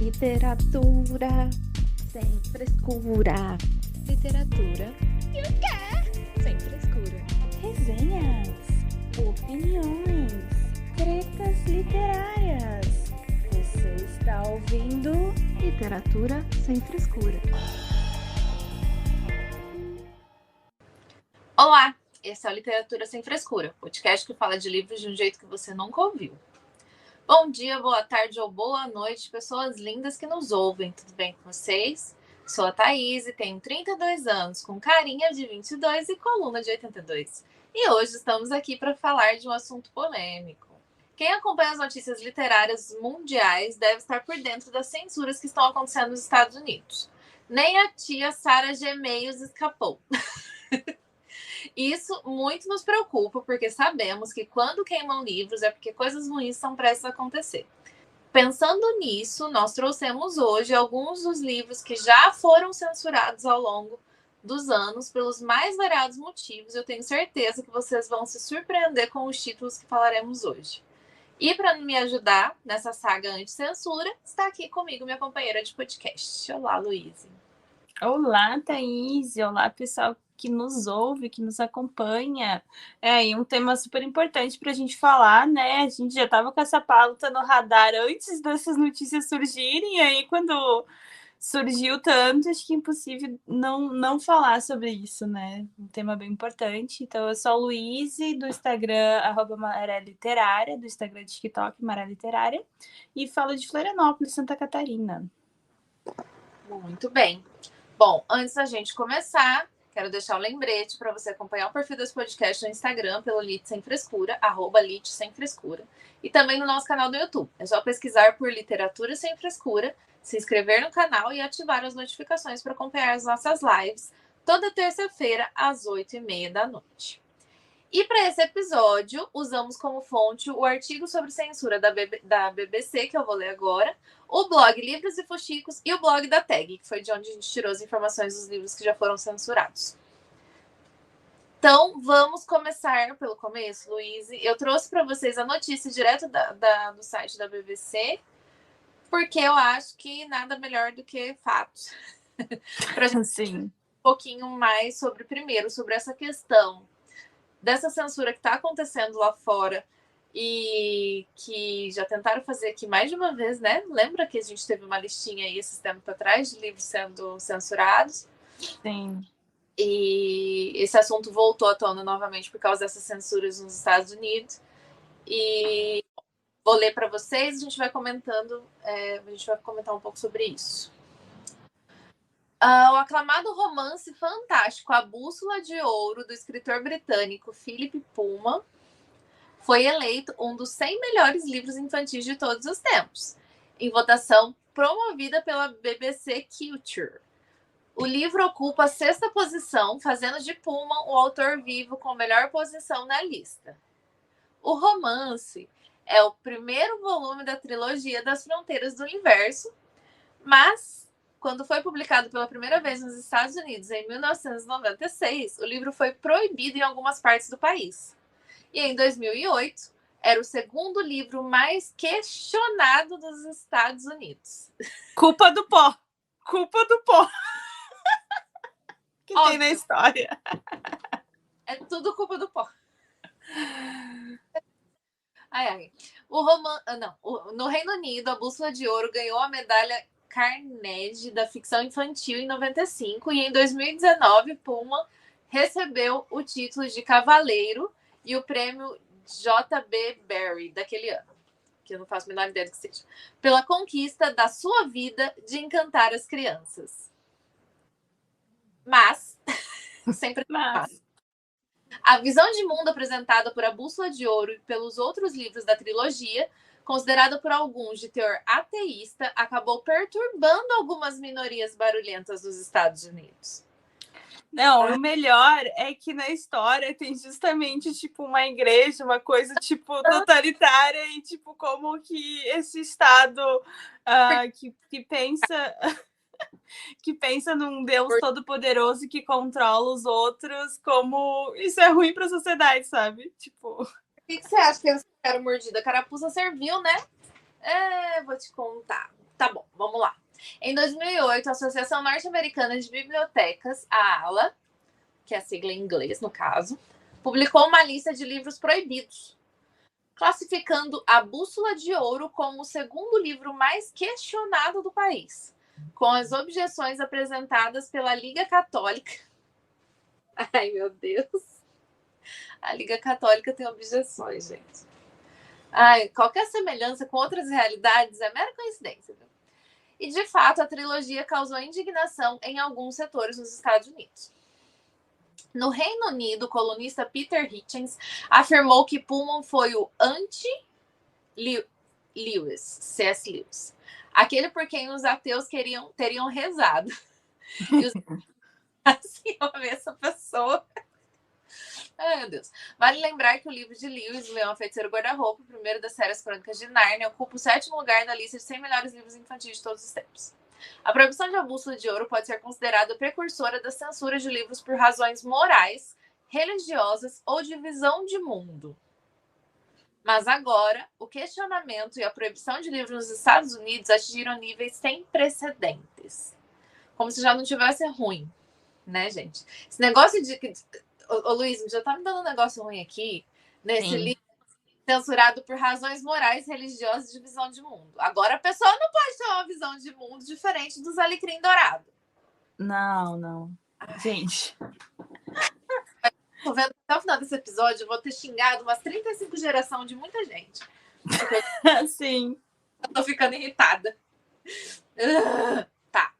Literatura sem frescura. Literatura e o quê? Sem frescura. Resenhas, opiniões, tretas literárias. Você está ouvindo Literatura sem frescura. Olá, esse é o Literatura sem frescura, podcast que fala de livros de um jeito que você nunca ouviu. Bom dia, boa tarde ou boa noite, pessoas lindas que nos ouvem. Tudo bem com vocês? Sou a Thaís e tenho 32 anos, com carinha de 22 e coluna de 82. E hoje estamos aqui para falar de um assunto polêmico. Quem acompanha as notícias literárias mundiais deve estar por dentro das censuras que estão acontecendo nos Estados Unidos. Nem a tia Sarah G. Maas escapou. Isso muito nos preocupa, porque sabemos que quando queimam livros é porque coisas ruins estão prestes a acontecer. Pensando nisso, nós trouxemos hoje alguns dos livros que já foram censurados ao longo dos anos pelos mais variados motivos. Eu tenho certeza que vocês vão se surpreender com os títulos que falaremos hoje. E para me ajudar nessa saga anti-censura, está aqui comigo minha companheira de podcast. Olá, Luíse. Olá, Thaís. Olá, pessoal que nos ouve, que nos acompanha. E um tema super importante para a gente falar, né? A gente já estava com essa pauta no radar antes dessas notícias surgirem, e aí quando surgiu tanto, acho que é impossível não falar sobre isso, né? Um tema bem importante. Então, eu sou a Luíse, do Instagram, @maraliterária, do Instagram e TikTok, Maraliterária, e falo de Florianópolis, Santa Catarina. Muito bem. Bom, antes da gente começar, quero deixar um lembrete para você acompanhar o perfil desse podcast no Instagram pelo Lit Sem Frescura, @Lit Sem Frescura, e também no nosso canal do YouTube. É só pesquisar por Literatura Sem Frescura, se inscrever no canal e ativar as notificações para acompanhar as nossas lives toda terça-feira às 8h30 da noite. E para esse episódio, usamos como fonte o artigo sobre censura da BBC, que eu vou ler agora, o blog Livros e Fuxicos e o blog da Tag, que foi de onde a gente tirou as informações dos livros que já foram censurados. Então, vamos começar pelo começo, Luíse. Eu trouxe para vocês a notícia direto do site da BBC, porque eu acho que nada melhor do que fatos. Para a gente Sim. um pouquinho mais sobre essa questão dessa censura que está acontecendo lá fora e que já tentaram fazer aqui mais de uma vez, né? Lembra que a gente teve uma listinha aí esses tempos atrás de livros sendo censurados? Sim. E esse assunto voltou à tona novamente por causa dessas censuras nos Estados Unidos. E vou ler para vocês, a gente vai comentar um pouco sobre isso. O aclamado romance fantástico A Bússola de Ouro, do escritor britânico Philip Pullman, foi eleito um dos 100 melhores livros infantis de todos os tempos, em votação promovida pela BBC Culture. O livro ocupa a 6ª posição, fazendo de Pullman o autor vivo com a melhor posição na lista. O romance é o primeiro volume da trilogia das Fronteiras do Universo, mas quando foi publicado pela primeira vez nos Estados Unidos em 1996, o livro foi proibido em algumas partes do país. E em 2008, era o segundo livro mais questionado dos Estados Unidos. Culpa do pó que Óbvio. tem na história. É tudo culpa do pó. No Reino Unido, A Bússola de Ouro ganhou a medalha Carnegie da ficção infantil em 95 e em 2019 Pullman recebeu o título de Cavaleiro e o prêmio J.B. Barrie daquele ano, que eu não faço a menor ideia do que seja, pela conquista da sua vida de encantar as crianças. Mas a visão de mundo apresentada por A Bússola de Ouro e pelos outros livros da trilogia, considerada por alguns de teor ateísta, acabou perturbando algumas minorias barulhentas dos Estados Unidos. Não, o melhor é que na história tem justamente, tipo, uma igreja, uma coisa, tipo, totalitária e, tipo, como que esse Estado que pensa num Deus todo-poderoso que controla os outros, como isso é ruim para a sociedade, sabe? Tipo... Por que você acha que eles ficaram mordidos? A carapuça serviu, né? Vou te contar. Tá bom, vamos lá. Em 2008, a Associação Norte-Americana de Bibliotecas, a ALA, que é a sigla em inglês, no caso, publicou uma lista de livros proibidos, classificando A Bússola de Ouro como o segundo livro mais questionado do país, com as objeções apresentadas pela Liga Católica. Ai, meu Deus. A Liga Católica tem objeções, gente. Ai, qualquer semelhança com outras realidades é mera coincidência, viu? E, de fato, a trilogia causou indignação em alguns setores nos Estados Unidos. No Reino Unido, o colunista Peter Hitchens afirmou que Pullman foi o anti-Lewis, C.S. Lewis, aquele por quem os ateus teriam rezado. E os... assim, eu vi essa pessoa... Ai, meu Deus. Vale lembrar que o livro de Lewis, Leão, a Feiticeiro Guarda-Roupa, o primeiro das séries Crônicas de Nárnia, ocupa o 7º lugar na lista de 100 melhores livros infantis de todos os tempos. A proibição de A Bússola de Ouro pode ser considerada precursora da censura de livros por razões morais, religiosas ou de visão de mundo. Mas agora, o questionamento e a proibição de livros nos Estados Unidos atingiram níveis sem precedentes. Como se já não tivesse ruim, né, gente? Esse negócio de... Ô, Luiz, já tá me dando um negócio ruim aqui, nesse livro censurado por razões morais, religiosas e de visão de mundo. Agora a pessoa não pode ter uma visão de mundo diferente dos alecrim dourado. Não. Gente. Tô vendo que até o final desse episódio eu vou ter xingado umas 35 gerações de muita gente. Sim. Eu tô ficando irritada. Tá.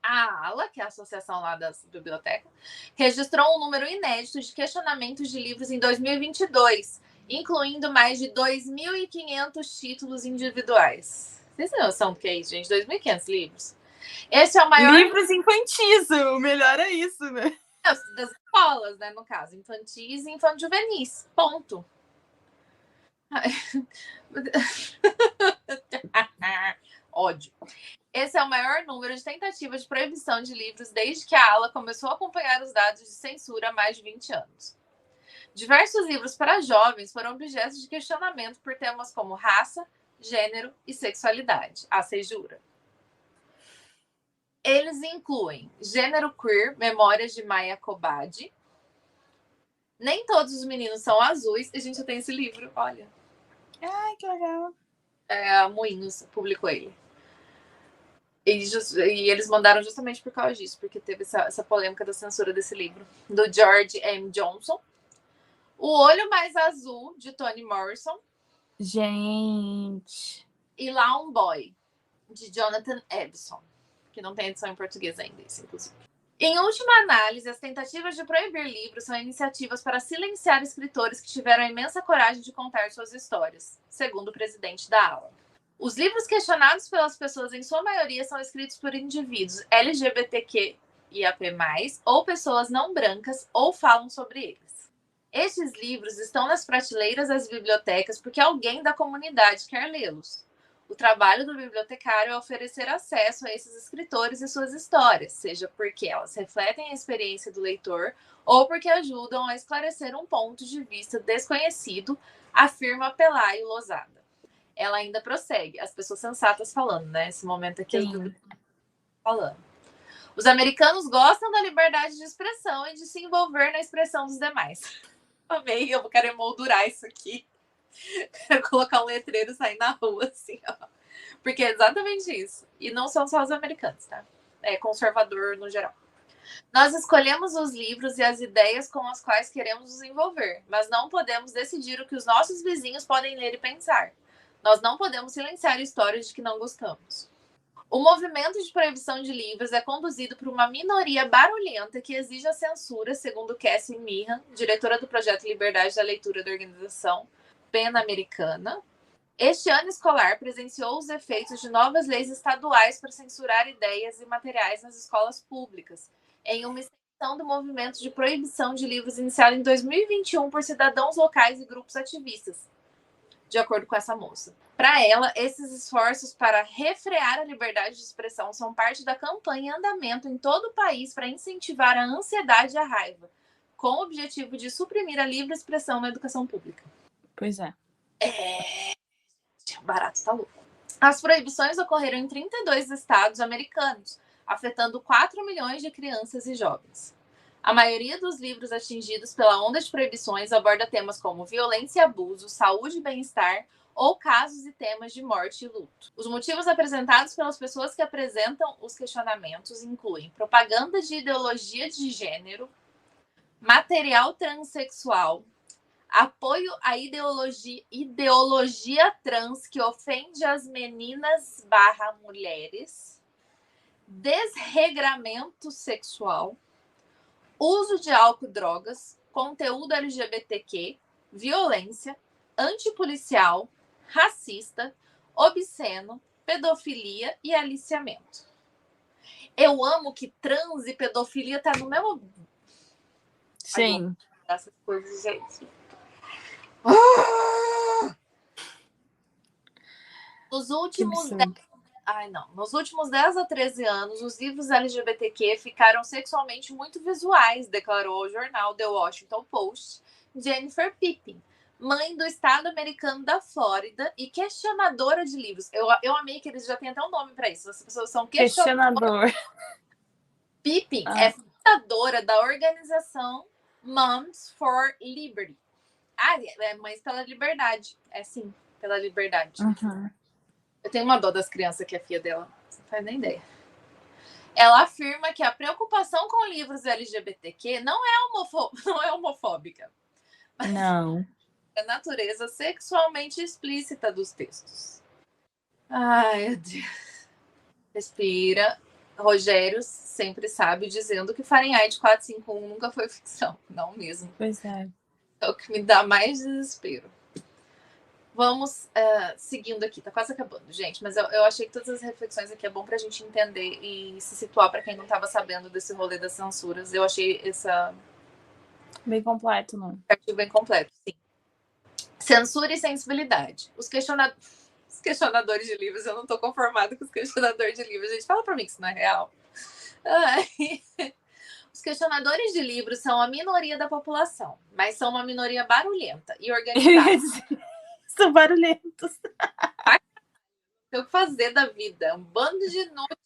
A ALA, que é a associação lá das bibliotecas, registrou um número inédito de questionamentos de livros em 2022, incluindo mais de 2.500 títulos individuais. Vocês têm noção do que é isso, gente? 2.500 livros. Esse é o maior... Livros infantis, o melhor é isso, né? Das escolas, né, no caso. Infantis e infanto-juvenis. Ponto. Ódio. Esse é o maior número de tentativas de proibição de livros desde que a ALA começou a acompanhar os dados de censura há mais de 20 anos. Diversos livros para jovens foram objetos de questionamento por temas como raça, gênero e sexualidade. A jura. Eles incluem Gênero Queer, Memórias de Maya Kobadi. Nem todos os meninos são azuis. E a gente já tem esse livro, olha. Ai, que legal. A Moinhos publicou ele. E eles mandaram justamente por causa disso, porque teve essa polêmica da censura desse livro. Do George M. Johnson. O Olho Mais Azul, de Toni Morrison. Gente. E Lawn Boy, de Jonathan Ebson. Que não tem edição em português ainda, isso, inclusive. Em última análise, as tentativas de proibir livros são iniciativas para silenciar escritores que tiveram a imensa coragem de contar suas histórias, segundo o presidente da ALA. Os livros questionados pelas pessoas, em sua maioria, são escritos por indivíduos LGBTQIAP+, ou pessoas não brancas, ou falam sobre eles. Estes livros estão nas prateleiras das bibliotecas porque alguém da comunidade quer lê-los. O trabalho do bibliotecário é oferecer acesso a esses escritores e suas histórias, seja porque elas refletem a experiência do leitor ou porque ajudam a esclarecer um ponto de vista desconhecido, afirma Pelayo Lozada. Ela ainda prossegue, as pessoas sensatas falando, né? Esse momento aqui falando. Os americanos gostam da liberdade de expressão e de se envolver na expressão dos demais. Amei, eu quero emoldurar isso aqui. Quero colocar um letreiro e sair na rua, assim, ó. Porque é exatamente isso. E não são só os americanos, tá? É conservador no geral. Nós escolhemos os livros e as ideias com as quais queremos nos envolver, mas não podemos decidir o que os nossos vizinhos podem ler e pensar. Nós não podemos silenciar histórias de que não gostamos. O movimento de proibição de livros é conduzido por uma minoria barulhenta que exige a censura, segundo Cassie Meehan, diretora do projeto Liberdade da Leitura da organização Pan-Americana. Este ano escolar presenciou os efeitos de novas leis estaduais para censurar ideias e materiais nas escolas públicas, em uma extensão do movimento de proibição de livros iniciado em 2021 por cidadãos locais e grupos ativistas, de acordo com essa moça. Para ela, esses esforços para refrear a liberdade de expressão são parte da campanha em andamento em todo o país para incentivar a ansiedade e a raiva, com o objetivo de suprimir a livre expressão na educação pública. Pois é. O barato tá louco. As proibições ocorreram em 32 estados americanos, afetando 4 milhões de crianças e jovens. A maioria dos livros atingidos pela onda de proibições aborda temas como violência e abuso, saúde e bem-estar, ou casos e temas de morte e luto. Os motivos apresentados pelas pessoas que apresentam os questionamentos incluem propaganda de ideologia de gênero, material transexual, apoio à ideologia trans que ofende as meninas/mulheres, desregramento sexual, uso de álcool e drogas, conteúdo LGBTQ, violência, antipolicial, racista, obsceno, pedofilia e aliciamento. Eu amo que trans e pedofilia tá no mesmo... Sim. Essas coisas, gente. Nos últimos 10 a 13 anos, os livros LGBTQ ficaram sexualmente muito visuais, declarou ao jornal The Washington Post Jennifer Pippin, mãe do estado americano da Flórida e questionadora de livros. Eu amei que eles já têm até um nome para isso. As pessoas são questionador. Pippin é fundadora da organização Moms for Liberty. É Mães pela Liberdade. É sim, pela liberdade. Uhum. Eu tenho uma dó das crianças que é filha dela. Você não faz nem ideia. Ela afirma que a preocupação com livros LGBTQ não é homofóbica. Não. É a natureza sexualmente explícita dos textos. Ai, meu Deus. Respira. Rogério sempre sabe dizendo que Fahrenheit 451 nunca foi ficção. Não mesmo. Pois é. É o que me dá mais desespero. Vamos seguindo aqui, tá quase acabando, gente, mas eu achei que todas as reflexões aqui é bom pra gente entender e se situar pra quem não tava sabendo desse rolê das censuras. Eu achei essa... Bem completo, não? artigo bem completo, sim. Censura e sensibilidade. Os questionadores de livros, eu não tô conformada com os questionadores de livros. Gente, fala pra mim que isso não é real. Os questionadores de livros são a minoria da população, mas são uma minoria barulhenta e organizada. São barulhentos. Tem o que fazer da vida. Um bando de inútil.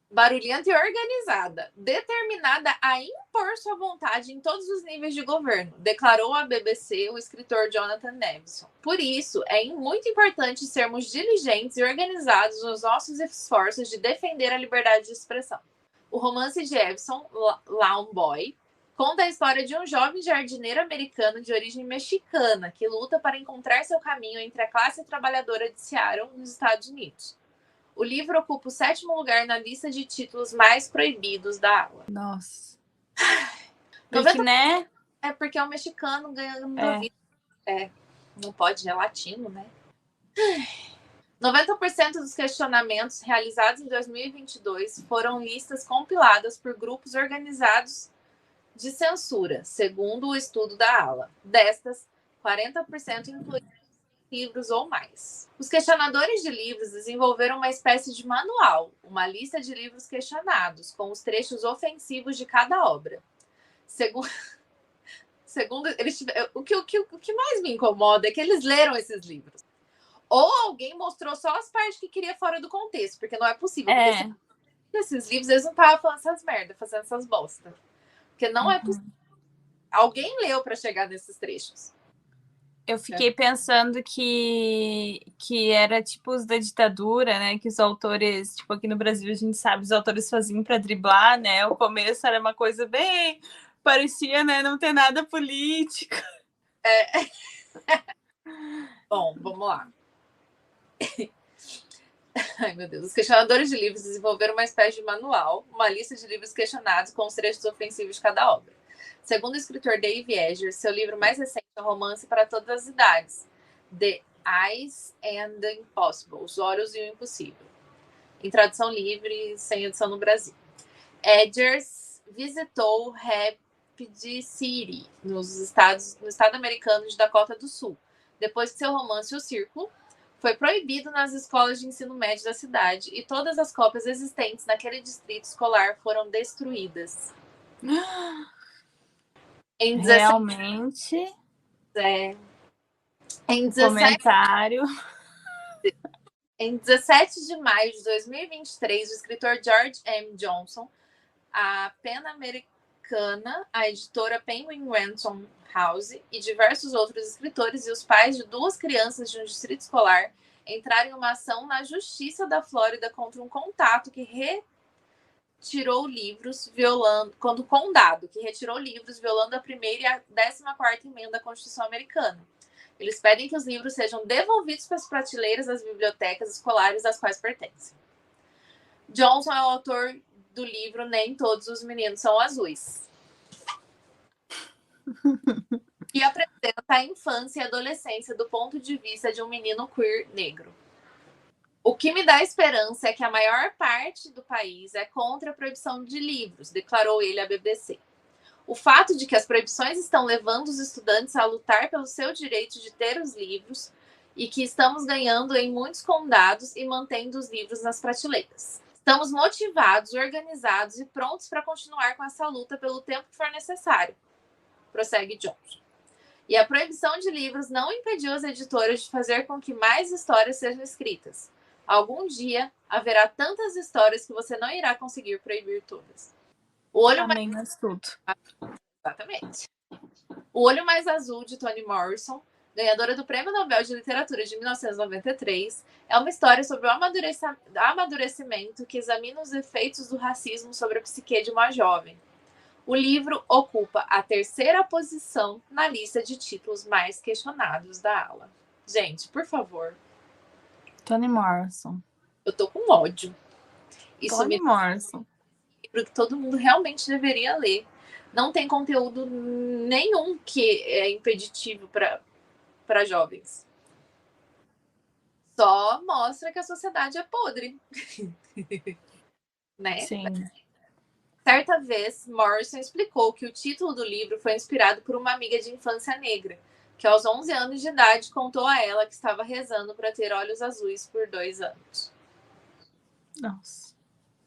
Barulhenta e organizada. Determinada a impor sua vontade em todos os níveis de governo, declarou à BBC o escritor Jonathan Nevinson. Por isso, é muito importante sermos diligentes e organizados nos nossos esforços de defender a liberdade de expressão. O romance de Evison, Lawn Boy, conta a história de um jovem jardineiro americano de origem mexicana que luta para encontrar seu caminho entre a classe trabalhadora de Seattle, nos Estados Unidos. O livro ocupa o 7º lugar na lista de títulos mais proibidos da ALA. Nossa. 90... né? É porque é um mexicano ganhando vida. Não pode, é latino, né? 90% dos questionamentos realizados em 2022 foram listas compiladas por grupos organizados de censura, segundo o estudo da ALA. Destas, 40% incluíram livros ou mais. Os questionadores de livros desenvolveram uma espécie de manual, uma lista de livros questionados, com os trechos ofensivos de cada obra. Segundo eles, o que mais me incomoda é que eles leram esses livros. Ou alguém mostrou só as partes que queria fora do contexto, porque não é possível. Esses livros, eles não estavam falando essas merdas, fazendo essas bosta. Porque não é possível. Alguém leu para chegar nesses trechos. Eu fiquei pensando que era tipo os da ditadura, né? Que os autores, tipo aqui no Brasil a gente sabe, os autores faziam para driblar, né? O começo era uma coisa bem... parecia, né? Não ter nada político. Bom, vamos lá. Ai, meu Deus. Os questionadores de livros desenvolveram uma espécie de manual, uma lista de livros questionados com os trechos ofensivos de cada obra. Segundo o escritor Dave Eger, seu livro mais recente é um romance para todas as idades, The Eyes and the Impossible, Os Olhos e o Impossível, em tradução livre, sem edição no Brasil. Edgers visitou Rapid City, no estado americano de Dakota do Sul, depois que seu romance O Círculo foi proibido nas escolas de ensino médio da cidade e todas as cópias existentes naquele distrito escolar foram destruídas. Em 17... Realmente. Em 17... Comentário. Em 17 de maio de 2023, o escritor George M. Johnson, a Pan-Americana, a editora Penguin Random House e diversos outros escritores e os pais de 2 crianças de um distrito escolar entraram em uma ação na Justiça da Flórida contra um contato que retirou livros violando a primeira e a 14ª emenda da Constituição Americana. Eles pedem que os livros sejam devolvidos para as prateleiras das bibliotecas escolares às quais pertencem. Johnson é o autor do livro Nem Todos os Meninos São Azuis, que apresenta a infância e adolescência do ponto de vista de um menino queer negro. O que me dá esperança é que a maior parte do país é contra a proibição de livros, declarou ele à BBC. O fato de que as proibições estão levando os estudantes a lutar pelo seu direito de ter os livros e que estamos ganhando em muitos condados e mantendo os livros nas prateleiras. Estamos motivados, organizados e prontos para continuar com essa luta pelo tempo que for necessário, prossegue Johnson. E a proibição de livros não impediu as editoras de fazer com que mais histórias sejam escritas. Algum dia haverá tantas histórias que você não irá conseguir proibir todas. O olho Amém, mas tudo. Exatamente. O Olho Mais Azul, de Toni Morrison, ganhadora do Prêmio Nobel de Literatura de 1993, é uma história sobre o amadurecimento que examina os efeitos do racismo sobre a psique de uma jovem. O livro ocupa a 3ª posição na lista de títulos mais questionados da ala. Gente, por favor. Toni Morrison. Eu tô com ódio. Isso Toni Morrison. Livro que todo mundo realmente deveria ler. Não tem conteúdo nenhum que é impeditivo para jovens. Só mostra que a sociedade é podre. Né? Sim. Certa vez, Morrison explicou que o título do livro foi inspirado por uma amiga de infância negra, que aos 11 anos de idade contou a ela que estava rezando para ter olhos azuis por 2 anos. Nossa.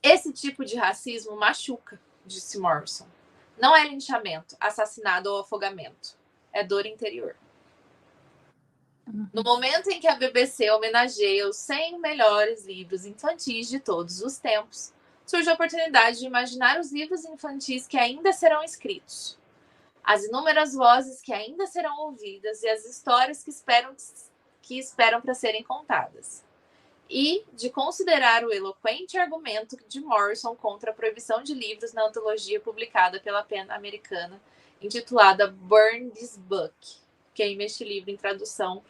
Esse tipo de racismo machuca, disse Morrison. Não é linchamento, assassinato ou afogamento. É dor interior. No momento em que a BBC homenageia os 100 melhores livros infantis de todos os tempos, surge a oportunidade de imaginar os livros infantis que ainda serão escritos, as inúmeras vozes que ainda serão ouvidas e as histórias que esperam para serem contadas. E de considerar o eloquente argumento de Morrison contra a proibição de livros na antologia publicada pela Pan-Americana, intitulada Burn This Book, queima este livro em tradução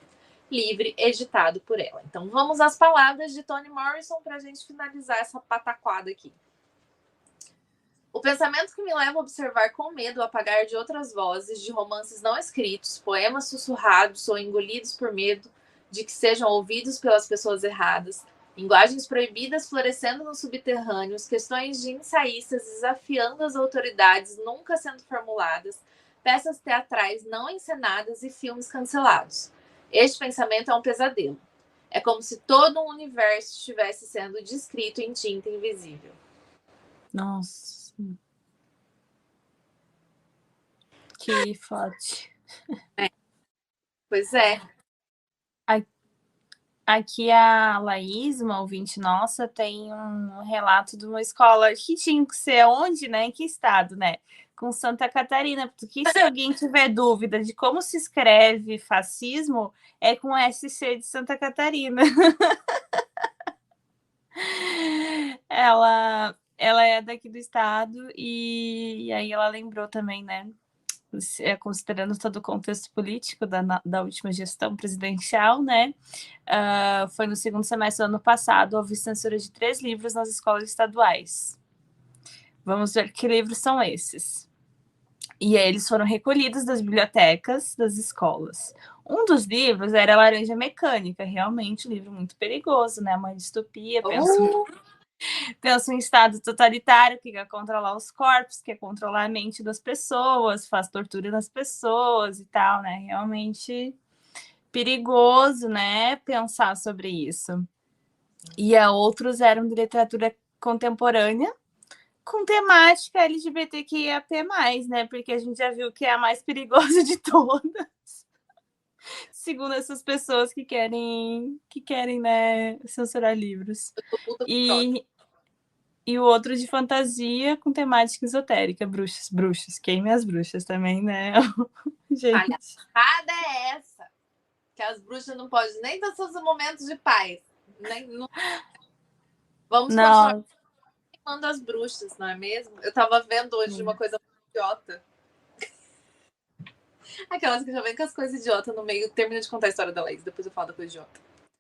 livre, editado por ela. Então vamos às palavras de Toni Morrison para a gente finalizar essa pataquada aqui. O pensamento que me leva a observar com medo o apagar de outras vozes, de romances não escritos, poemas sussurrados ou engolidos por medo de que sejam ouvidos pelas pessoas erradas, linguagens proibidas florescendo nos subterrâneos, questões de ensaístas desafiando as autoridades nunca sendo formuladas, peças teatrais não encenadas e filmes cancelados. Este pensamento é um pesadelo. É como se todo um universo estivesse sendo descrito em tinta invisível. Nossa. Que forte. Pois é. Aqui a Laís, uma ouvinte nossa, tem um relato de uma escola que tinha que ser onde, né? Em que estado, né? Com Santa Catarina. Porque se alguém tiver dúvida de como se escreve fascismo, é com SC de Santa Catarina. Ela é daqui do estado e aí ela lembrou também, né? Considerando todo o contexto político da última gestão presidencial, né? Foi no segundo semestre do ano passado, houve censura de 3 livros nas escolas estaduais. Vamos ver que livros são esses. E aí eles foram recolhidos das bibliotecas das escolas. Um dos livros era Laranja Mecânica, realmente um livro muito perigoso, né? Uma distopia, pensa em estado totalitário, que quer controlar os corpos, quer controlar a mente das pessoas, faz tortura nas pessoas e tal, né? Realmente perigoso, né? Pensar sobre isso. E outros eram de literatura contemporânea, com temática LGBTQIAP+, né? Porque a gente já viu que é a mais perigosa de todas. Segundo essas pessoas que querem, né, censurar livros. Eu tô puta com E o outro de fantasia com temática esotérica, bruxas, queime as bruxas também, né? Gente. palhaçada é essa? Que as bruxas não podem nem ter seus momentos de paz. Não... Vamos continuar falando das bruxas, não é mesmo? Eu tava vendo hoje uma coisa idiota. Aquelas que já vem com as coisas idiotas no meio. Termina de contar a história da Laís, depois eu falo da coisa idiota.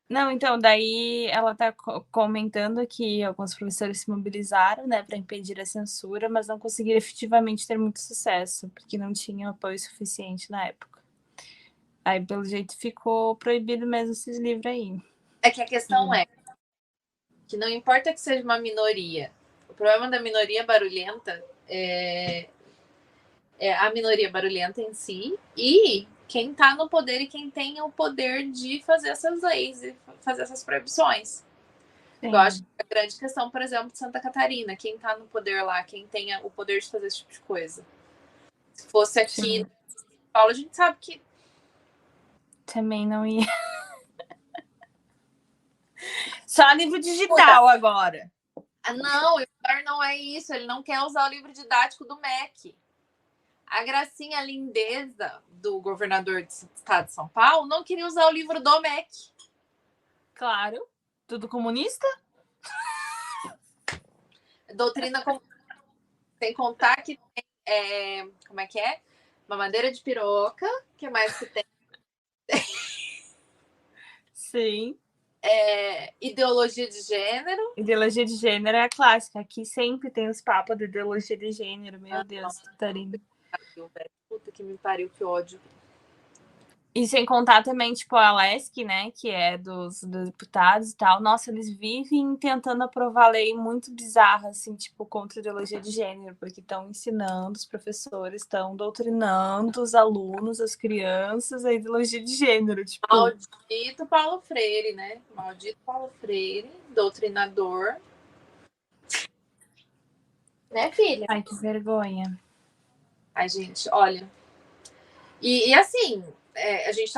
Não, então, daí ela tá comentando que alguns professores se mobilizaram, né, para impedir a censura, mas não conseguiram efetivamente ter muito sucesso, porque não tinham apoio suficiente na época. Aí, pelo jeito, ficou proibido mesmo esses livros aí. É que a questão é que não importa que seja uma minoria. O problema da minoria barulhenta é a minoria barulhenta em si e quem está no poder e quem tem o poder de fazer essas leis e fazer essas proibições. Sim. Eu acho que a grande questão, por exemplo, de Santa Catarina, quem está no poder lá, quem tem o poder de fazer esse tipo de coisa. Se fosse aqui em São Paulo, a gente sabe que também não ia. Só livro digital agora. Não, o pior não é isso. Ele não quer usar o livro didático do MEC. A gracinha lindeza do governador do estado de São Paulo não queria usar o livro do MEC. Claro. Tudo comunista? Doutrina comunista. Sem contar que tem, como é que é? Mamadeira de piroca. O que mais que tem? Sim. Ideologia de gênero. Ideologia de gênero é a clássica. Aqui sempre tem os papos de ideologia de gênero. Meu Deus, Catarina. Puta que me pariu, que ódio. E sem contar também, tipo, a Lesc, né, que é dos deputados e tal. Nossa, eles vivem tentando aprovar lei muito bizarra, assim, tipo, contra a ideologia de gênero, porque estão ensinando, os professores estão doutrinando os alunos, as crianças, a ideologia de gênero, tipo... Maldito Paulo Freire, né? Maldito Paulo Freire, doutrinador. Né, filha? Ai, que vergonha. Ai, gente, olha. E assim... a gente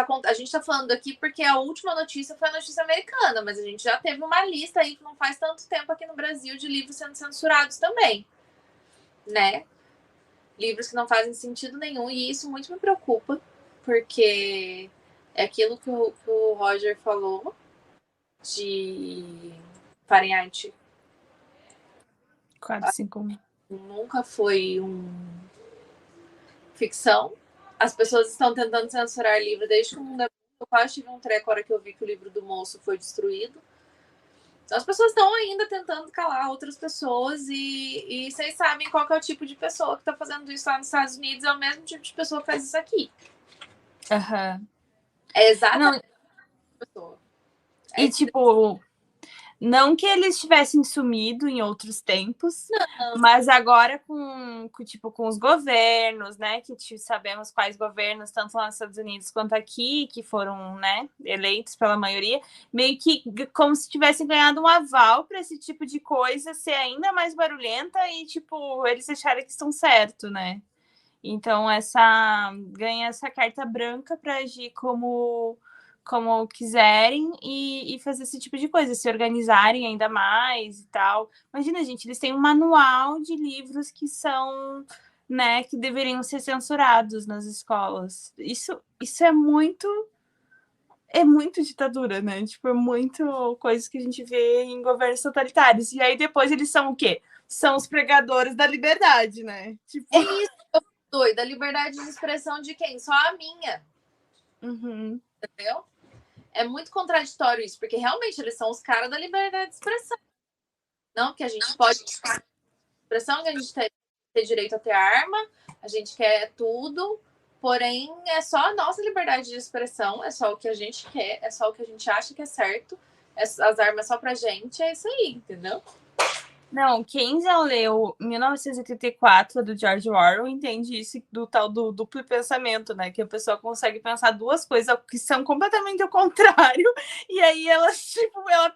tá falando aqui porque a última notícia foi a notícia americana, mas a gente já teve uma lista aí que não faz tanto tempo aqui no Brasil de livros sendo censurados também, né? Livros que não fazem sentido nenhum, e isso muito me preocupa, porque é aquilo que o Roger falou de Fahrenheit 451. Nunca foi ficção. As pessoas estão tentando censurar livro desde que o mundo é... Eu quase tive um treco a hora que eu vi que o livro do moço foi destruído. Então, as pessoas estão ainda tentando calar outras pessoas e vocês sabem qual que é o tipo de pessoa que está fazendo isso lá nos Estados Unidos. É o mesmo tipo de pessoa que faz isso aqui. Uhum. É exatamente a pessoa. E, tipo... Não que eles tivessem sumido em outros tempos, não. Mas agora com os governos, né? Que sabemos quais governos, tanto lá nos Estados Unidos quanto aqui, que foram, né, eleitos pela maioria, meio que como se tivessem ganhado um aval para esse tipo de coisa ser ainda mais barulhenta e, tipo, eles acharem que estão certo, né? Então, ganha essa carta branca para agir como quiserem e fazer esse tipo de coisa, se organizarem ainda mais e tal. Imagina, gente, eles têm um manual de livros que são, né, que deveriam ser censurados nas escolas. Isso é muito ditadura, né? Tipo, é muito coisa que a gente vê em governos totalitários. E aí depois eles são o quê? São os pregadores da liberdade, né? Tipo... É isso, doida. A liberdade de expressão de quem? Só a minha. Uhum. Entendeu? É muito contraditório isso, porque realmente eles são os caras da liberdade de expressão. Não, que a gente pode expressão, que a gente tem direito a ter arma, a gente quer tudo, porém é só a nossa liberdade de expressão, é só o que a gente quer, é só o que a gente acha que é certo, as armas só pra gente, é isso aí, entendeu? Não, quem já leu 1984, do George Orwell, entende isso do tal do duplo pensamento, né? Que a pessoa consegue pensar duas coisas que são completamente ao contrário, e aí ela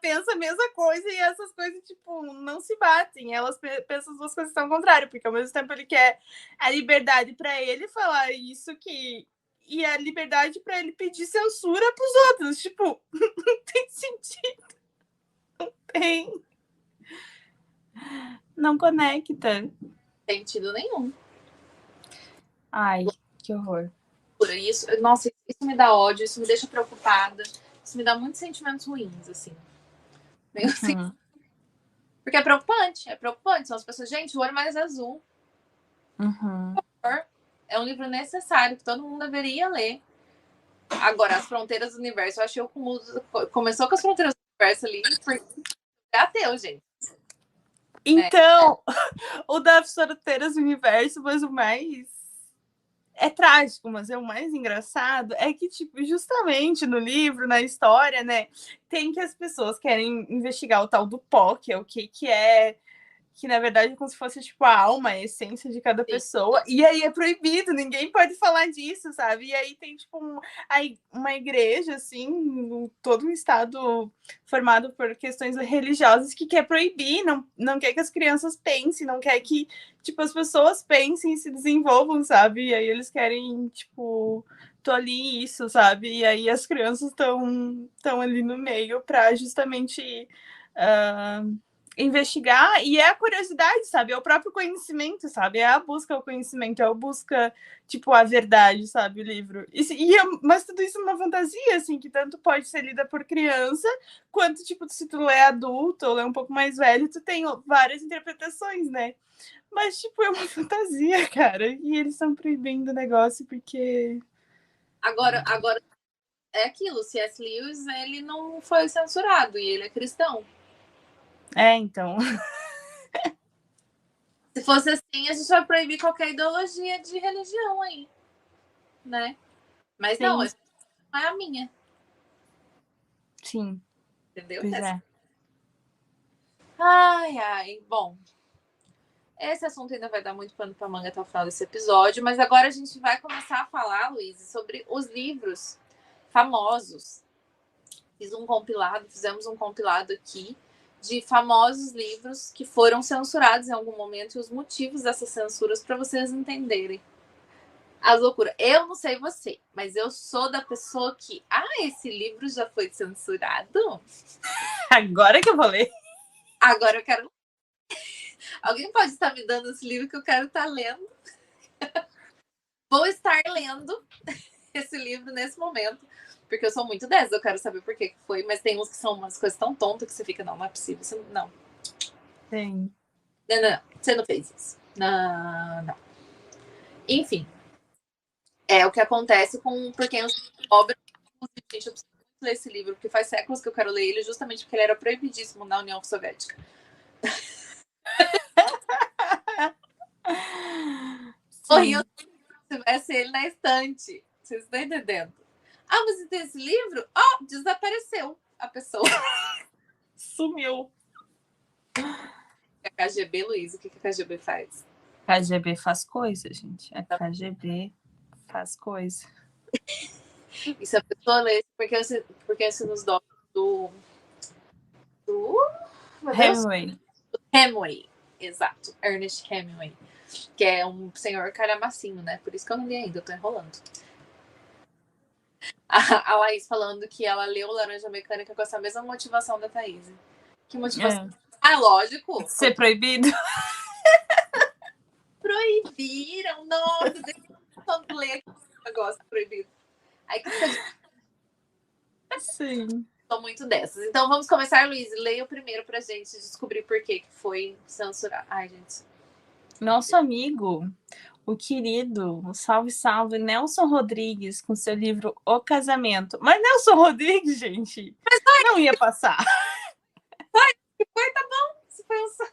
pensa a mesma coisa e essas coisas, tipo, não se batem. Elas pensam as duas coisas que são ao contrário, porque ao mesmo tempo ele quer a liberdade para ele falar isso que e a liberdade para ele pedir censura para os outros. Tipo, não tem sentido. Não tem. Não conecta. Sentido nenhum. Ai, que horror. Isso, nossa, isso me dá ódio, isso me deixa preocupada, isso me dá muitos sentimentos ruins, assim. Meio assim. Porque é preocupante. São as pessoas, gente, o olho mais azul. É um livro necessário, que todo mundo deveria ler. Agora, As Fronteiras do Universo, eu achei o cúmulo. Começou com As Fronteiras do Universo ali, porque é ateu, gente. Então, o das Fronteiras do Universo, mas o mais é trágico, mas é o mais engraçado é que, tipo, justamente no livro, na história, né, tem que as pessoas querem investigar o tal do POC, é o que é, que na verdade é como se fosse, tipo, a alma, a essência de cada pessoa, e aí é proibido, ninguém pode falar disso, sabe? E aí tem, tipo, uma igreja, assim, todo um estado formado por questões religiosas que quer proibir, não quer que as crianças pensem, não quer que, tipo, as pessoas pensem e se desenvolvam, sabe? E aí eles querem, tipo, tolir isso, sabe? E aí as crianças estão ali no meio para justamente investigar, e é a curiosidade, sabe? É o próprio conhecimento, sabe? É a busca ao conhecimento, é a busca, tipo, a verdade, sabe? O livro. Mas tudo isso é uma fantasia, assim, que tanto pode ser lida por criança, quanto, tipo, se tu lê adulto ou lê um pouco mais velho, tu tem várias interpretações, né? Mas, tipo, é uma fantasia, cara. E eles estão proibindo o negócio porque... Agora, é aquilo, C.S. Lewis, ele não foi censurado e ele é cristão. Então... Se fosse assim, a gente vai proibir qualquer ideologia de religião aí, né? Mas sim. Não, essa não é a minha. Sim. Entendeu? Pois é. Ai. Bom, esse assunto ainda vai dar muito pano pra manga até o final desse episódio, mas agora a gente vai começar a falar, Luiz, sobre os livros famosos. Fizemos um compilado aqui de famosos livros que foram censurados em algum momento e os motivos dessas censuras para vocês entenderem as loucuras. Eu não sei você, mas eu sou da pessoa que... esse livro já foi censurado? Agora que eu vou ler. Agora eu quero... Alguém pode estar me dando esse livro que eu quero estar lendo? Vou estar lendo esse livro nesse momento, porque eu sou muito dessa, eu quero saber por que foi, mas tem uns que são umas coisas tão tontas que você fica, não é possível, você não. Tem. Não, você não fez isso. Não. Enfim, é o que acontece por quem obra. Gente, eu preciso ler esse livro, porque faz séculos que eu quero ler ele, justamente porque ele era proibidíssimo na União Soviética. Morria se tivesse ele na estante. Vocês estão entendendo? Mas tem esse livro? Desapareceu a pessoa. Sumiu. A KGB, Luiz, o que a KGB faz? KGB faz coisa, gente. A KGB faz coisa. E se a pessoa lê, porque esse nos dá do Hemingway. Exato. Ernest Hemingway. Que é um senhor calhamacinho, né? Por isso que eu não li ainda, eu tô enrolando. A Laís falando que ela leu Laranja Mecânica com essa mesma motivação da Thaís. Que motivação? Lógico. Ser proibido? Proibiram, nossa, deixa eu ler aqui um negócio proibido. Aí que Sim. Sou muito dessas. Então vamos começar, Luiz. Leia o primeiro pra gente descobrir por que foi censurado. Ai, gente. Nosso amigo, o querido, o salve, Nelson Rodrigues, com seu livro O Casamento. Mas Nelson Rodrigues, gente, não ia passar. Foi, tá bom. Se foi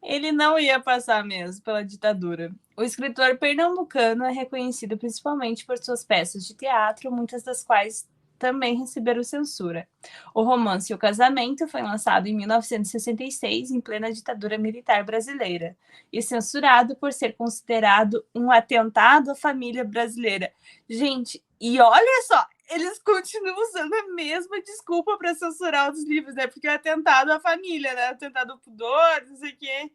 Ele não ia passar mesmo pela ditadura. O escritor pernambucano é reconhecido principalmente por suas peças de teatro, muitas das quais também receberam censura. O romance O Casamento foi lançado em 1966, em plena ditadura militar brasileira, e censurado por ser considerado um atentado à família brasileira. Gente, e olha só, eles continuam usando a mesma desculpa para censurar os livros, né? Porque é atentado à família, né? Atentado ao pudor, não sei o quê.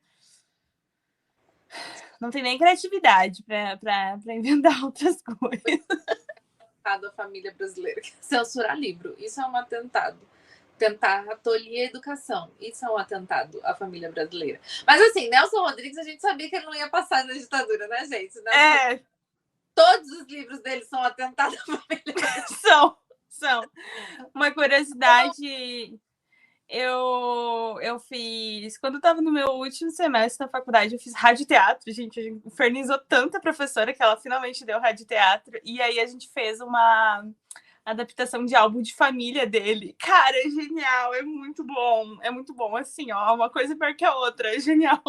Não tem nem criatividade para inventar outras coisas. A família brasileira. Censurar livro. Isso é um atentado. Tentar tolir a educação. Isso é um atentado à família brasileira. Mas assim, Nelson Rodrigues, a gente sabia que ele não ia passar na ditadura, né, gente? Todos os livros dele são atentados à família brasileira. São. Uma curiosidade, eu fiz... Quando eu estava no meu último semestre na faculdade, eu fiz radioteatro. Gente, a gente infernizou tanta professora que ela finalmente deu radioteatro. E aí a gente fez uma adaptação de álbum de família dele. Cara, é genial, é muito bom. É muito bom, assim, ó, uma coisa pior que a outra, é genial.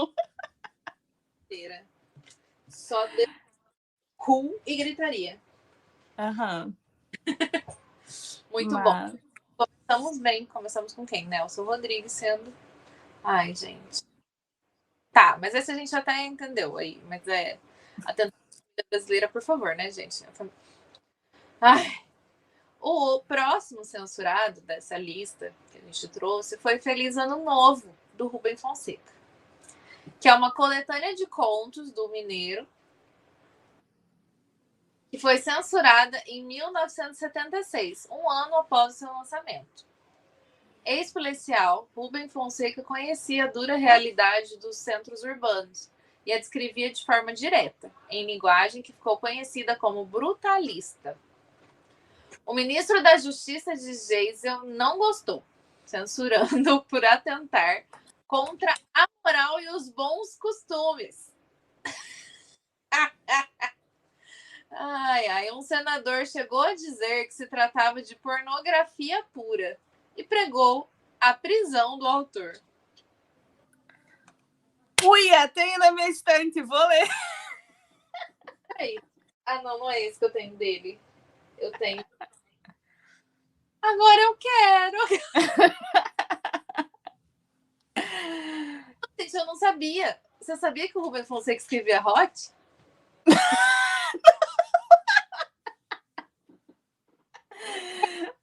Só de cool e gritaria. Aham. Muito bom. Começamos bem. Começamos com quem? Nelson Rodrigues sendo... Ai, gente. Tá, mas esse a gente até entendeu aí. Mas é... A tentativa brasileira, por favor, né, gente? Ai... O próximo censurado dessa lista que a gente trouxe foi Feliz Ano Novo, do Rubem Fonseca, que é uma coletânea de contos do mineiro que foi censurada em 1976, um ano após o seu lançamento. Ex-policial, Rubem Fonseca conhecia a dura realidade dos centros urbanos e a descrevia de forma direta, em linguagem que ficou conhecida como brutalista. O ministro da Justiça de Geisel não gostou, censurando por atentar contra a moral e os bons costumes. Um senador chegou a dizer que se tratava de pornografia pura e pregou a prisão do autor. Uia, tenho na minha estante, vou ler. Peraí. Não é esse que eu tenho dele. Eu tenho. Agora eu quero. Gente, eu não sabia. Você sabia que o Rubem Fonseca escrevia hot?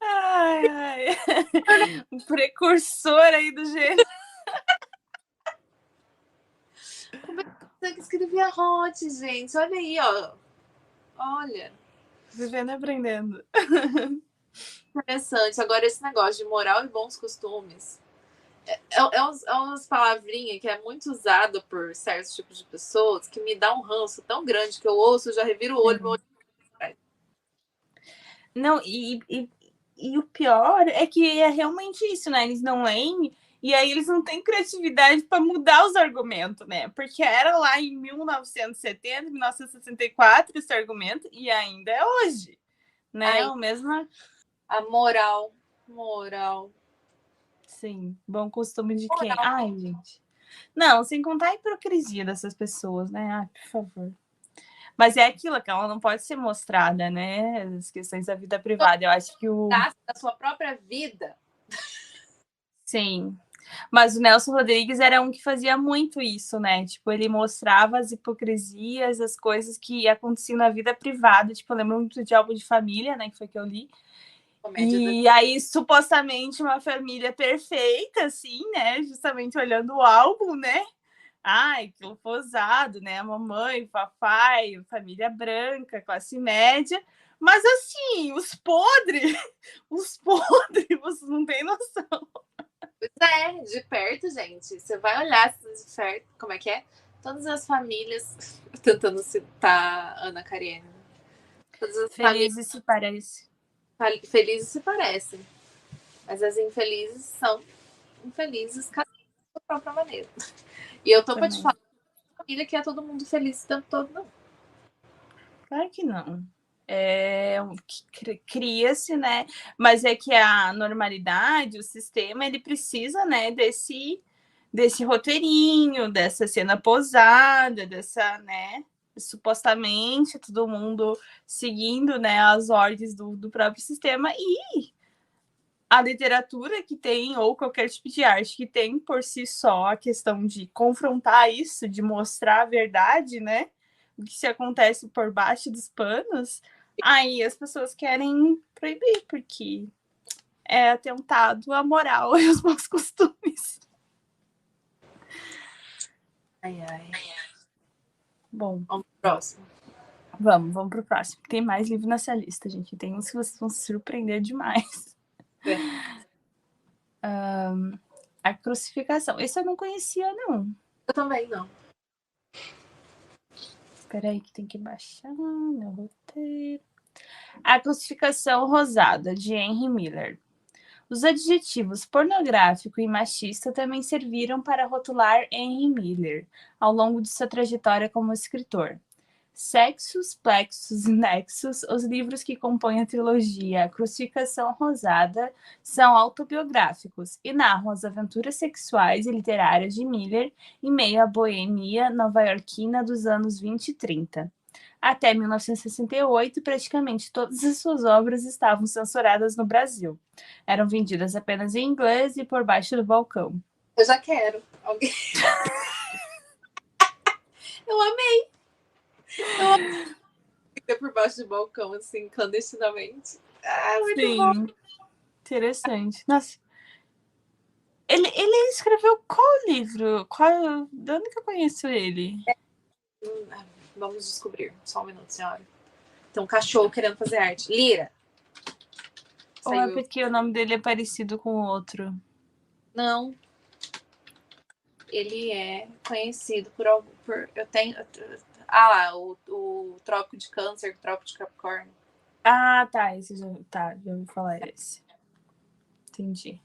Ai. Um precursor aí do gênero. Rubem Fonseca escrevia hot, gente. Olha aí, ó. Olha. Vivendo e aprendendo. Interessante. Agora, esse negócio de moral e bons costumes é umas palavrinhas que é muito usada por certos tipos de pessoas que me dá um ranço tão grande que eu ouço, já reviro o olho, meu olho. Não, e o pior é que é realmente isso, né? Eles não leem e aí eles não têm criatividade para mudar os argumentos, né? Porque era lá em 1970, 1964 esse argumento e ainda é hoje, né? Ai, o mesmo... A moral. Sim, bom costume de quem? Ai, gente. Não, sem contar a hipocrisia dessas pessoas, né? Ai, por favor. Mas é aquilo que ela não pode ser mostrada, né? As questões da vida privada. Eu acho que o... Da sua própria vida. Sim. Mas o Nelson Rodrigues era um que fazia muito isso, né? Tipo, ele mostrava as hipocrisias, as coisas que aconteciam na vida privada. Tipo, eu lembro muito de Álbum de Família, né? Que foi que eu li. E aí, supostamente, uma família perfeita, assim, né? Justamente olhando o álbum, né? Ai, aquilo posado, né? A mamãe, o papai, família branca, classe média. Mas, assim, os podres, vocês não têm noção. Pois é, de perto, gente. Você vai olhar de perto, como é que é? Todas as famílias, tentando citar Ana Karenina. Todas as Felizes se parecem. Felizes se parecem. Mas as infelizes são infelizes, cada um da sua própria maneira. E eu tô pra te falar família que é todo mundo feliz o tempo todo, não. Claro que não. Cria-se, né? Mas é que a normalidade, o sistema, ele precisa, né, desse roteirinho, dessa cena posada, dessa, né, supostamente todo mundo seguindo, né, as ordens do próprio sistema. E a literatura que tem, ou qualquer tipo de arte que tem por si só a questão de confrontar isso, de mostrar a verdade, né? O que se acontece por baixo dos panos, aí as pessoas querem proibir, porque é atentado à moral e aos bons costumes. Ai. Bom, Vamos pro próximo. Vamos pro próximo. Tem mais livro nessa lista, gente. Tem uns que vocês vão se surpreender demais. A Crucificação. Esse eu não conhecia, não. Eu também não. Espera aí que tem que baixar meu roteiro. A Crucificação Rosada, de Henry Miller. Os adjetivos pornográfico e machista também serviram para rotular Henry Miller ao longo de sua trajetória como escritor. Sexos, Plexos e Nexos, os livros que compõem a trilogia Crucificação Rosada, são autobiográficos e narram as aventuras sexuais e literárias de Miller em meio à boemia nova-iorquina dos anos 20 e 30. Até 1968, praticamente todas as suas obras estavam censuradas no Brasil. Eram vendidas apenas em inglês e por baixo do balcão. Eu já quero. Alguém... Eu amei. Fica por baixo do balcão, assim, clandestinamente. Muito bom. Interessante. Nossa. Ele escreveu qual livro? De onde que eu conheço ele? Vamos descobrir. Só um minuto, senhora. Tem um cachorro querendo fazer arte. Lira. Ou é porque o nome dele é parecido com o outro? Não. Ele é conhecido por eu tenho... o Trópico de Câncer, o Trópico de Capricórnio. Ah, tá. Esse já ouvi falar esse. Entendi.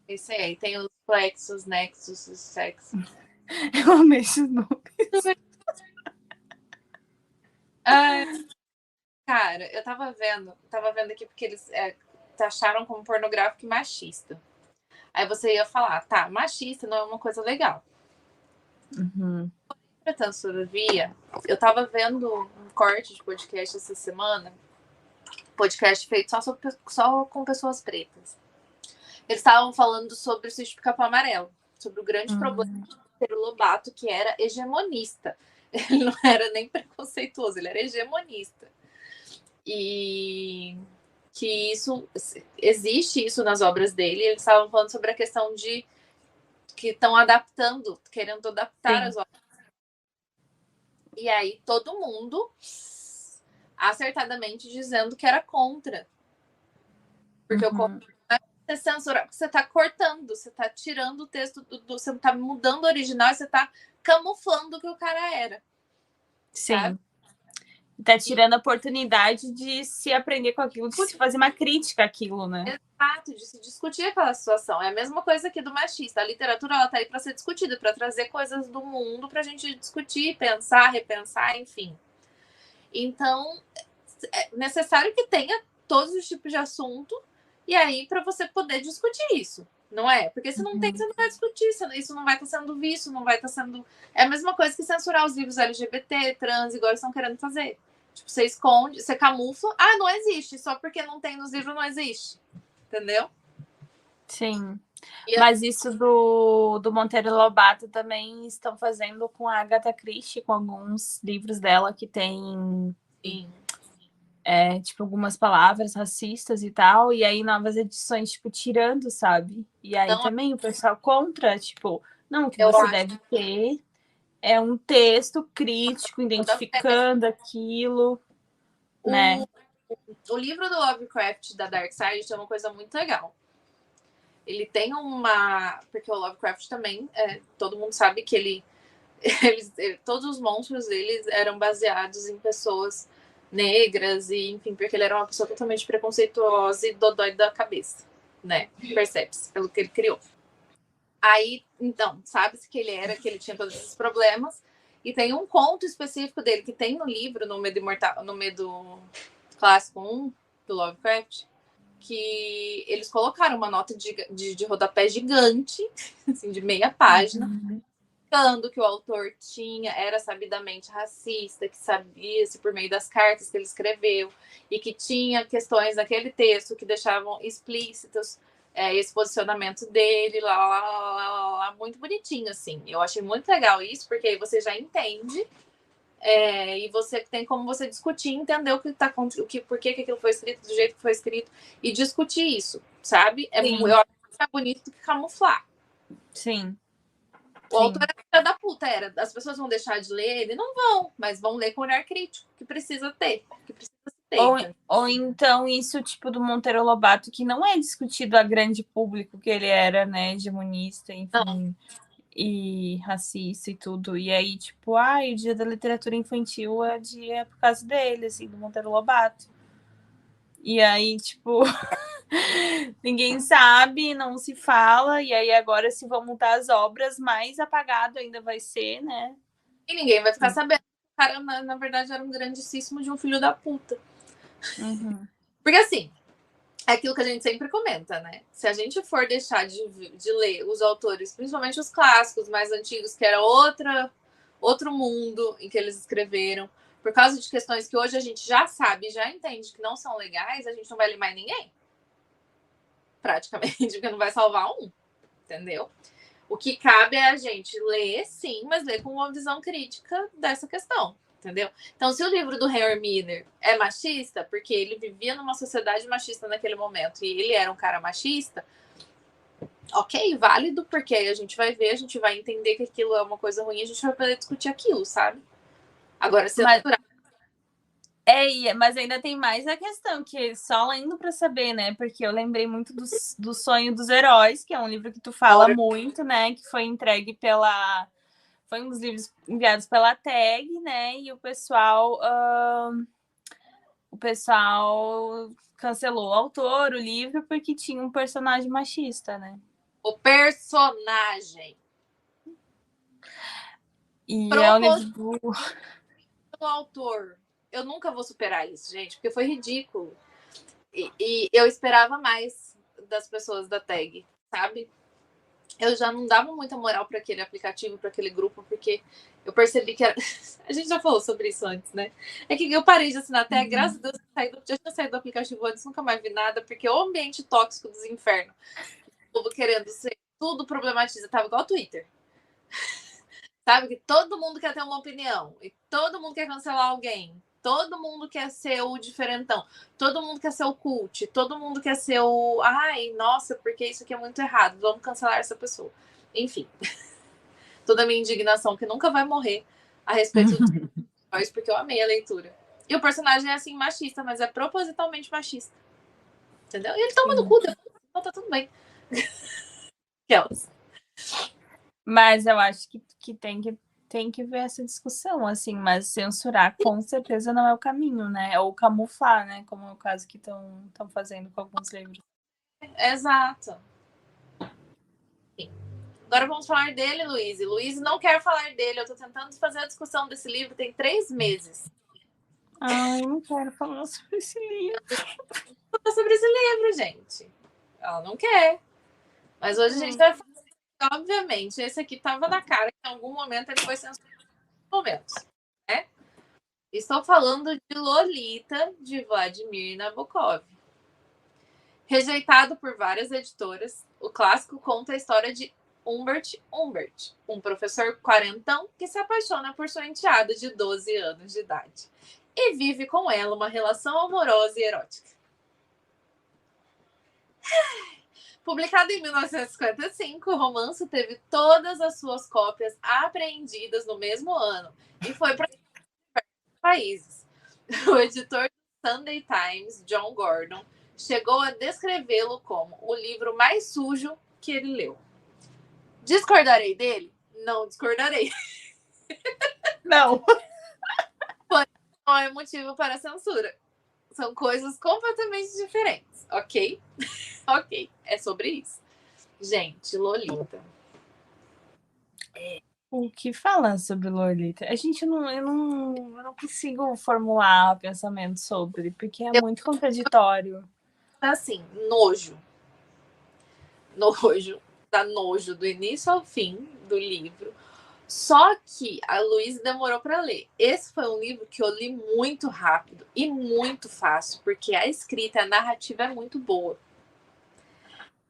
Esse aí. Tem os plexos, nexos, os sexos. Eu amei esses nomes. Cara, eu tava vendo aqui porque eles taxaram como pornográfico e machista. Aí você ia falar, tá, machista não é uma coisa legal. Uhum. Entretanto, todavia, eu tava vendo um corte de podcast essa semana, podcast feito só com pessoas pretas. Eles estavam falando sobre o Sítio Pica-Pau Amarelo, sobre o grande problema do Monteiro Lobato, que era hegemonista. Ele não era nem preconceituoso, ele era hegemonista. E que existe isso nas obras dele. Eles estavam falando sobre a questão de que estão adaptando, querendo adaptar as obras. E aí todo mundo acertadamente dizendo que era contra. Porque você censura, você está cortando, você está tirando o texto, você está mudando o original, você está camuflando o que o cara era. Sim. Sabe? Tá tirando a oportunidade de se aprender com aquilo, de se fazer uma crítica àquilo, né? Exato, de se discutir aquela situação. É a mesma coisa aqui do machista. A literatura, ela tá aí para ser discutida, para trazer coisas do mundo pra gente discutir, pensar, repensar, enfim. Então, é necessário que tenha todos os tipos de assunto e aí para você poder discutir isso, não é? Porque se não tem, você não vai discutir, isso não vai estar sendo visto, não vai estar sendo... É a mesma coisa que censurar os livros LGBT, trans, igual eles estão querendo fazer. Tipo, você esconde, você camufla. Ah, não existe. Só porque não tem nos livros, não existe. Entendeu? Sim. Mas isso do Monteiro Lobato também estão fazendo com a Agatha Christie, com alguns livros dela que tem... Sim. Tipo, algumas palavras racistas e tal. E aí, novas edições, tipo, tirando, sabe? E aí não, também o pessoal contra, tipo... Não, o que você deve ter... É um texto crítico, identificando aquilo, né? O livro do Lovecraft, da Dark Side, é uma coisa muito legal. Ele tem uma... Porque o Lovecraft também, todo mundo sabe que todos os monstros deles eram baseados em pessoas negras, e enfim, porque ele era uma pessoa totalmente preconceituosa e dodói da cabeça, né? Percebe-se pelo que ele criou. Aí, então, sabe-se que ele tinha todos esses problemas. E tem um conto específico dele que tem no livro, no Medo Clássico 1, do Lovecraft, que eles colocaram uma nota de rodapé gigante, assim, de meia página, indicando que o autor era sabidamente racista, que sabia-se por meio das cartas que ele escreveu, e que tinha questões naquele texto que deixavam explícitos esse posicionamento dele, lá, muito bonitinho, assim. Eu achei muito legal isso, porque aí você já entende e você tem como você discutir, entender o que tá acontecendo, por que aquilo foi escrito do jeito que foi escrito, e discutir isso, sabe? Eu acho mais bonito do que camuflar. Sim. O autor era da puta, as pessoas vão deixar de ler ele? Não vão, mas vão ler com olhar crítico, que precisa ter, que precisa ter. Ou então isso, tipo, do Monteiro Lobato, que não é discutido a grande público que ele era, né, hegemonista, enfim, não. E racista e tudo. E aí, tipo, o Dia da Literatura Infantil é por causa dele, assim, do Monteiro Lobato. E aí, tipo, ninguém sabe, não se fala, e aí agora se vão mudar as obras, mais apagado ainda vai ser, né? E ninguém vai ficar sabendo. O cara, na verdade, era um grandíssimo de um filho da puta. Uhum. Porque, assim, é aquilo que a gente sempre comenta, né? Se a gente for deixar de ler os autores, principalmente os clássicos mais antigos, que era outro mundo em que eles escreveram, por causa de questões que hoje a gente já sabe, já entende que não são legais, a gente não vai ler mais ninguém. Praticamente, porque não vai salvar um, entendeu? O que cabe é a gente ler, sim, mas ler com uma visão crítica dessa questão, entendeu? Então, se o livro do Henry Miller é machista, porque ele vivia numa sociedade machista naquele momento e ele era um cara machista, ok, válido, porque aí a gente vai ver, a gente vai entender que aquilo é uma coisa ruim, a gente vai poder discutir aquilo, sabe? Agora, se mas ainda tem mais a questão, que só lendo para saber, né? Porque eu lembrei muito do Sonho dos Heróis, que é um livro que tu fala muito, né? Que foi entregue foi um dos livros enviados pela TAG, né? E o pessoal cancelou o autor, o livro, porque tinha um personagem machista, né? O personagem. E é o livro do autor. Eu nunca vou superar isso, gente, porque foi ridículo. E eu esperava mais das pessoas da TAG, sabe? Eu já não dava muita moral para aquele aplicativo, para aquele grupo, porque eu percebi que era... A gente já falou sobre isso antes, né? É que eu parei de assinar a TAG, graças a Deus, já tinha saído do aplicativo antes, nunca mais vi nada, porque o ambiente tóxico dos infernos, o povo querendo ser tudo problematiza, tava igual ao Twitter. Sabe? Que todo mundo quer ter uma opinião, e todo mundo quer cancelar alguém, todo mundo quer ser o diferentão, todo mundo quer ser o cult, todo mundo quer ser o... Ai, nossa, porque isso aqui é muito errado, vamos cancelar essa pessoa. Enfim, toda a minha indignação que nunca vai morrer a respeito do porque eu amei a leitura. E o personagem é assim, machista, mas é propositalmente machista. Entendeu? E ele toma no cu, então tá tudo bem. Aquelas. Mas eu acho que tem que ver essa discussão, assim, mas censurar com certeza não é o caminho, né? Ou camuflar, né? Como é o caso que estão fazendo com alguns livros. Exato. Agora vamos falar dele, Luiz. Luiz não quer falar dele. Eu tô tentando fazer a discussão desse livro tem 3 meses. Ai, eu não quero falar sobre esse livro. Falar sobre esse livro, gente. Ela não quer. Mas hoje a gente vai falar. Obviamente, esse aqui tava na cara que em algum momento ele foi censurado em momentos, né? Estou falando de Lolita, de Vladimir Nabokov. Rejeitado por várias editoras, o clássico conta a história de Humbert, um professor quarentão que se apaixona por sua enteada de 12 anos de idade e vive com ela uma relação amorosa e erótica. Publicado em 1955, o romance teve todas as suas cópias apreendidas no mesmo ano e foi para países. O editor do Sunday Times, John Gordon, chegou a descrevê-lo como o livro mais sujo que ele leu. Discordarei dele? Não discordarei. Não. Não é motivo para censura. São coisas completamente diferentes, ok? Ok, é sobre isso. Gente, Lolita. O que falar sobre Lolita? Eu não consigo formular pensamento sobre, porque é muito contraditório. Assim, nojo. Dá nojo do início ao fim do livro. Só que a Luísa demorou para ler. Esse foi um livro que eu li muito rápido e muito fácil, porque a escrita, a narrativa é muito boa.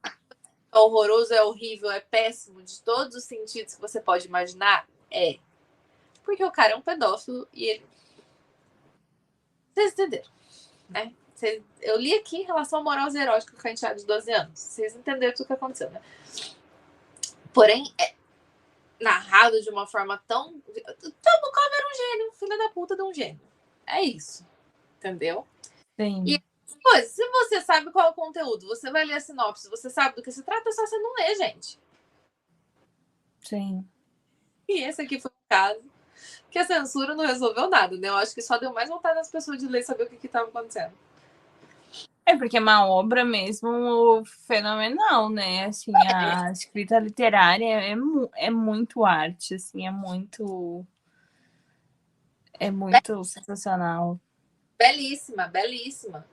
É horroroso, é horrível, é péssimo, de todos os sentidos que você pode imaginar, é. Porque o cara é um pedófilo e ele... Vocês entenderam, né? Eu li aqui relação amorosa e erótica com a enteada de 12 anos. Vocês entenderam tudo que aconteceu, né? Porém, narrado de uma forma tão... Nabokov era um gênio, filho da puta de um gênio. É isso. Entendeu? Sim. E pois, se você sabe qual é o conteúdo, você vai ler a sinopse, você sabe do que se trata, é só você não ler, gente. Sim. E esse aqui foi o caso que a censura não resolveu nada, né? Eu acho que só deu mais vontade das pessoas de ler e saber o que estava acontecendo. É porque é uma obra mesmo fenomenal, né? Assim, a escrita literária é muito arte, assim, é muito sensacional. Belíssima, belíssima.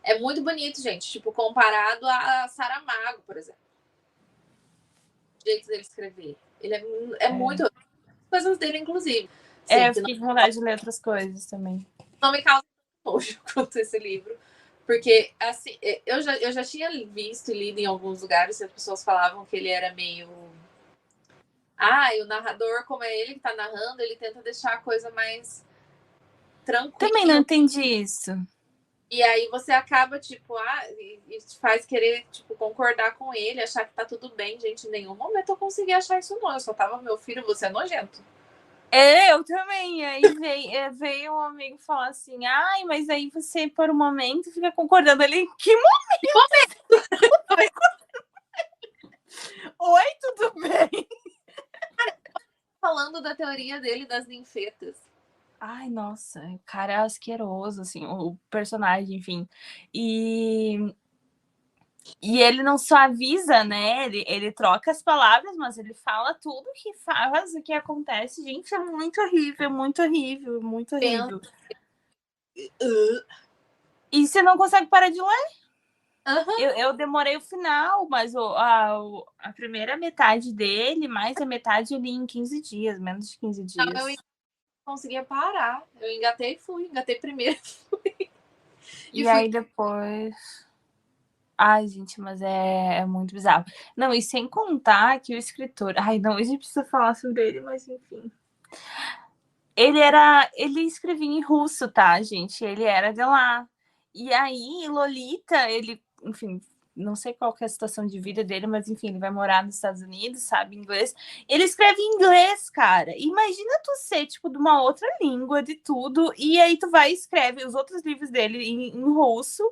É muito bonito, gente. Tipo, comparado a Saramago, por exemplo. O jeito dele escrever. Ele é muito... coisas dele, inclusive. Sim, Eu fiquei com vontade de ler outras coisas também. Não me causa nojo quanto esse livro. Porque, assim, eu já tinha visto e lido em alguns lugares que as pessoas falavam que ele era meio... e o narrador, como é ele que tá narrando, ele tenta deixar a coisa mais tranquila. Também não entendi isso. E aí você acaba, tipo, e te faz querer, tipo, concordar com ele, achar que tá tudo bem. Gente, em nenhum momento eu consegui achar isso não. Eu só tava, meu filho, você é nojento. Eu também. Aí veio um amigo falar assim, mas aí você, por um momento, fica concordando ali. Que momento? Oi, tudo bem? Falando da teoria dele das ninfetas. Ai, nossa, o cara é asqueroso, assim, o personagem, enfim. E ele não suaviza, né? Ele troca as palavras, mas ele fala tudo que faz, o que acontece. Gente, é muito horrível, muito horrível, muito horrível. E você não consegue parar de ler? Uhum. Eu demorei o final, mas a primeira metade dele, mais a metade eu li em 15 dias, menos de 15 dias. Não, eu conseguia parar. Eu engatei e fui. Engatei primeiro e fui. E aí depois... Ai, gente, mas é muito bizarro. Não, e sem contar que o escritor... Ai, não, a gente precisa falar sobre ele, mas enfim. Ele escrevia em russo, tá, gente? Ele era de lá. E aí, Lolita, ele, enfim, não sei qual que é a situação de vida dele, mas enfim, ele vai morar nos Estados Unidos, sabe inglês. Ele escreve em inglês, cara. Imagina tu ser, tipo, de uma outra língua, de tudo, e aí tu vai e escreve os outros livros dele em russo,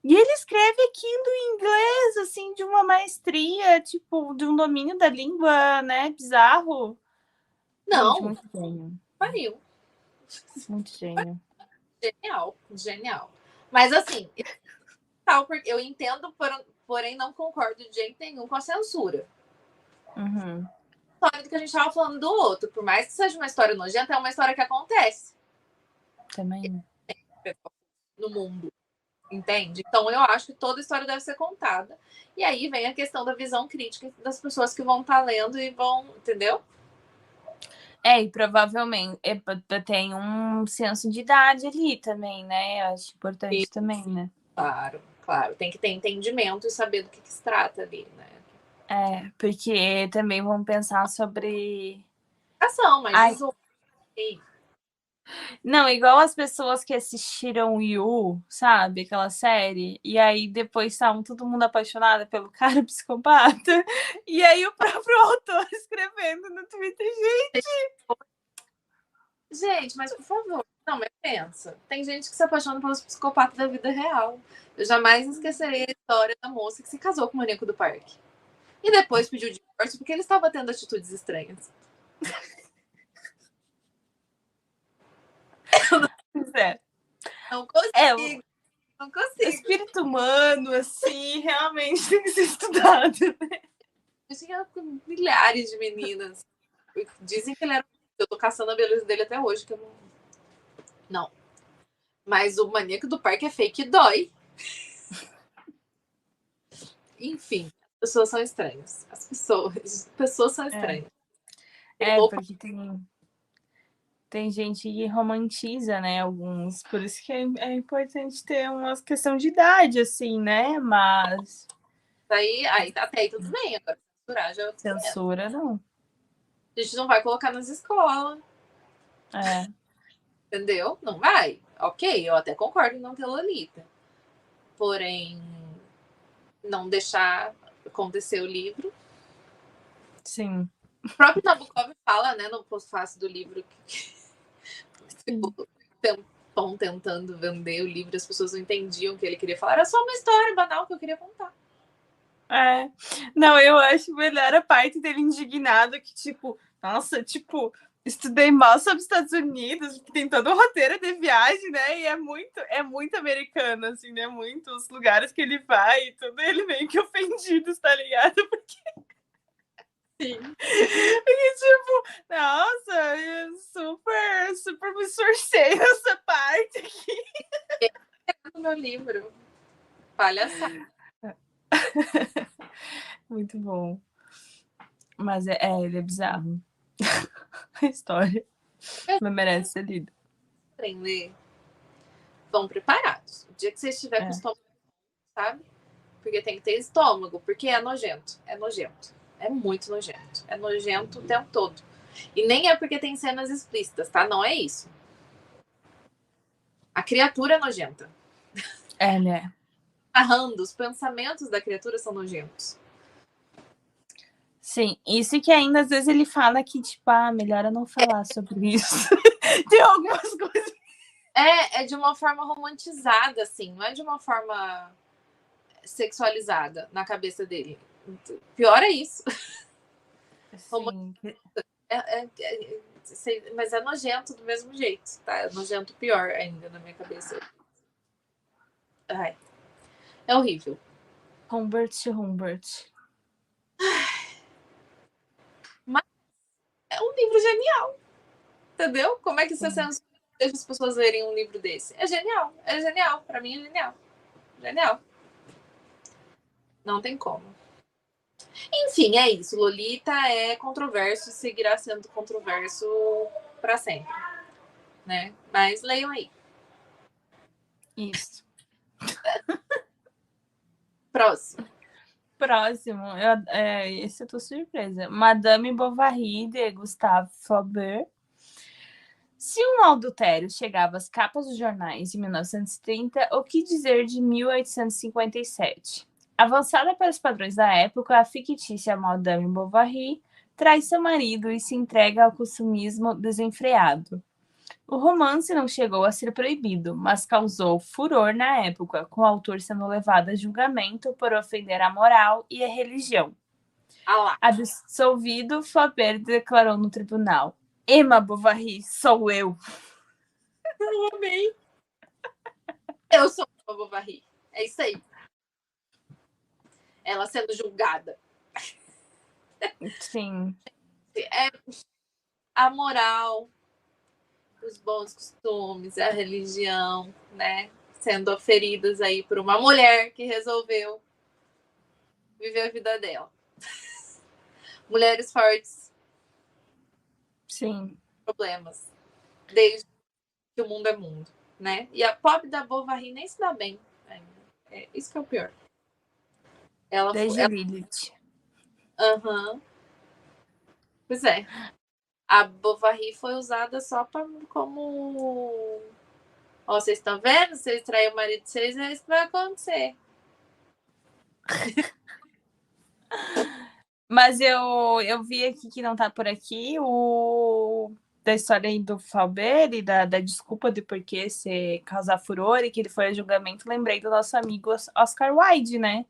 e ele escreve aquilo em inglês, assim, de uma maestria, tipo, de um domínio da língua, né, bizarro. Não, gente, muito gênio. Pariu. Muito gênio. Genial, genial. Mas assim, eu entendo, porém não concordo de jeito nenhum com a censura. Uhum. A história que a gente estava falando do outro, por mais que seja uma história nojenta, é uma história que acontece. Também. No mundo. Entende? Então eu acho que toda história deve ser contada. E aí vem a questão da visão crítica das pessoas que vão estar lendo e vão, entendeu? E provavelmente tem um senso de idade ali também, né? Eu acho importante também, né? Claro, claro. Tem que ter entendimento e saber do que se trata ali, né? Porque também vão pensar sobre... Ação, mas Não, igual as pessoas que assistiram You, sabe? Aquela série. E aí depois estavam todo mundo apaixonado pelo cara psicopata. E aí o próprio autor escrevendo no Twitter, Gente, mas por favor. Não, mas pensa. Tem gente que se apaixona pelos psicopatas da vida real. Eu jamais esquecerei a história da moça que se casou com o maníaco do parque. E depois pediu divórcio porque ele estava tendo atitudes estranhas. Não consigo. Não consigo. O espírito humano, assim, realmente tem que ser estudado, né? Eu tinha milhares de meninas. Dizem que ele era... Eu tô caçando a beleza dele até hoje, que eu não... Não. Mas o maníaco do parque é fake e dói. Enfim, as pessoas são estranhas. As pessoas são estranhas. Porque tem gente que romantiza, né, alguns. Por isso que é importante ter uma questão de idade, assim, né? Mas... Aí até aí tudo bem. Agora, censurar já... Censura, não. A gente não vai colocar nas escolas. Entendeu? Não vai. Ok, eu até concordo em não ter Lolita. Porém, não deixar acontecer o livro. Sim. O próprio Nabokov fala, né, no pós-fácio do livro, que tempão tentando vender o livro, as pessoas não entendiam o que ele queria falar. Era só uma história banal que eu queria contar. É. Não, eu acho melhor a parte dele indignado que, tipo, nossa, tipo, estudei mal sobre os Estados Unidos, que tem todo um roteiro de viagem, né? E é muito americano, assim, né? Muitos lugares que ele vai e tudo, ele meio que ofendido, tá ligado? Porque, Sim. porque tipo, nossa, eu super me esforcei nessa parte aqui. No meu livro. Palhaçada. Muito bom. Mas ele é bizarro. A história. Mas merece ser lida. Aprender. Vão preparados. O dia que você estiver com o estômago, sabe? Porque tem que ter estômago, porque é nojento. É nojento. É muito nojento. É nojento o tempo todo. E nem é porque tem cenas explícitas, tá? Não é isso. A criatura é nojenta. É, né? Narrando, os pensamentos da criatura são nojentos. Sim, isso que ainda às vezes ele fala que, tipo, melhor eu não falar sobre isso. Tem algumas coisas. É de uma forma romantizada, assim, não é de uma forma sexualizada na cabeça dele. Pior é isso. Sim. Mas é nojento do mesmo jeito, tá? É nojento pior ainda na minha cabeça. Ai, é horrível. Humbert. Mas é um livro genial. Entendeu? Como é que você deixa as pessoas lerem um livro desse? É genial. É genial. Pra mim é genial. Genial. Não tem como. Enfim, é isso. Lolita é controverso e seguirá sendo controverso para sempre. Né? Mas leiam aí. Isso. Próximo. Esse eu tô surpresa. Madame Bovary, de Gustave Flaubert. Se um adultério chegava às capas dos jornais de 1930, o que dizer de 1857? Avançada para os padrões da época, a fictícia Madame Bovary traz seu marido e se entrega ao consumismo desenfreado. O romance não chegou a ser proibido, mas causou furor na época, com o autor sendo levado a julgamento por ofender a moral e a religião. Absolvido, Flaubert declarou no tribunal: Emma Bovary, sou eu. Eu amei. Eu sou Emma Bovary. É isso aí. Ela sendo julgada. Sim. É a moral, os bons costumes, a religião, né? Sendo oferidas aí por uma mulher que resolveu viver a vida dela. Mulheres fortes. Sim. Problemas. Desde que o mundo é mundo, né? E a pobre da Bovary nem se dá bem ainda. Isso que é o pior. Desde Lilith. Aham. Pois é. A Bovary foi usada só como... Ó, vocês estão vendo? Se vocês traem o marido de vocês, é isso que vai acontecer. Mas eu vi aqui que não tá por aqui da história aí do Flaubert e da desculpa de por que se causar furor e que ele foi a julgamento. Lembrei do nosso amigo Oscar Wilde, né?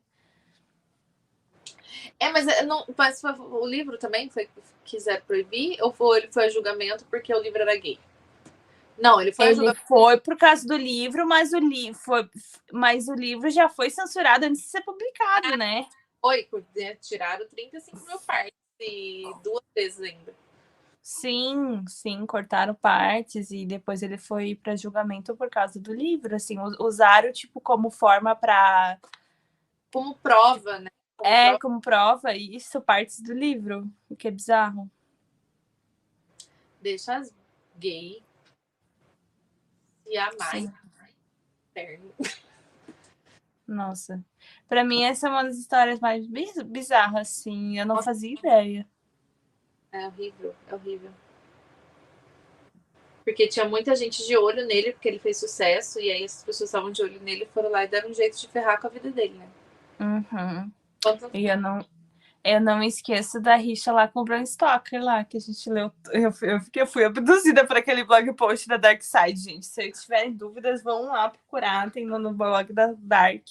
Mas o livro também quiser proibir ou ele foi a julgamento porque o livro era gay? Não, ele foi a julgamento. Foi por causa do livro, mas o livro já foi censurado antes de ser publicado, né? Foi, tiraram 35 mil partes e 2 vezes ainda. Sim, cortaram partes e depois ele foi para julgamento por causa do livro, assim, usaram tipo como forma para como prova, né? Como prova isso, partes do livro, o que é bizarro. Deixa as gays se amar. Nossa, para mim essa é uma das histórias mais bizarras, assim, eu não fazia ideia. É horrível, é horrível. Porque tinha muita gente de olho nele, porque ele fez sucesso, e aí as pessoas estavam de olho nele, foram lá e deram um jeito de ferrar com a vida dele, né? Uhum. E Eu não me esqueço da rixa lá com o Bram Stoker lá, que a gente leu. Eu fui abduzida por aquele blog post da Dark Side, gente. Se tiverem dúvidas, vão lá procurar, tem no blog da Dark.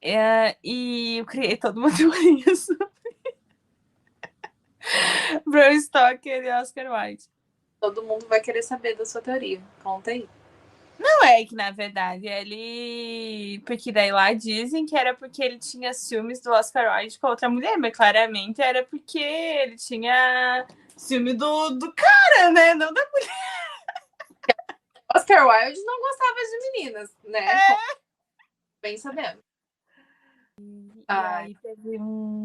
E eu criei toda uma teoria sobre Bram Stoker e Oscar Wilde. Todo mundo vai querer saber da sua teoria. Conta aí. Não é que, na verdade, ele... Porque daí lá dizem que era porque ele tinha ciúmes do Oscar Wilde com outra mulher, mas claramente era porque ele tinha ciúme do cara, né? Não da mulher. Oscar Wilde não gostava de meninas, né? Bem sabendo. E aí teve um...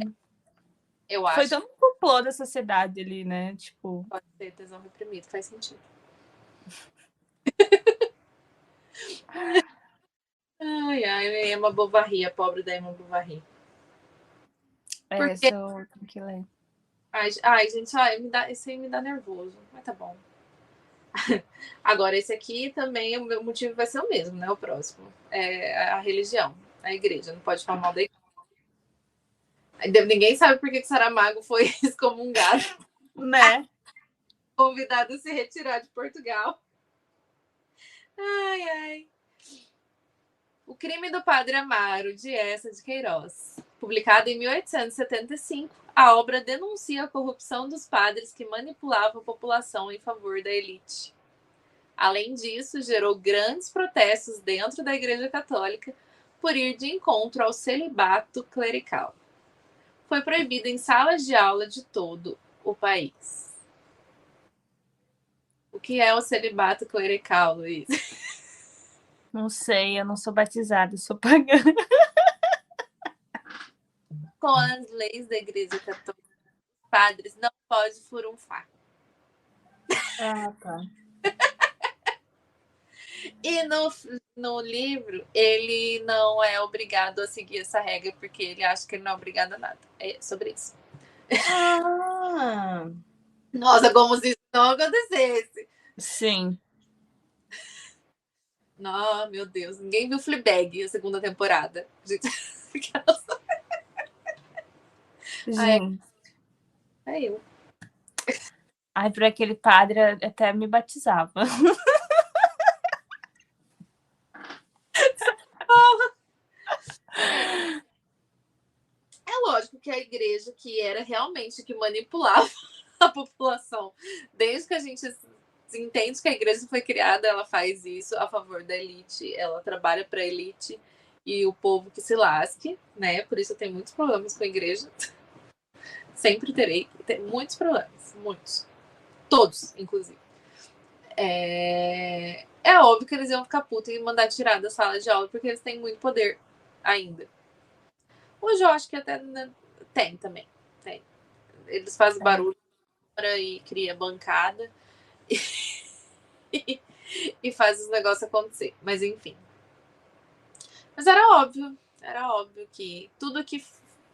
Eu acho. Foi todo um complô da sociedade ali, né? Tipo... Pode ser tesão reprimido, faz sentido. Ai, Emma Bovary, a pobre da Emma Bovary. Essa eu tenho que ler. Ai, gente, esse aí me dá nervoso, mas tá bom. Agora, esse aqui também, o meu motivo vai ser o mesmo, né? O próximo. É a religião, a igreja. Não pode falar mal da igreja. Ninguém sabe por que Saramago foi excomungado. Né? Convidado a se retirar de Portugal. Ai. O Crime do Padre Amaro, de Eça de Queiroz. Publicado em 1875, a obra denuncia a corrupção dos padres que manipulavam a população em favor da elite. Além disso, gerou grandes protestos dentro da Igreja Católica por ir de encontro ao celibato clerical. Foi proibido em salas de aula de todo o país. O que é o celibato clerical, Luiz? Não sei, eu não sou batizada, eu sou pagã. Com as leis da Igreja Católica, os padres não podem furunfar. Ah, tá. E no livro, ele não é obrigado a seguir essa regra, porque ele acha que ele não é obrigado a nada. É sobre isso. Ah! Nossa, como se isso não acontecesse. Sim. Não, meu Deus. Ninguém viu Fleabag, a segunda temporada. Gente... Gente. É eu. Ai, por aquele padre até me batizava. É lógico que a igreja, que era realmente que manipulava a população, desde que a gente entende que a igreja foi criada, ela faz isso a favor da elite, ela trabalha para a elite e o povo que se lasque, né? Por isso eu tenho muitos problemas com a igreja. Sempre terei muitos problemas, muitos. Todos, inclusive. É óbvio que eles iam ficar putos e mandar tirar da sala de aula, porque eles têm muito poder ainda. Hoje eu acho que até tem também. Tem. Eles fazem barulho e cria bancada e faz os negócios acontecer. Mas enfim. Mas era óbvio que tudo que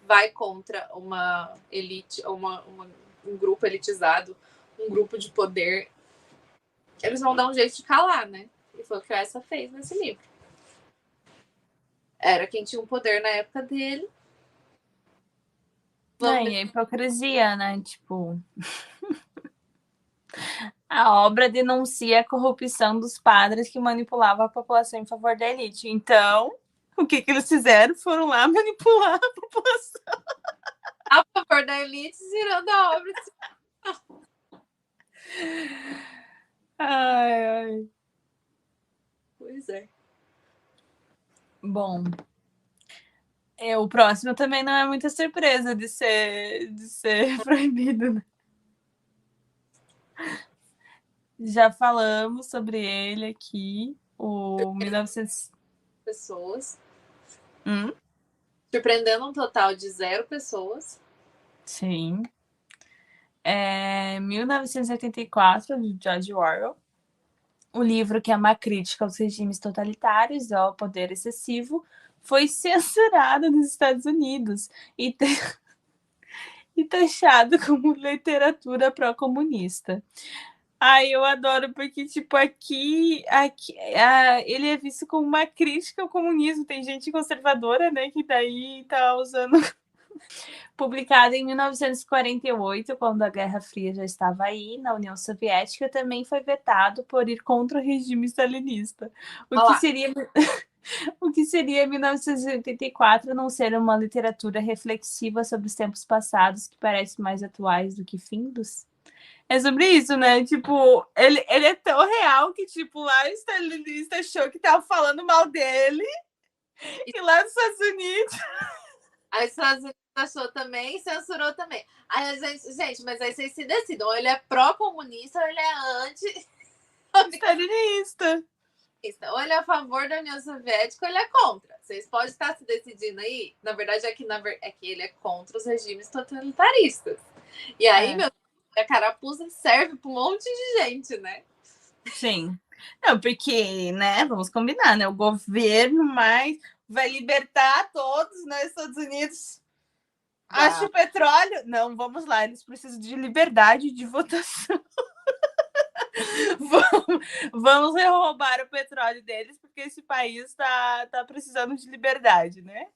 vai contra uma elite, um grupo elitizado, um grupo de poder, eles vão dar um jeito de calar, né? E foi o que a Essa fez nesse livro. Era quem tinha um poder na época dele. E a hipocrisia, né? Tipo... A obra denuncia a corrupção dos padres que manipulavam a população em favor da elite. Então, o que eles fizeram? Foram lá manipular a população. A favor da elite, tirando a obra. Ai. Pois é. Bom, o próximo também não é muita surpresa de ser proibido, né? Já falamos sobre ele aqui, o 1900 pessoas. Surpreendendo um total de 0 pessoas. Sim. 1984, de George Orwell. O livro, que é uma crítica aos regimes totalitários e ao poder excessivo, foi censurado nos Estados Unidos e taxado como literatura pró-comunista. Ai, eu adoro, porque, tipo, aqui ele é visto como uma crítica ao comunismo. Tem gente conservadora, né, que daí tá usando Publicado em 1948, quando a Guerra Fria já estava aí, na União Soviética, também foi vetado por ir contra o regime stalinista. O que seria 1984 não ser uma literatura reflexiva sobre os tempos passados que parecem mais atuais do que findos? É sobre isso, né? Tipo, ele é tão real que, tipo, lá o stalinista achou que tava falando mal dele e lá nos Estados Unidos... Aí os Estados Unidos achou também e censurou também. Aí, gente, mas aí vocês se decidem. Ou ele é pró-comunista ou ele é anti-stalinista. Ou ele é a favor da União Soviética ou ele é contra. Vocês podem estar se decidindo aí. Na verdade, é que ele é contra os regimes totalitaristas. E aí, a carapuça serve para um monte de gente, né? Sim. Não, porque, né, vamos combinar, né? O governo mais vai libertar todos, né, Estados Unidos. Acha o petróleo? Não, vamos lá, eles precisam de liberdade de votação. Vamos roubar o petróleo deles, porque esse país está precisando de liberdade, né?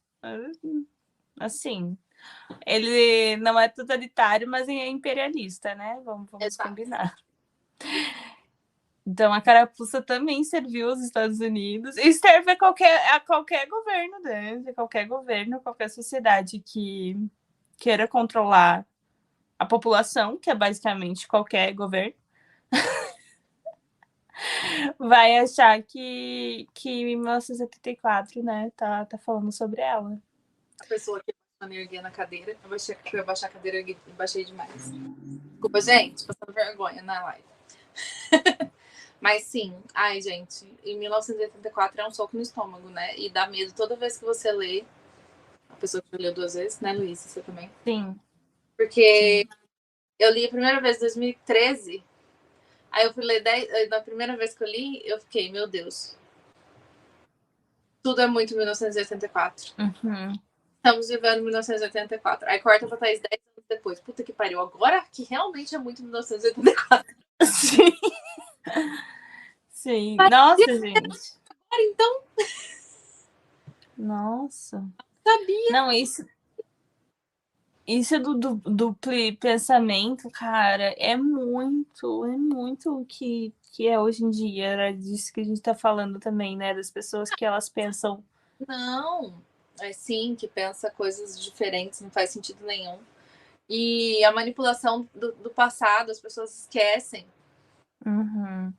Assim, ele não é totalitário, mas é imperialista, né? Vamos combinar. Então, a carapuça também serviu aos Estados Unidos e serve a qualquer governo, né? A qualquer governo, qualquer sociedade que queira controlar a população, que é basicamente qualquer governo, vai achar que 1974, né, tá falando sobre ela. A pessoa que erguer na cadeira, eu baixar a cadeira e baixei demais. Desculpa, gente, passando vergonha na live. Mas sim, ai, gente, em 1984 é um soco no estômago, né? E dá medo toda vez que você lê. A pessoa que leu 2 vezes, né, Luiz? Você também? Sim. Porque eu li a primeira vez em 2013. Aí eu fui ler na primeira vez que eu li, eu fiquei, meu Deus. Tudo é muito 1984. Uhum. Estamos vivendo 1984. Aí corta pra Thaís 10 anos depois. Puta que pariu. Agora que realmente é muito 1984. Sim. Sim. Mas nossa, gente. Agora, então. Nossa. Sabia. Não, isso do duplo pensamento, cara, é muito o que é hoje em dia. Era disso que a gente tá falando também, né? Das pessoas que elas pensam. Não, é sim, que pensa coisas diferentes, não faz sentido nenhum. E a manipulação do passado, as pessoas esquecem. Uhum.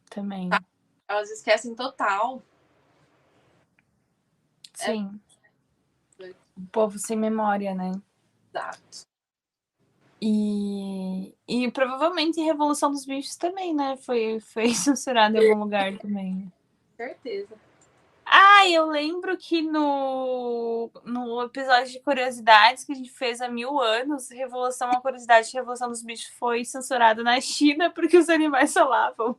Também. Tá? Elas esquecem total. Sim. O povo sem memória, né? Exato. E provavelmente Revolução dos Bichos também, né? Foi censurado em algum lugar também. Certeza. Ah, eu lembro que no episódio de curiosidades que a gente fez há 1000 anos, a curiosidade de Revolução dos Bichos foi censurada na China porque os animais falavam.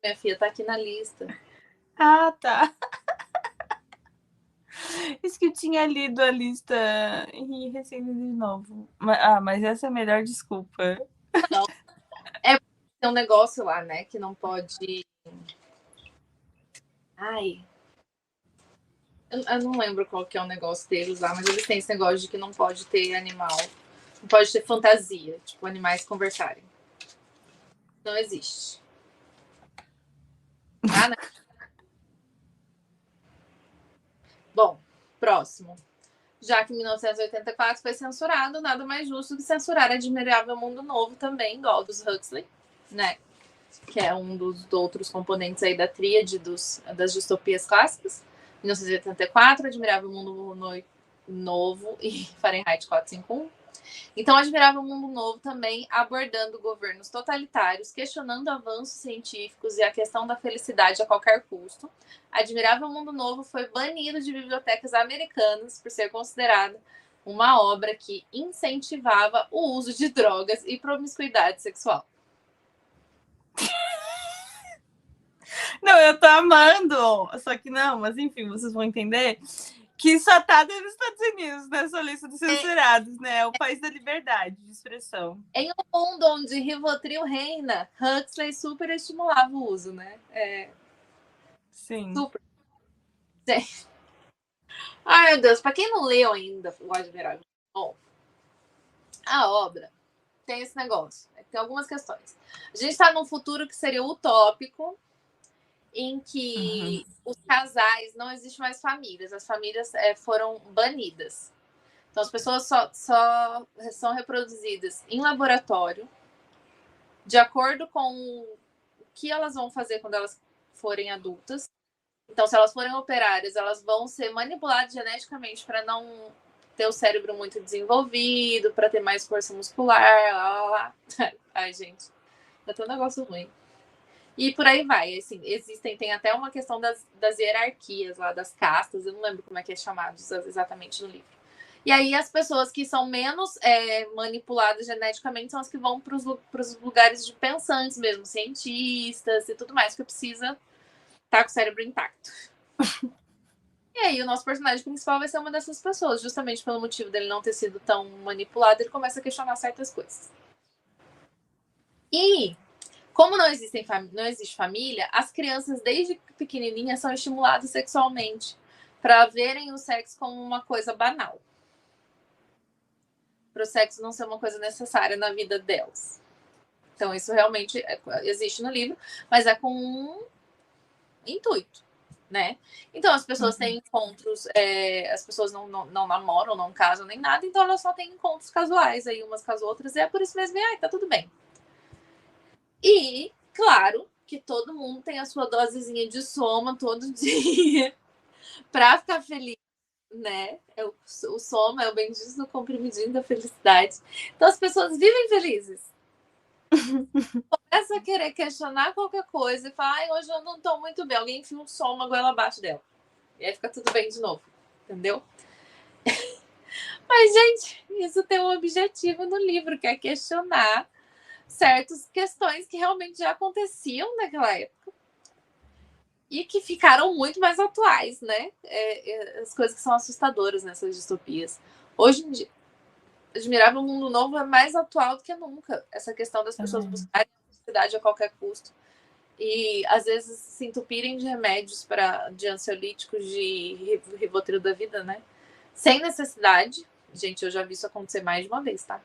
Minha filha, tá aqui na lista. Ah, tá. Isso que eu tinha lido a lista e recém de novo. Mas essa é a melhor desculpa. Não. Tem um negócio lá, né, que não pode... Ai... Eu não lembro qual que é o negócio deles lá, mas eles têm esse negócio de que não pode ter animal. Não pode ter fantasia, tipo, animais conversarem. Não existe. Ah, né? Bom, próximo. Já que 1984 foi censurado, nada mais justo que censurar Admirável Mundo Novo também, igual dos Huxley, né? Que é um dos outros componentes aí da tríade das distopias clássicas. 1984, Admirável Mundo Novo e Fahrenheit 451. Então, Admirável Mundo Novo também abordando governos totalitários, questionando avanços científicos e a questão da felicidade a qualquer custo. Admirável Mundo Novo foi banido de bibliotecas americanas por ser considerado uma obra que incentivava o uso de drogas e promiscuidade sexual. Não, eu tô amando. Só que não, mas enfim, vocês vão entender que só tá nos Estados Unidos nessa lista dos censurados, né? É o país da liberdade de expressão. Em um mundo onde Rivotril reina, Huxley super estimulava o uso, né? Sim. Super. Sim. Ai, meu Deus, para quem não leu ainda O Admirável, bom, a obra tem esse negócio, tem algumas questões. A gente está num futuro que seria utópico, em que os casais, não existe mais famílias, as famílias foram banidas. Então, as pessoas só são reproduzidas em laboratório, de acordo com o que elas vão fazer quando elas forem adultas. Então, se elas forem operárias, elas vão ser manipuladas geneticamente para não ter o cérebro muito desenvolvido, para ter mais força muscular, lá. Ai, gente, é tão negócio ruim. E por aí vai, assim, tem até uma questão das hierarquias lá, das castas, eu não lembro como é que é chamado exatamente no livro. E aí as pessoas que são menos manipuladas geneticamente são as que vão para os lugares de pensantes mesmo, cientistas e tudo mais, que precisa estar com o cérebro intacto. E aí o nosso personagem principal vai ser uma dessas pessoas, justamente pelo motivo dele não ter sido tão manipulado, ele começa a questionar certas coisas. E como não existe família, as crianças desde pequenininhas são estimuladas sexualmente para verem o sexo como uma coisa banal. Para o sexo não ser uma coisa necessária na vida delas. Então isso realmente existe no livro, mas é com um intuito, né? Então as pessoas têm encontros, as pessoas não namoram, não casam nem nada, então elas só têm encontros casuais aí umas com as outras, e é por isso mesmo, tá tudo bem. E, claro, que todo mundo tem a sua dosezinha de soma todo dia para ficar feliz, né? O soma é o bendito do comprimidinho da felicidade. Então as pessoas vivem felizes. Começa a querer questionar qualquer coisa e fala, ai, hoje eu não tô muito bem. Alguém enfia um soma goela abaixo dela. E aí fica tudo bem de novo, entendeu? Mas, gente, isso tem um objetivo no livro, que é questionar certas questões que realmente já aconteciam naquela época e que ficaram muito mais atuais, né? As coisas que são assustadoras nessas distopias. Hoje em dia, Admirável Mundo Novo é mais atual do que nunca. Essa questão das pessoas buscarem a felicidade a qualquer custo e, às vezes, se entupirem de remédios de ansiolíticos, de Rivotril da vida, né? Sem necessidade. Gente, eu já vi isso acontecer mais de uma vez, tá?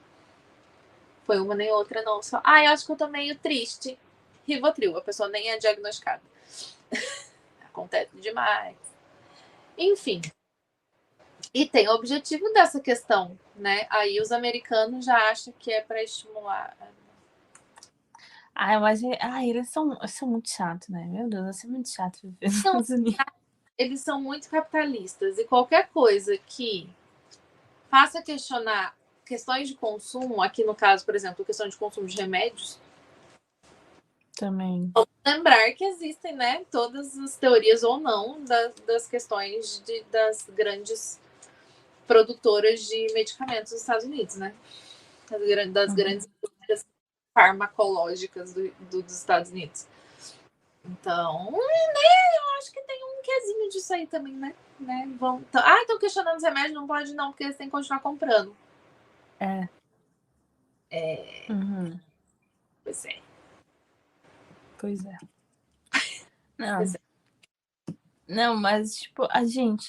Foi uma nem outra, não. Só, eu acho que eu tô meio triste. Rivotril, a pessoa nem é diagnosticada. Acontece demais. Enfim. E tem o objetivo dessa questão, né? Aí os americanos já acham que é para estimular. Mas eles são muito chatos, né? Meu Deus, vai ser muito chato viver nos Estados Unidos. Eles são muito capitalistas e qualquer coisa que faça questionar questões de consumo, aqui no caso, por exemplo, questão de consumo de remédios, também. Vamos lembrar que existem, né, todas as teorias ou não das questões das grandes produtoras de medicamentos dos Estados Unidos, né? Das grandes indústrias farmacológicas dos Estados Unidos. Então, eu acho que tem um quezinho disso aí também, né? Estão questionando os remédios, não pode não, porque eles têm que continuar comprando. Pois é. Pois é. Não, mas, tipo, a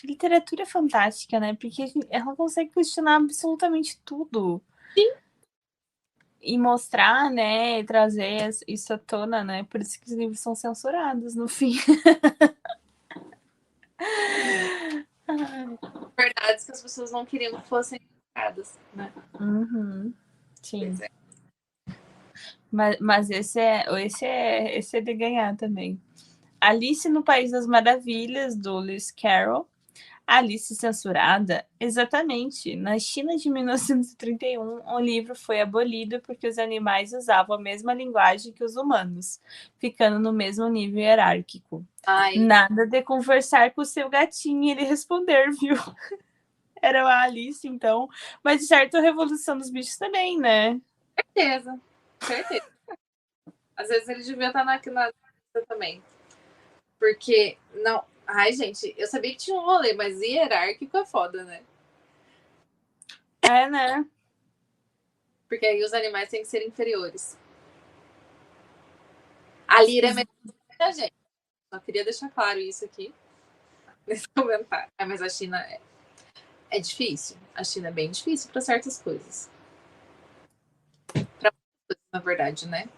literatura é fantástica, né? Porque ela consegue questionar absolutamente tudo. Sim. E mostrar, né? Trazer isso à tona, né? Por isso que os livros são censurados, no fim. Verdades que as pessoas não queriam que fossem censuradas, né? Sim. Pois é. Mas esse é de ganhar também. Alice no País das Maravilhas, do Lewis Carroll. Alice censurada? Exatamente. Na China de 1931, o livro foi abolido porque os animais usavam a mesma linguagem que os humanos, ficando no mesmo nível hierárquico. Nada de conversar com o seu gatinho e ele responder, viu? Era a Alice, então. Mas, de certo, a Revolução dos Bichos também, né? Certeza. Às vezes ele devia estar na lista também. Porque, não... Ai, gente, eu sabia que tinha um rolê, mas hierárquico é foda, né? Né? Porque aí os animais têm que ser inferiores. A Lira é melhor que a gente. Só queria deixar claro isso aqui. nesse comentário. Mas a China é difícil. A China é bem difícil para certas coisas. Para muitas coisas, na verdade, né?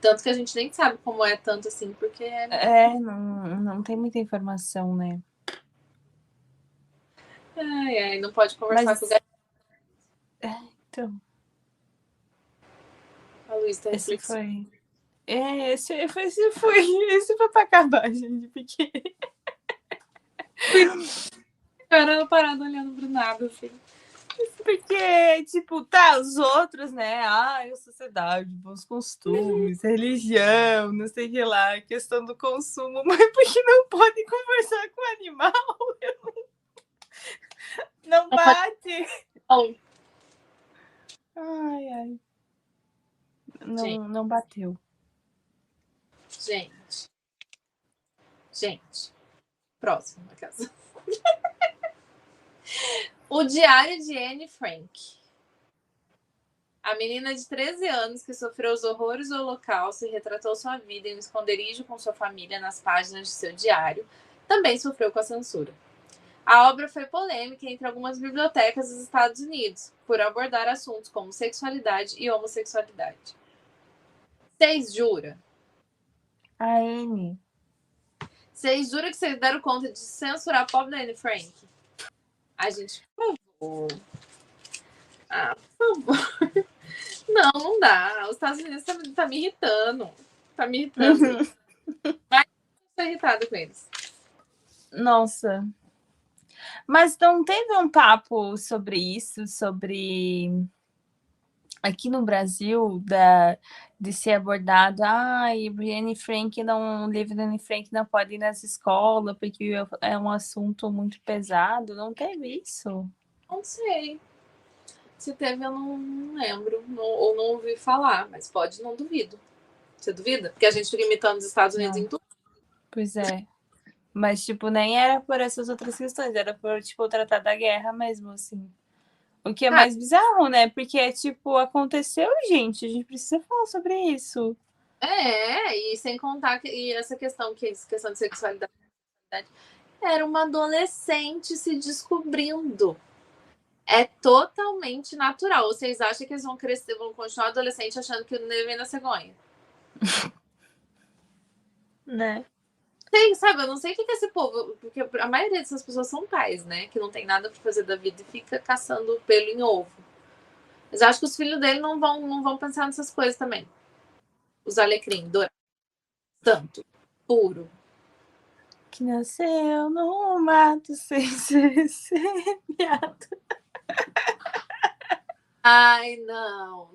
Tanto que a gente nem sabe como é tanto assim, porque... não tem muita informação, né? Ai, não pode conversar com o gato. Então, A Luísa tá esse reflexiva. foi... Esse foi pra acabar, gente, porque... Cara, parada olhando pro nada, assim. Porque, tipo, tá, os outros, né? A sociedade, bons costumes, religião, não sei o que lá, questão do consumo, mas porque não pode conversar com o animal? Não bate. Ai. Não bateu. Gente. Próximo, na casa. O Diário de Anne Frank. A menina de 13 anos que sofreu os horrores do Holocausto e retratou sua vida em um esconderijo com sua família nas páginas de seu diário, também sofreu com a censura. A obra foi polêmica entre algumas bibliotecas dos Estados Unidos, por abordar assuntos como sexualidade e homossexualidade. Vocês juram? A Anne. Vocês juram que vocês deram conta de censurar a pobre da Anne Frank? A gente, por favor. Por favor. Não dá. Os Estados Unidos tá me irritando. Tá me irritando. Mas eu tô irritada com eles. Nossa. Mas não teve um papo sobre isso, sobre aqui no Brasil, de ser abordado, Anne Frank não, o livro da Anne Frank não pode ir nas escolas, porque é um assunto muito pesado. Não teve isso? Não sei. Se teve, eu não lembro. Ou não ouvi falar, mas pode, não duvido. Você duvida? Porque a gente fica imitando os Estados Unidos em tudo. Pois é. Mas, tipo, nem era por essas outras questões, era por, tipo, tratar da guerra mesmo, assim. O que é mais bizarro, né? Porque, tipo, aconteceu, gente. A gente precisa falar sobre isso. E sem contar que essa questão de sexualidade, era uma adolescente se descobrindo. É totalmente natural. Vocês acham que eles vão crescer, vão continuar adolescente achando que o neném vem na cegonha? Né? Sabe, eu não sei o que é esse povo, porque a maioria dessas pessoas são pais, né? Que não tem nada pra fazer da vida e fica caçando pelo em ovo. Mas eu acho que os filhos dele não vão pensar nessas coisas também. Os alecrim, dourado, tanto, puro. Que nasceu no mato sem ser semeado. Ai, não.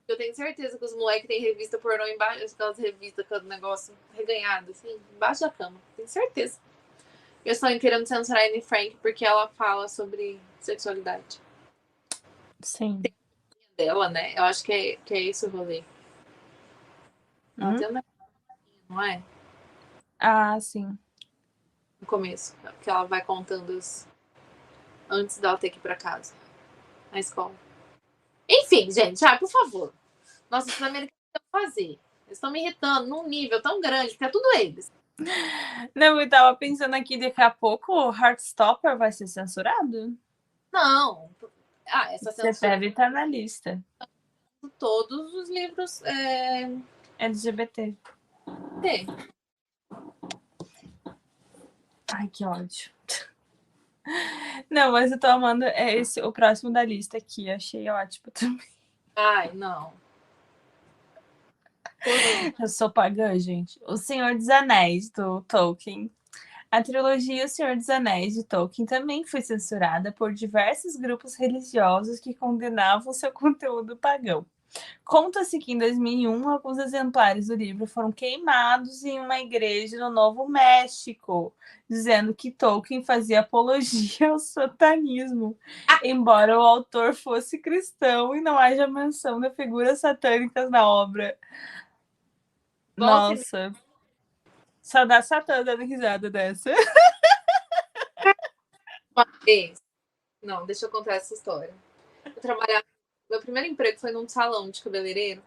Eu tenho certeza que os moleques têm revista pornô embaixo, aquelas revistas com o negócio reganhado, assim, embaixo da cama. Tenho certeza. Eles estão querendo censurar a Anne Frank porque ela fala sobre sexualidade. Sim. Dela, né? Eu acho que é esse o rolê. Ela tem um não é? Sim. No começo, que ela vai contando antes dela ter que ir pra casa, na escola. Enfim, gente, por favor. Nossa, os americanos estão fazer. Eles estão me irritando num nível tão grande, porque é tudo eles. Não, eu tava pensando aqui, daqui a pouco o Heartstopper vai ser censurado? Não. Essa censura... Você deve estar na lista. Todos os livros LGBT. Tem. Ai, que ódio. Não, mas eu tô amando o próximo da lista aqui. Achei ótimo também. Ai, não. Eu sou pagã, gente. O Senhor dos Anéis, do Tolkien. A trilogia O Senhor dos Anéis, de Tolkien, também foi censurada por diversos grupos religiosos que condenavam seu conteúdo pagão. Conta-se que em 2001, alguns exemplares do livro foram queimados em uma igreja no Novo México, dizendo que Tolkien fazia apologia ao satanismo, embora o autor fosse cristão e não haja menção de figuras satânicas na obra. Nossa. Só dá Satã dando risada dessa. Não, deixa eu contar essa história. Eu trabalhava... Meu primeiro emprego foi num salão de cabeleireiro.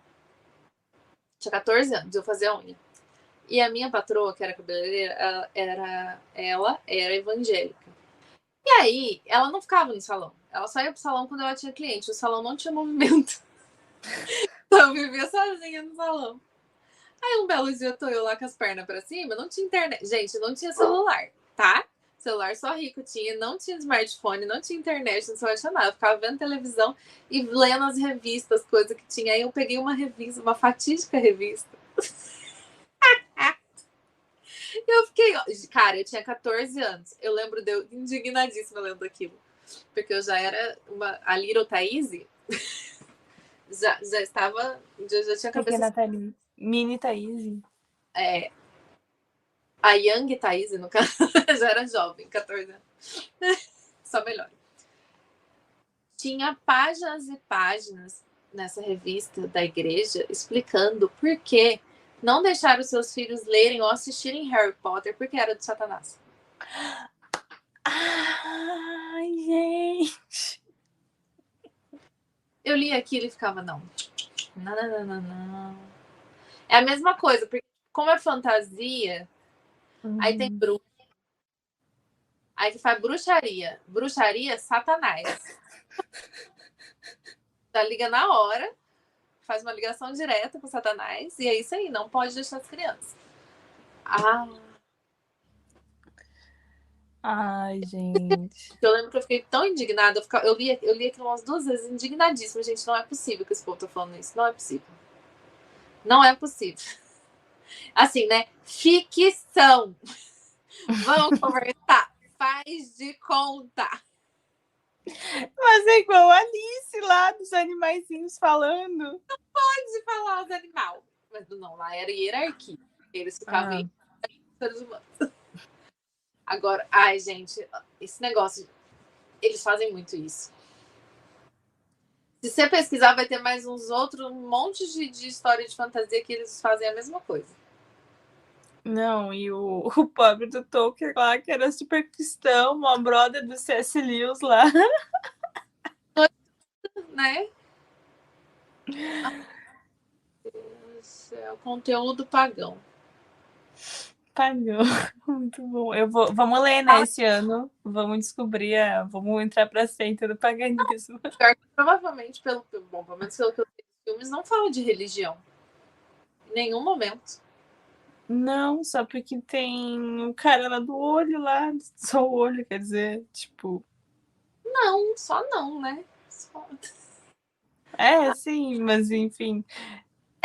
Tinha 14 anos, eu fazia unha. E a minha patroa, que era cabeleireira, ela era evangélica. E aí, ela não ficava no salão. Ela só ia pro salão quando ela tinha cliente. O salão não tinha movimento. Então eu vivia sozinha no salão. Aí um belo dia eu tô eu lá com as pernas pra cima, não tinha internet. Gente, não tinha celular, tá? Celular só rico tinha, não tinha smartphone, não tinha internet, não tinha nada. Eu ficava vendo televisão e lendo as revistas, coisa que tinha. Aí eu peguei uma revista, uma fatídica revista. E eu fiquei, cara, eu tinha 14 anos. Eu lembro de eu indignadíssima lendo aquilo. Porque eu já era a Little Thaís. Já estava, já tinha cabeça. Pequena Thaís. Mini Thaís. A Young Thaís, no caso, já era jovem, 14 anos. Só melhor. Tinha páginas e páginas nessa revista da igreja explicando por que não deixar os seus filhos lerem ou assistirem Harry Potter porque era do Satanás. Ai, gente. Eu li aquilo e ficava, não. Não. É a mesma coisa, porque como é fantasia, aí tem bruxa. Aí que faz bruxaria. Bruxaria, Satanás. Já liga na hora, faz uma ligação direta com Satanás, e é isso aí, não pode deixar as crianças. Ai, gente. Eu lembro que eu fiquei tão indignada, eu li aquilo umas 2 vezes, indignadíssima. Gente, não é possível que esse povo tá falando isso, não é possível. Não é possível. Assim, né? Ficção. Vamos conversar. Faz de conta. Mas é igual a Alice lá dos animaizinhos falando. Não pode falar os animais. Mas não, lá era hierarquia. Eles ficavam em seres humanos. Agora, ai, gente, esse negócio, eles fazem muito isso. Se você pesquisar, vai ter mais um monte de história de fantasia que eles fazem a mesma coisa. Não, e o pobre do Tolkien lá, que era super cristão, uma brother do C.S. Lewis lá. Né? É o conteúdo pagão. Pagão. Muito bom. Vamos ler, né, esse ano. Vamos descobrir, vamos entrar pra seita do paganismo. Provavelmente, pelo menos pelo que eu sei, os filmes não falam de religião. Em nenhum momento. Não, só porque tem o cara lá do olho lá, só o olho, quer dizer, tipo... Não, só não, né? Só... É, sim, mas enfim.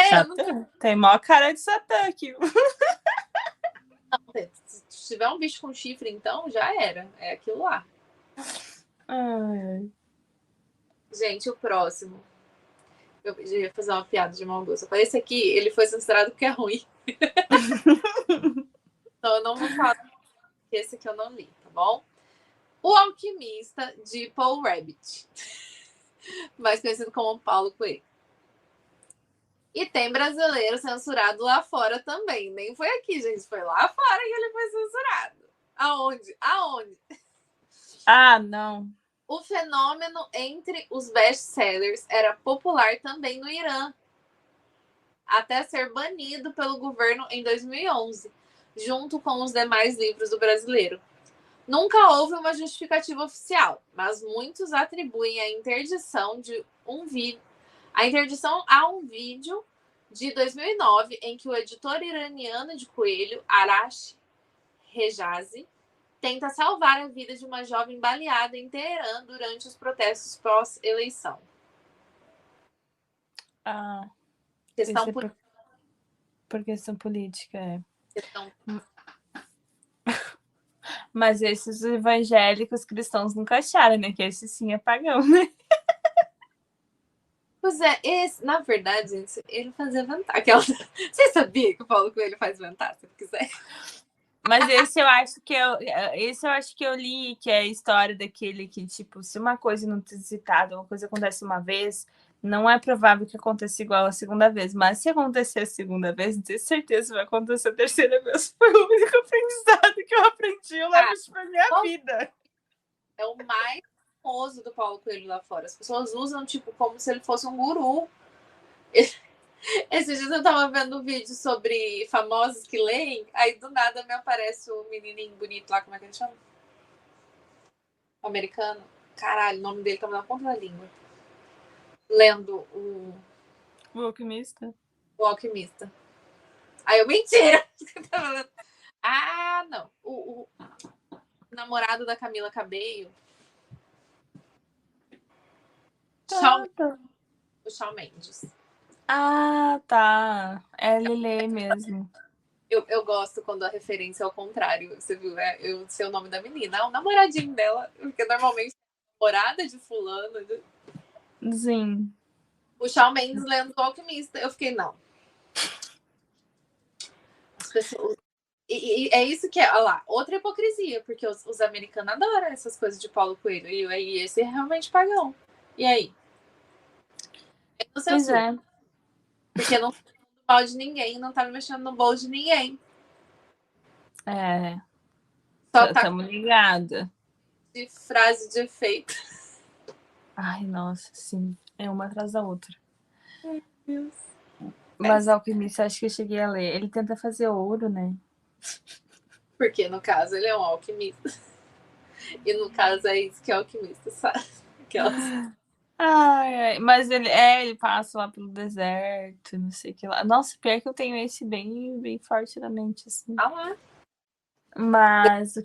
Satã? Não... Tem maior cara de Satã aqui. Não, se tiver um bicho com chifre, então, já era. É aquilo lá. Ai. Gente, o próximo. Eu ia fazer uma piada de mau gosto. Eu falei, esse aqui, ele foi censurado porque é ruim. Então eu não vou falar que esse aqui eu não li, tá bom? O Alquimista, de Paul Rabbit. Mais conhecido como Paulo Coelho. E tem brasileiro censurado lá fora também. Nem foi aqui, gente. Foi lá fora que ele foi censurado. Aonde? Ah, não. O fenômeno entre os best-sellers era popular também no Irã, até ser banido pelo governo em 2011, junto com os demais livros do brasileiro. Nunca houve uma justificativa oficial, mas muitos atribuem a interdição a um vídeo de 2009 em que o editor iraniano de Coelho, Arash Rejazi, tenta salvar a vida de uma jovem baleada em Teherã durante os protestos pós-eleição. Questão por questão política, é. Mas esses evangélicos cristãos nunca acharam, né? Que esse sim é pagão, né? Pois é, na verdade, gente, ele fazia vantagem. Você sabia que o Paulo Coelho faz vantagem, se quiser? Mas esse eu acho que eu li, que é a história daquele que, tipo, se uma coisa não ter citado, uma coisa acontece uma vez, não é provável que aconteça igual a segunda vez. Mas se acontecer a segunda vez, de certeza vai acontecer a terceira vez. Foi o único aprendizado que eu aprendi, eu levo isso pra minha vida. É o mais famoso do Paulo Coelho lá fora. As pessoas usam, tipo, como se ele fosse um guru. Esses dias eu tava vendo um vídeo sobre famosos que leem, aí do nada me aparece o menininho bonito lá, como é que ele chama? O americano. Caralho, o nome dele tá na ponta da língua. Lendo O Alquimista. o Alquimista. Aí eu, mentira! Ah, não. O namorado da Camila Cabello. O Shawn Mendes. Ah, tá. Ele lê mesmo. Eu gosto quando a referência é ao contrário. Você viu? Eu sei o nome da menina. O namoradinho dela. Porque normalmente é namorada de fulano. Sim. O Shawn Mendes lendo o Alquimista. Eu fiquei, não. As pessoas... E é isso que é, olha lá, outra hipocrisia, porque os americanos adoram essas coisas de Paulo Coelho, e aí esse é realmente pagão. E aí? Não Pois é. Porque não tá no mal de ninguém, não tá mexendo no bolo de ninguém. É. Só tá Estamos ligados. de frase de efeito. Ai, nossa, sim. É uma atrás da outra. Ai, Deus. Mas Alquimista, acho que eu cheguei a ler. Ele tenta fazer ouro, né? Porque no caso ele é um alquimista. E no caso é isso que é alquimista, sabe? Aquelas... Ai, mas ele passa lá pelo deserto, não sei o que lá. Nossa, pior que eu tenho esse bem, bem forte na mente, assim. Ah lá. Mas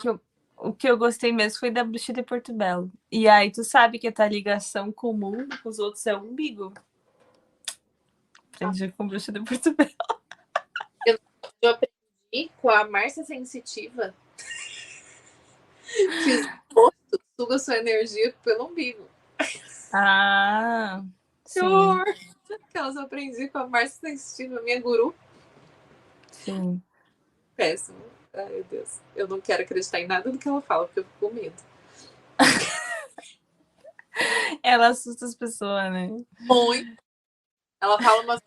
o que eu gostei mesmo foi da Bruxa de Porto Belo. E aí, tu sabe que a ligação comum com os outros é o umbigo. Aprendi com Bruxa de Porto Belo. Eu aprendi com a Márcia Sensitiva que os postos sugam sua energia pelo umbigo. Ah, sim. Que elas aprendi com a Márcia Sensitiva, minha guru. Sim. Péssimo. Ai, meu Deus. Eu não quero acreditar em nada do que ela fala, porque eu fico com medo. Ela assusta as pessoas, né? Muito. Ela fala umas...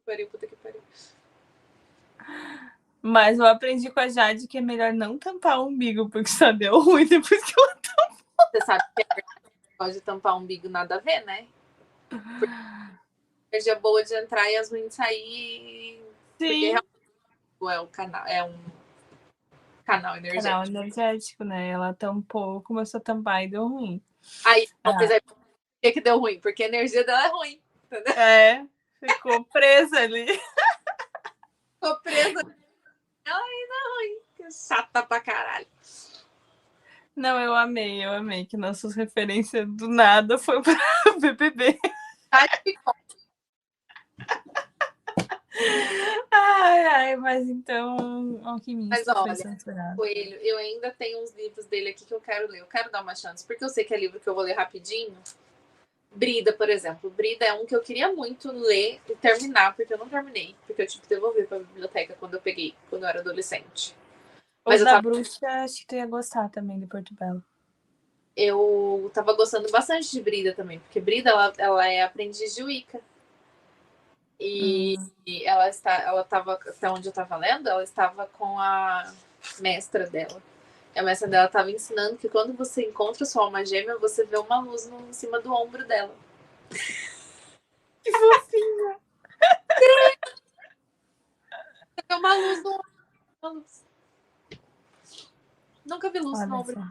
Puta que pariu. Mas eu aprendi com a Jade que é melhor não tampar o umbigo, porque só deu ruim depois que ela tampou. Você sabe que a pode tampar o umbigo nada a ver, né? Porque a energia boa de entrar e as ruins de sair. Sim. Porque é um canal energético. Canal energético, né? Ela tampou, começou a tampar e deu ruim. Aí, por que deu ruim? Porque a energia dela é ruim, entendeu? É, ficou presa ali. Ficou presa. Ela ainda é ruim. Que chata pra caralho. Não, eu amei que nossas referências do nada foi para BBB. Ai, mas então, Alquimista Mas, foi olha, censurado. Coelho, eu ainda tenho uns livros dele aqui que eu quero ler. Eu quero dar uma chance, porque eu sei que é livro que eu vou ler rapidinho. Brida, por exemplo. Brida é um que eu queria muito ler e terminar, porque eu não terminei. Porque eu tive que devolver pra biblioteca quando eu era adolescente. Mas da Bruxa, acho que tu ia gostar também de Porto Belo. Eu tava gostando bastante de Brida também, porque Brida, ela é aprendiz de Wicca. E ela estava, até onde eu estava lendo, ela estava com a mestra dela. E a mestra dela estava ensinando que quando você encontra sua alma gêmea, você vê uma luz em cima do ombro dela. Que fofinha! Você vê uma luz no ombro. Uma luz. Nunca vi luz no ombro.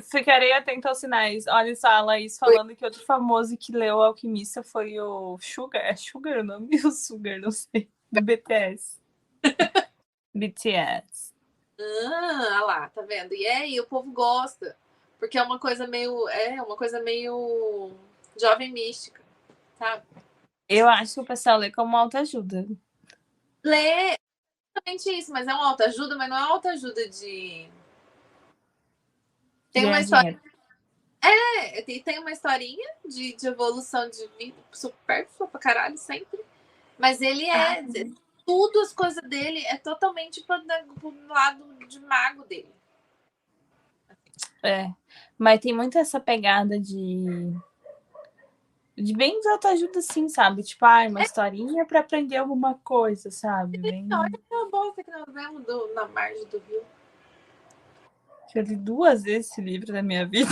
Ficarei atenta aos sinais. Olha só, a Laís falando que outro famoso que leu Alquimista foi o Sugar. É Sugar o nome? O Sugar, não sei. Do BTS. BTS. Ah, lá, tá vendo? E aí, o povo gosta. Porque é uma coisa meio. É uma coisa meio jovem mística, sabe? Eu acho que o pessoal lê como autoajuda. Lê exatamente isso, mas é uma autoajuda, mas não é uma autoajuda de. Tem uma história. Tem uma historinha de evolução de vida supérflua pra caralho, sempre. Mas ele é. Tudo, as coisas dele é totalmente pro lado de mago dele. É. Mas tem muito essa pegada de bem de autoajuda, assim, sabe? Tipo, uma historinha pra aprender alguma coisa, sabe? Bem... Olha aquela bosta que nós vemos na margem do rio. Eu li 2 vezes esse livro na minha vida.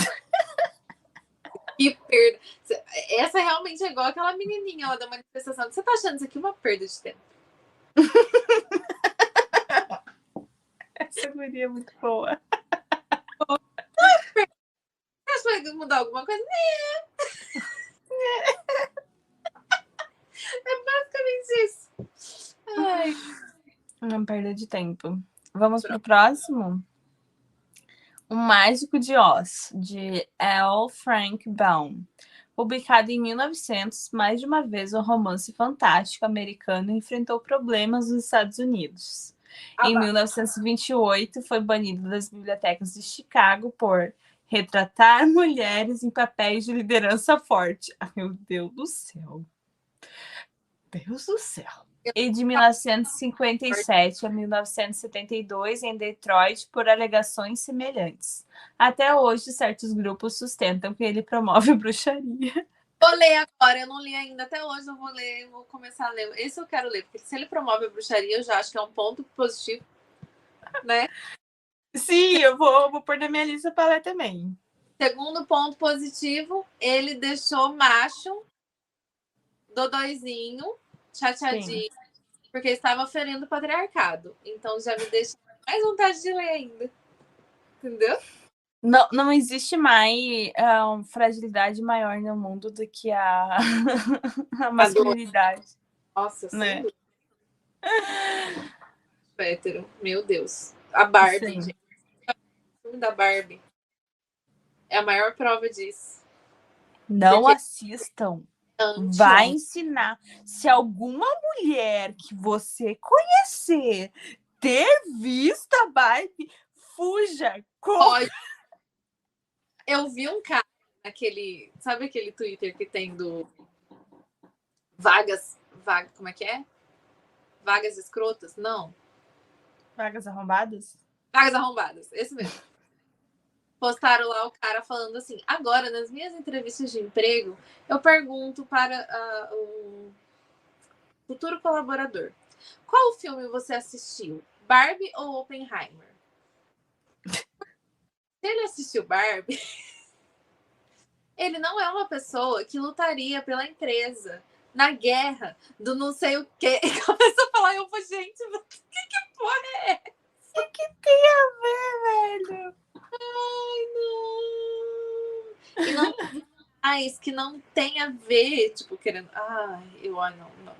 Que perda. Essa realmente é igual aquela menininha lá da manifestação. Você tá achando isso aqui uma perda de tempo? Essa guria é muito boa. Você acha que vai mudar alguma coisa? É basicamente isso. Ai. Uma perda de tempo. Vamos pro próximo? O Mágico de Oz, de L. Frank Baum. Publicado em 1900, mais de uma vez o romance fantástico americano enfrentou problemas nos Estados Unidos. Em 1928, foi banido das bibliotecas de Chicago por retratar mulheres em papéis de liderança forte. Ah, meu Deus do céu. Deus do céu. E de 1957 a 1972 em Detroit por alegações semelhantes. Até hoje, certos grupos sustentam que ele promove bruxaria. Vou ler agora, eu não li ainda. Até hoje eu vou ler, vou começar a ler. Esse eu quero ler, porque se ele promove a bruxaria, eu já acho que é um ponto positivo, né? Sim, eu vou pôr na minha lista para ler também. Segundo ponto positivo, ele deixou macho, dodóizinho, chateadinho, porque estava ferindo o patriarcado. Então já me deixa mais vontade de ler ainda. Entendeu? Não existe mais fragilidade maior no mundo do que a masculinidade. Nossa, né? sim. Hétero, meu Deus. A Barbie, Sim. gente. O filme da Barbie é a maior prova disso. Não Porque assistam. Vai ensinar. Se alguma mulher que você conhecer ter visto a Barbie, fuja. Corre. Eu vi um cara naquele. Sabe aquele Twitter que tem do vagas. Como é que é? Vagas escrotas? Não. Vagas arrombadas? Vagas arrombadas, esse mesmo. Postaram lá o cara falando assim: agora, nas minhas entrevistas de emprego, eu pergunto para o futuro colaborador: qual filme você assistiu? Barbie ou Oppenheimer? Se ele assistiu Barbie, ele não é uma pessoa que lutaria pela empresa na guerra do não sei o quê. E começou a falar, eu falei, gente, que porra é essa? O que tem a ver, velho? Ai, não. E não mais que não tem a ver, tipo, querendo. Não.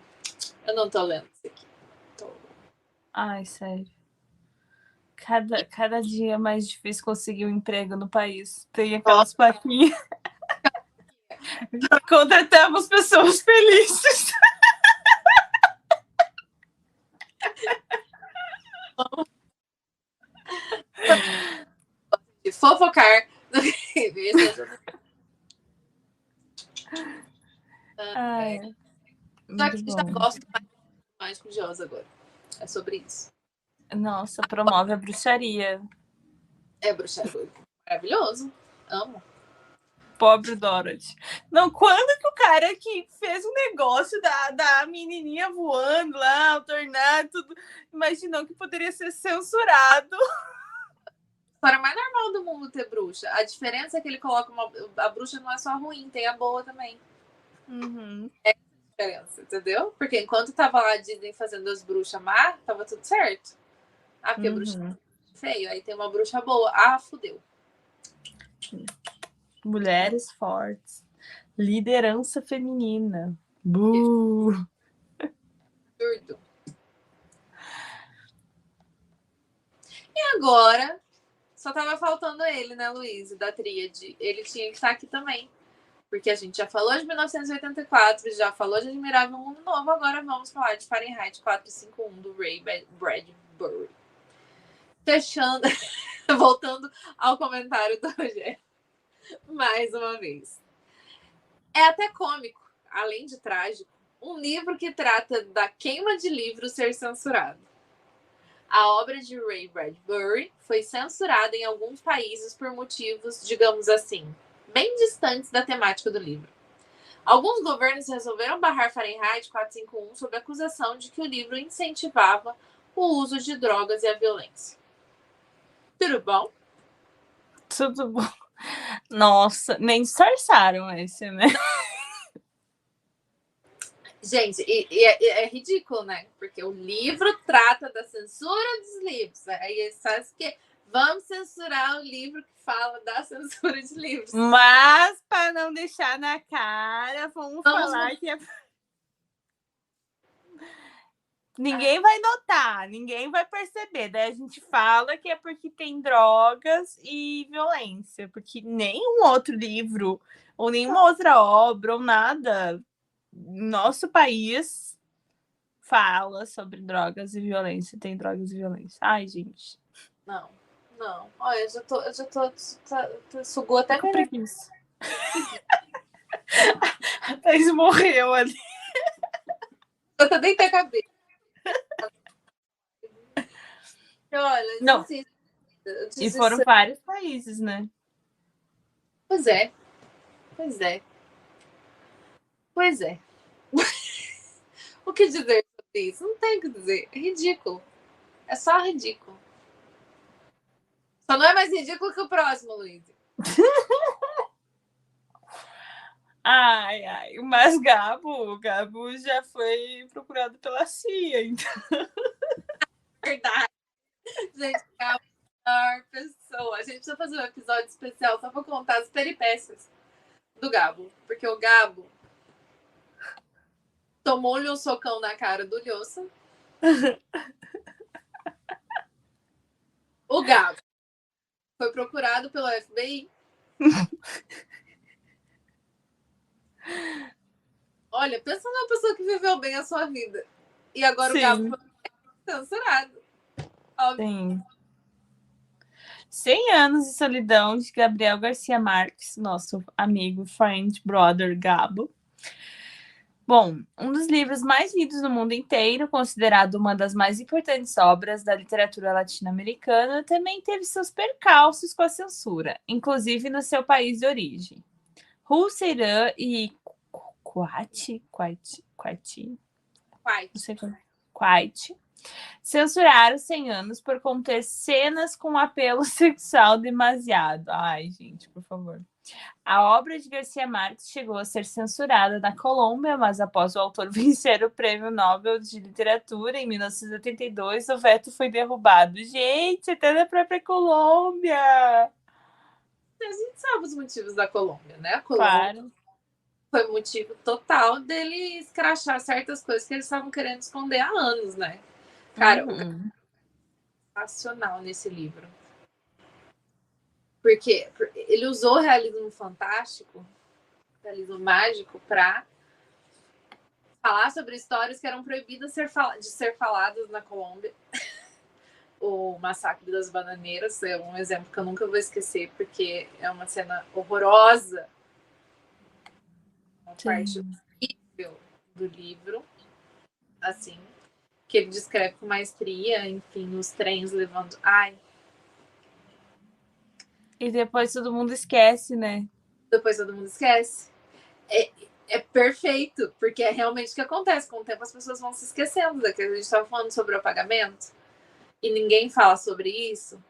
Eu não tô lendo isso aqui. Ai, sério. Cada dia é mais difícil conseguir um emprego no país. Tem aquelas plaquinhas. Contratamos pessoas felizes. De fofocar. Já gosto mais de Oz agora. É sobre isso. Nossa, promove a bruxaria. É bruxaria. Maravilhoso. Amo. Pobre Dorothy. Não, quando que o cara que fez o negócio da menininha voando lá, o tornado, tudo, imaginou que poderia ser censurado? Para mais normal do mundo ter bruxa. A diferença é que ele coloca a bruxa não é só ruim, tem a boa também. Uhum. É a diferença, entendeu? Porque enquanto tava lá a Disney fazendo as bruxas má, tava tudo certo. Porque a bruxa é feio, aí tem uma bruxa boa. Fudeu. Mulheres fortes. Liderança feminina. Absurdo. E agora, só tava faltando ele, né, Luiz, da tríade. Ele tinha que estar aqui também. Porque a gente já falou de 1984, já falou de Admirável Mundo Novo, agora vamos falar de Fahrenheit 451, do Ray Bradbury. Fechando, voltando ao comentário do Rogério, mais uma vez. É até cômico, além de trágico, um livro que trata da queima de livros ser censurado. A obra de Ray Bradbury foi censurada em alguns países por motivos, digamos assim, bem distantes da temática do livro. Alguns governos resolveram barrar Fahrenheit 451 sob a acusação de que o livro incentivava o uso de drogas e a violência. Tudo bom? Tudo bom. Nossa, nem disfarçaram esse, né? Gente, é ridículo, né? Porque o livro trata da censura dos livros. Aí eles fazem o quê? Vamos censurar o livro que fala da censura de livros. Mas, para não deixar na cara, vamos falar que é... Ninguém vai notar, ninguém vai perceber. Daí a gente fala que é porque tem drogas e violência. Porque nenhum outro livro, ou nenhuma outra obra, ou nada, nosso país fala sobre drogas e violência. Tem drogas e violência. Ai, gente. Não. Olha, eu já tô sugou até com preguiça. A Thaís morreu ali. Eu tô deitando a cabeça. Olha, não. E foram vários países, né? Pois é. O que dizer sobre isso? Não tem o que dizer. É ridículo. É só ridículo. Só não é mais ridículo que o próximo, Luiz. Ai, mas Gabo já foi procurado pela CIA, então. Verdade. Gente, Gabo é a melhor pessoa. A gente precisa fazer um episódio especial só pra contar as peripécias do Gabo. Porque o Gabo tomou-lhe um socão na cara do Lhosa. O Gabo foi procurado pelo FBI. Olha, pensa numa pessoa que viveu bem a sua vida. E agora Sim. O Gabo foi censurado. Óbvio. Sim. 100 anos de solidão de Gabriel Garcia Marques, nosso amigo, friend, brother Gabo. Bom, um dos livros mais lidos no mundo inteiro, considerado uma das mais importantes obras da literatura latino-americana, também teve seus percalços com a censura, inclusive no seu país de origem. Hulseirã e Quite censuraram 100 anos por conter cenas com apelo sexual demasiado. Ai, gente, por favor. A obra de Garcia Marques chegou a ser censurada na Colômbia, mas após o autor vencer o Prêmio Nobel de Literatura em 1982, o veto foi derrubado. Gente, até na própria Colômbia! A gente sabe os motivos da Colômbia, né? A Colômbia foi motivo total dele escrachar certas coisas que eles estavam querendo esconder há anos, né? Cara, o cara é sensacional nesse livro. Porque ele usou o realismo fantástico, realismo mágico, para falar sobre histórias que eram proibidas de ser faladas na Colômbia. O Massacre das Bananeiras é um exemplo que eu nunca vou esquecer, porque é uma cena horrorosa. Uma parte horrível do livro, assim, que ele descreve com maestria, enfim, os trens levando... Ai. E depois todo mundo esquece, né? Depois todo mundo esquece. É perfeito, porque é realmente o que acontece. Com o tempo as pessoas vão se esquecendo daquilo. A gente estava falando sobre o apagamento e ninguém fala sobre isso.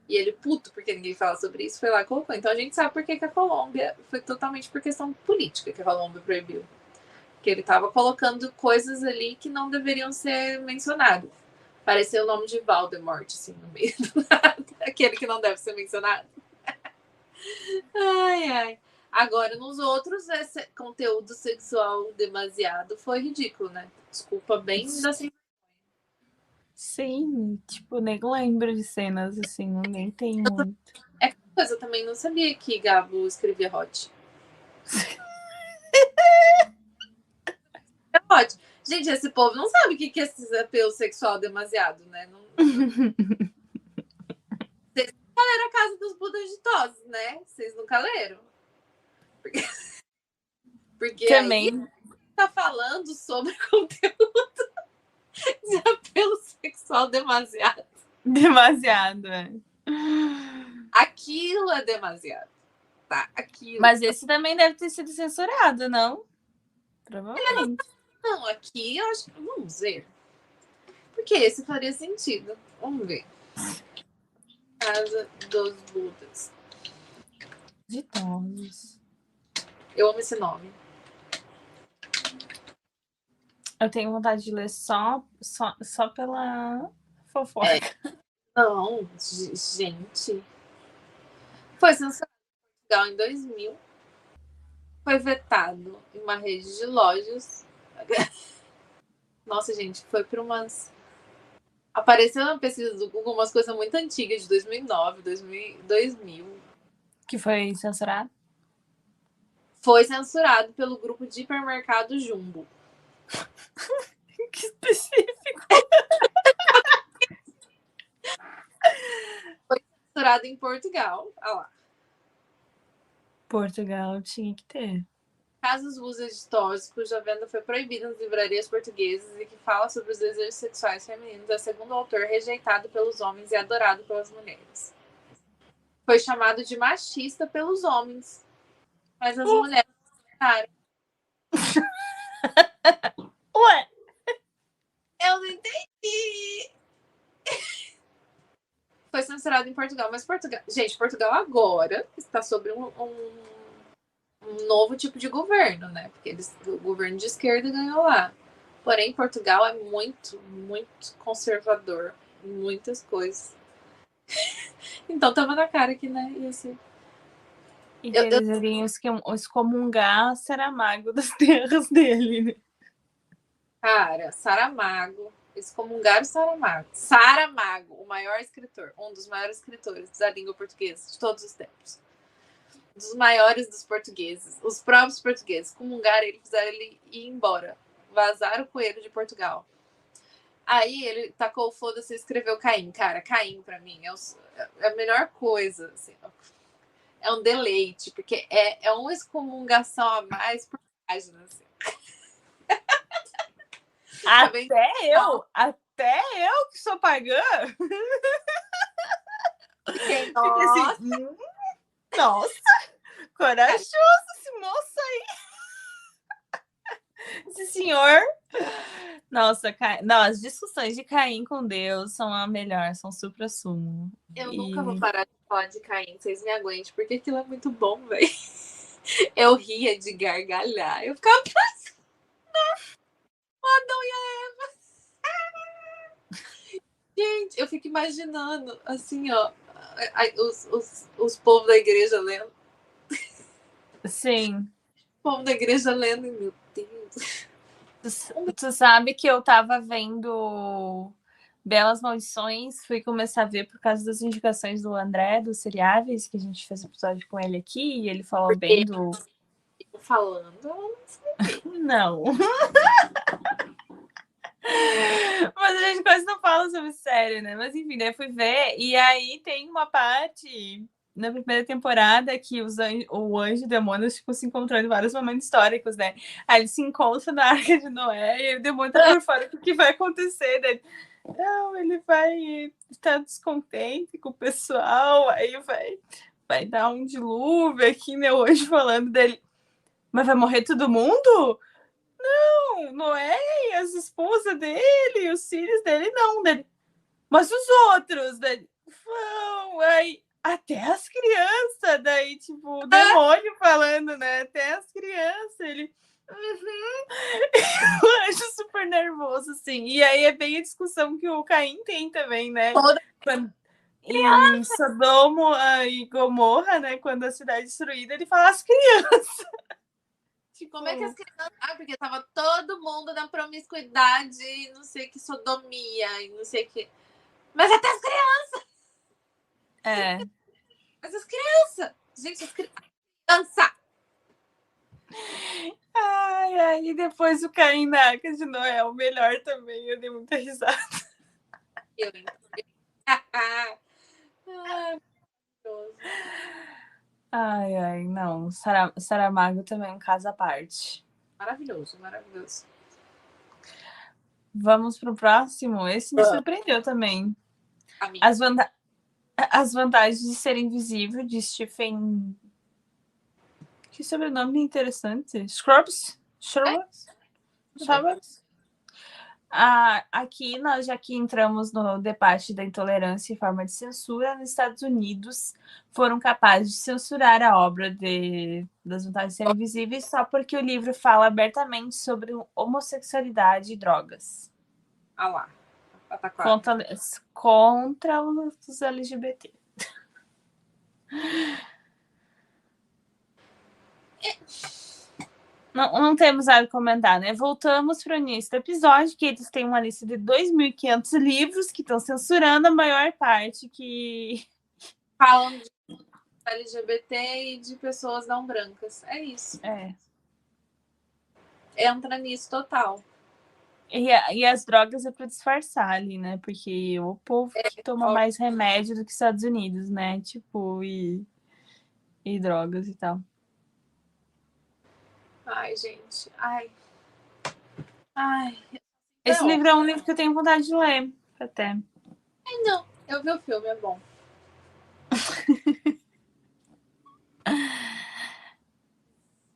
E ele, puto, porque ninguém fala sobre isso, foi lá e colocou. Então a gente sabe por que a Colômbia foi totalmente por questão política que a Colômbia proibiu. Porque ele estava colocando coisas ali que não deveriam ser mencionadas. Pareceu o nome de Voldemort, assim, no meio do nada. Aquele que não deve ser mencionado. Ai. Agora, nos outros, esse conteúdo sexual demasiado foi ridículo, né? Desculpa, bem assim. Sim, tipo, nem lembro de cenas assim, nem tem muito. É coisa, eu também não sabia que Gabo escrevia hot. É hot. Gente, esse povo não sabe o que é esse apelo sexual demasiado, né? Vocês nunca leram A Casa dos Budas Ditosos, né? Vocês nunca leram? Porque também aí tá falando sobre conteúdo de apelo sexual demasiado. Demasiado, é. Aquilo é demasiado. Tá, aquilo. Mas esse também deve ter sido censurado, não? Provavelmente. Não, aqui eu acho que... Vamos ver. Porque esse faria sentido. Vamos ver. Casa dos Budas. Ditosos. Eu amo esse nome. Eu tenho vontade de ler só pela fofoca. Não, gente. Foi censurado em Portugal em 2000. Foi vetado em uma rede de lojas. Nossa, gente, foi para umas... Apareceu na pesquisa do Google umas coisas muito antigas, de 2009, 2000. Que foi censurado? Foi censurado pelo grupo de hipermercado Jumbo. Que específico. Foi censurado em Portugal. Olha lá. Portugal tinha que ter. Casos de uso editores cuja venda foi proibida nas livrarias portuguesas e que fala sobre os desejos sexuais femininos é, segundo o autor, rejeitado pelos homens e adorado pelas mulheres. Foi chamado de machista pelos homens, mas as mulheres gostaram. Ué? Eu não entendi. Foi censurado em Portugal, mas Portugal... Gente, Portugal agora está sob um novo tipo de governo, né? Porque o governo de esquerda ganhou lá. Porém, Portugal é muito, muito conservador em muitas coisas. Então tava na cara que, né, ia ser. E eles iriam excomungar Saramago das terras dele, né? Cara, Saramago. Excomungaram Saramago. Saramago, o maior escritor, um dos maiores escritores da língua portuguesa de todos os tempos. Dos maiores dos portugueses. Os próprios portugueses comungaram ele, fizeram ele ir embora. Vazaram o coelho de Portugal. Aí ele tacou o foda-se e escreveu Caim. Cara, Caim pra mim é a melhor coisa. Assim, é um deleite, porque é uma excomungação a mais por página. Assim. Até eu que sou pagã. Fiquei, nossa. Assim, nossa, corajoso esse moço aí. Esse senhor. Nossa, não, as discussões de Caim com Deus são a melhor, são supra-sumo. Eu nunca vou parar de falar de Caim, vocês me aguentem, porque aquilo é muito bom, velho. Eu ria de gargalhar. Eu ficava pensando, o Adão e a Eva. Gente, eu fico imaginando, assim, ó, os povos da igreja lendo. Sim. O povo da igreja lendo, e, meu Deus. Tu sabe que eu tava vendo Belas Maldições, fui começar a ver por causa das indicações do André, do Seriáveis, que a gente fez episódio com ele aqui, e ele falou bem do... Falando, não. Mas a gente quase não fala sobre série, né? Mas enfim, daí eu fui ver, e aí tem uma parte na primeira temporada que o anjo e o demônio ficam se encontrando em vários momentos históricos, né? Aí eles se encontram na Arca de Noé e o demônio tá por fora do que vai acontecer, né? Não, ele vai estar descontente com o pessoal, aí vai dar um dilúvio aqui, né? O anjo falando dele. Mas vai morrer todo mundo? Não, Noé e as esposas dele, os filhos dele, não. Dele. Mas os outros, daí, vão, aí, até as crianças, daí, tipo, o demônio falando, né? Até as crianças, ele... Eu acho super nervoso, assim. E aí é bem a discussão que o Caim tem também, né? Em Sodoma e Gomorra, né? Quando a cidade é destruída, ele fala as crianças. Tipo, como é que as crianças... Ah, porque tava todo mundo na promiscuidade, não sei que sodomia, e não sei que... Mas até as crianças! É. Mas as crianças! Gente, as crianças! Ai, e depois o Caim na Arca de Noé, o melhor também, eu dei muita risada. Eu Ai, não. Saramago também é um caso à parte. Maravilhoso, maravilhoso. Vamos pro próximo. Esse me surpreendeu também. As vantagens de ser invisível, de Stephen... Que sobrenome interessante. Scrubs? Aqui nós já que entramos no debate da intolerância e forma de censura, nos Estados Unidos foram capazes de censurar a obra das Vantagens de Serem Invisíveis só porque o livro fala abertamente sobre homossexualidade e drogas. Ah lá. Contra os LGBT. Não temos nada a comentar, né? Voltamos para o início do episódio, que eles têm uma lista de 2.500 livros que estão censurando a maior parte que... Falam de LGBT e de pessoas não brancas. É isso. Entra nisso total. E as drogas é para disfarçar ali, né? Porque o povo que toma mais remédio do que os Estados Unidos, né? Tipo, e drogas e tal. Ai, gente. Ai. Esse livro é um livro que eu tenho vontade de ler, até. Não, eu vi o filme, é bom.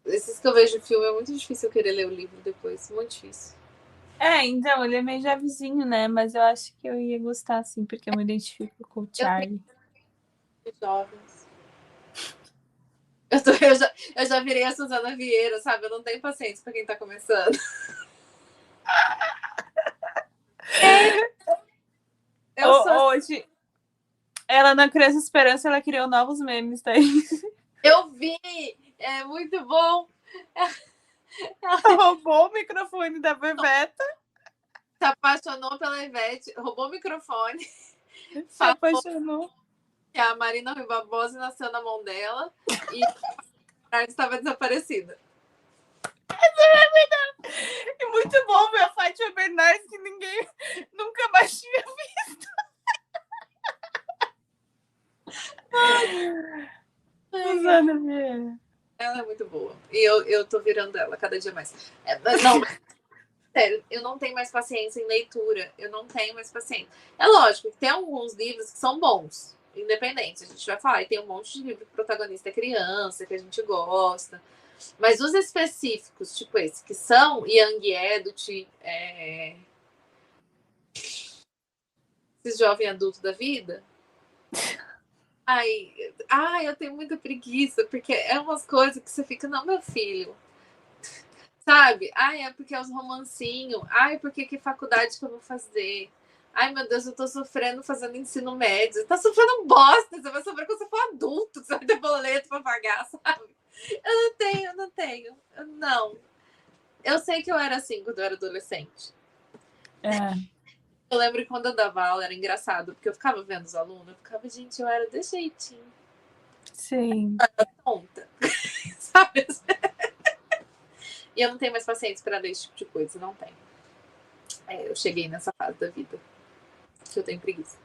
Esses que eu vejo o filme, é muito difícil eu querer ler o livro depois. Muito difícil. Então, ele é meio javezinho, né? Mas eu acho que eu ia gostar, assim, porque eu me identifico com o Charlie. Jovens. Eu já virei a Suzana Vieira, sabe? Eu não tenho paciência pra quem tá começando. Hoje, ela na Criança Esperança, ela criou novos memes, tá aí. Eu vi! É muito bom! Ela roubou o microfone da Bebeta. Se apaixonou pela Ivete, roubou o microfone. Se apaixonou. Que a Marina Rui Barbosa nasceu na mão dela e a estava desaparecida. E muito bom ver a Fátima Bernardes, que ninguém nunca mais tinha visto. Suzana Vieira. Ela é muito boa. E eu tô virando ela cada dia mais. Não, sério, eu não tenho mais paciência em leitura. Eu não tenho mais paciência. É lógico que tem alguns livros que são bons, independentes. A gente vai falar. E tem um monte de livro que o protagonista é criança, que a gente gosta. Mas os específicos, tipo esse, que são Young Adult, esses jovens adultos da vida. Ai, eu tenho muita preguiça, porque é umas coisas que você fica, não, meu filho. Sabe? Ai, é porque é os romancinhos. Ai, porque que faculdade que eu vou fazer? Ai, meu Deus, eu tô sofrendo fazendo ensino médio. Você tá sofrendo bosta. Você vai sofrer quando você for adulto. Você vai ter boleto pra pagar, sabe? Eu não tenho. Não. Eu sei que eu era assim quando eu era adolescente. Eu lembro que quando eu dava aula era engraçado, porque eu ficava vendo os alunos, eu ficava, gente, eu era desse jeitinho. Sim. Eu era tonta. Sabe? E eu não tenho mais paciência para ler esse tipo de coisa, não tenho. Eu cheguei nessa fase da vida que eu tenho preguiça.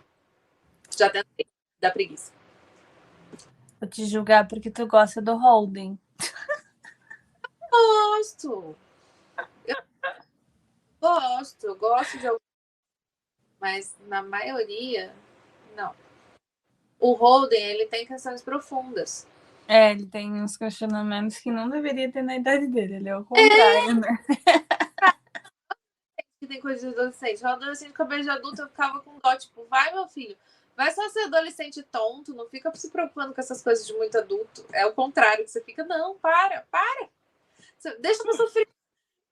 Já tentei, dá preguiça. Vou te julgar porque tu gosta do Holden. Gosto. Eu gosto de alguns, mas na maioria, não. O Holden, ele tem questões profundas. Ele tem uns questionamentos que não deveria ter na idade dele. Ele é o contrário, né? Que tem coisa de adolescente. O adolescente com cabelo de adulto, eu ficava com dó, tipo, vai, meu filho, vai só ser adolescente tonto, não fica se preocupando com essas coisas de muito adulto. É o contrário, que você fica, não, para. Deixa eu sofrer.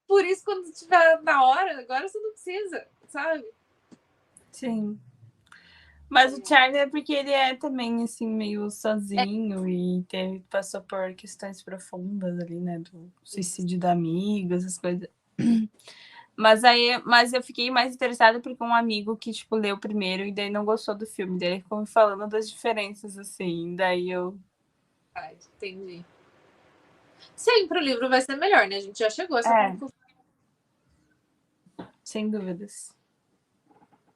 Por isso, quando estiver na hora, agora você não precisa, sabe? Sim. Mas o Charlie é porque ele é também, assim, meio sozinho e passou por questões profundas ali, né? Do suicídio da amiga, essas coisas. Mas eu fiquei mais interessada porque um amigo que, tipo, leu primeiro e daí não gostou do filme. Daí ele ficou me falando das diferenças, assim. Daí eu... entendi. Sempre o livro vai ser melhor, né? A gente já chegou a essa conclusão. Sem dúvidas.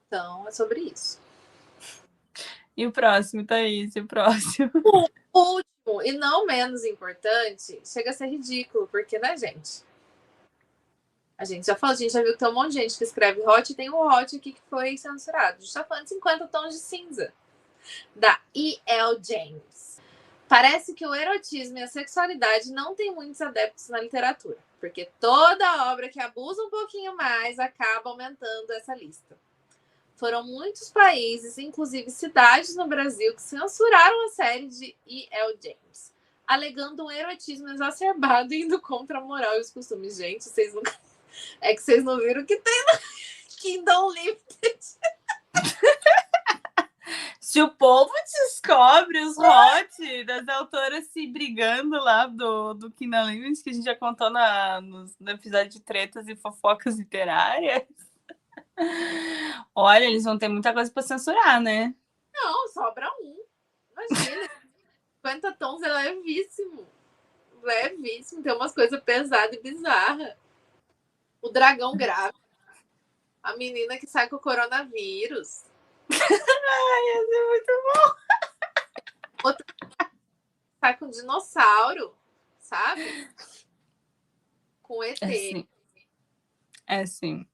Então, é sobre isso. E o próximo, Thaís? O próximo? O último, e não menos importante, chega a ser ridículo, porque, né, gente? A gente já falou, a gente já viu que tem um monte de gente que escreve hot, e tem um hot aqui que foi censurado. A gente tá falando de 50 Tons de Cinza, da E.L. James. Parece que o erotismo e a sexualidade não tem muitos adeptos na literatura. Porque toda obra que abusa um pouquinho mais acaba aumentando essa lista. Foram muitos países, inclusive cidades no Brasil, que censuraram a série de E.L. James, alegando um erotismo exacerbado e indo contra a moral e os costumes. Gente, vocês nunca... É que vocês não viram que tem no Kindle Unlimited. Se o povo descobre os hot das autoras se brigando lá do Kindle Unlimited, que a gente já contou no episódio de tretas e fofocas literárias, olha, eles vão ter muita coisa para censurar, né? Não, sobra um. Imagina, 50 tons é levíssimo. Levíssimo. Tem umas coisas pesadas e bizarras. O dragão grave. A menina que sai com o coronavírus. Ai, isso é muito bom. Outra sai com dinossauro, sabe? Com ET. É sim.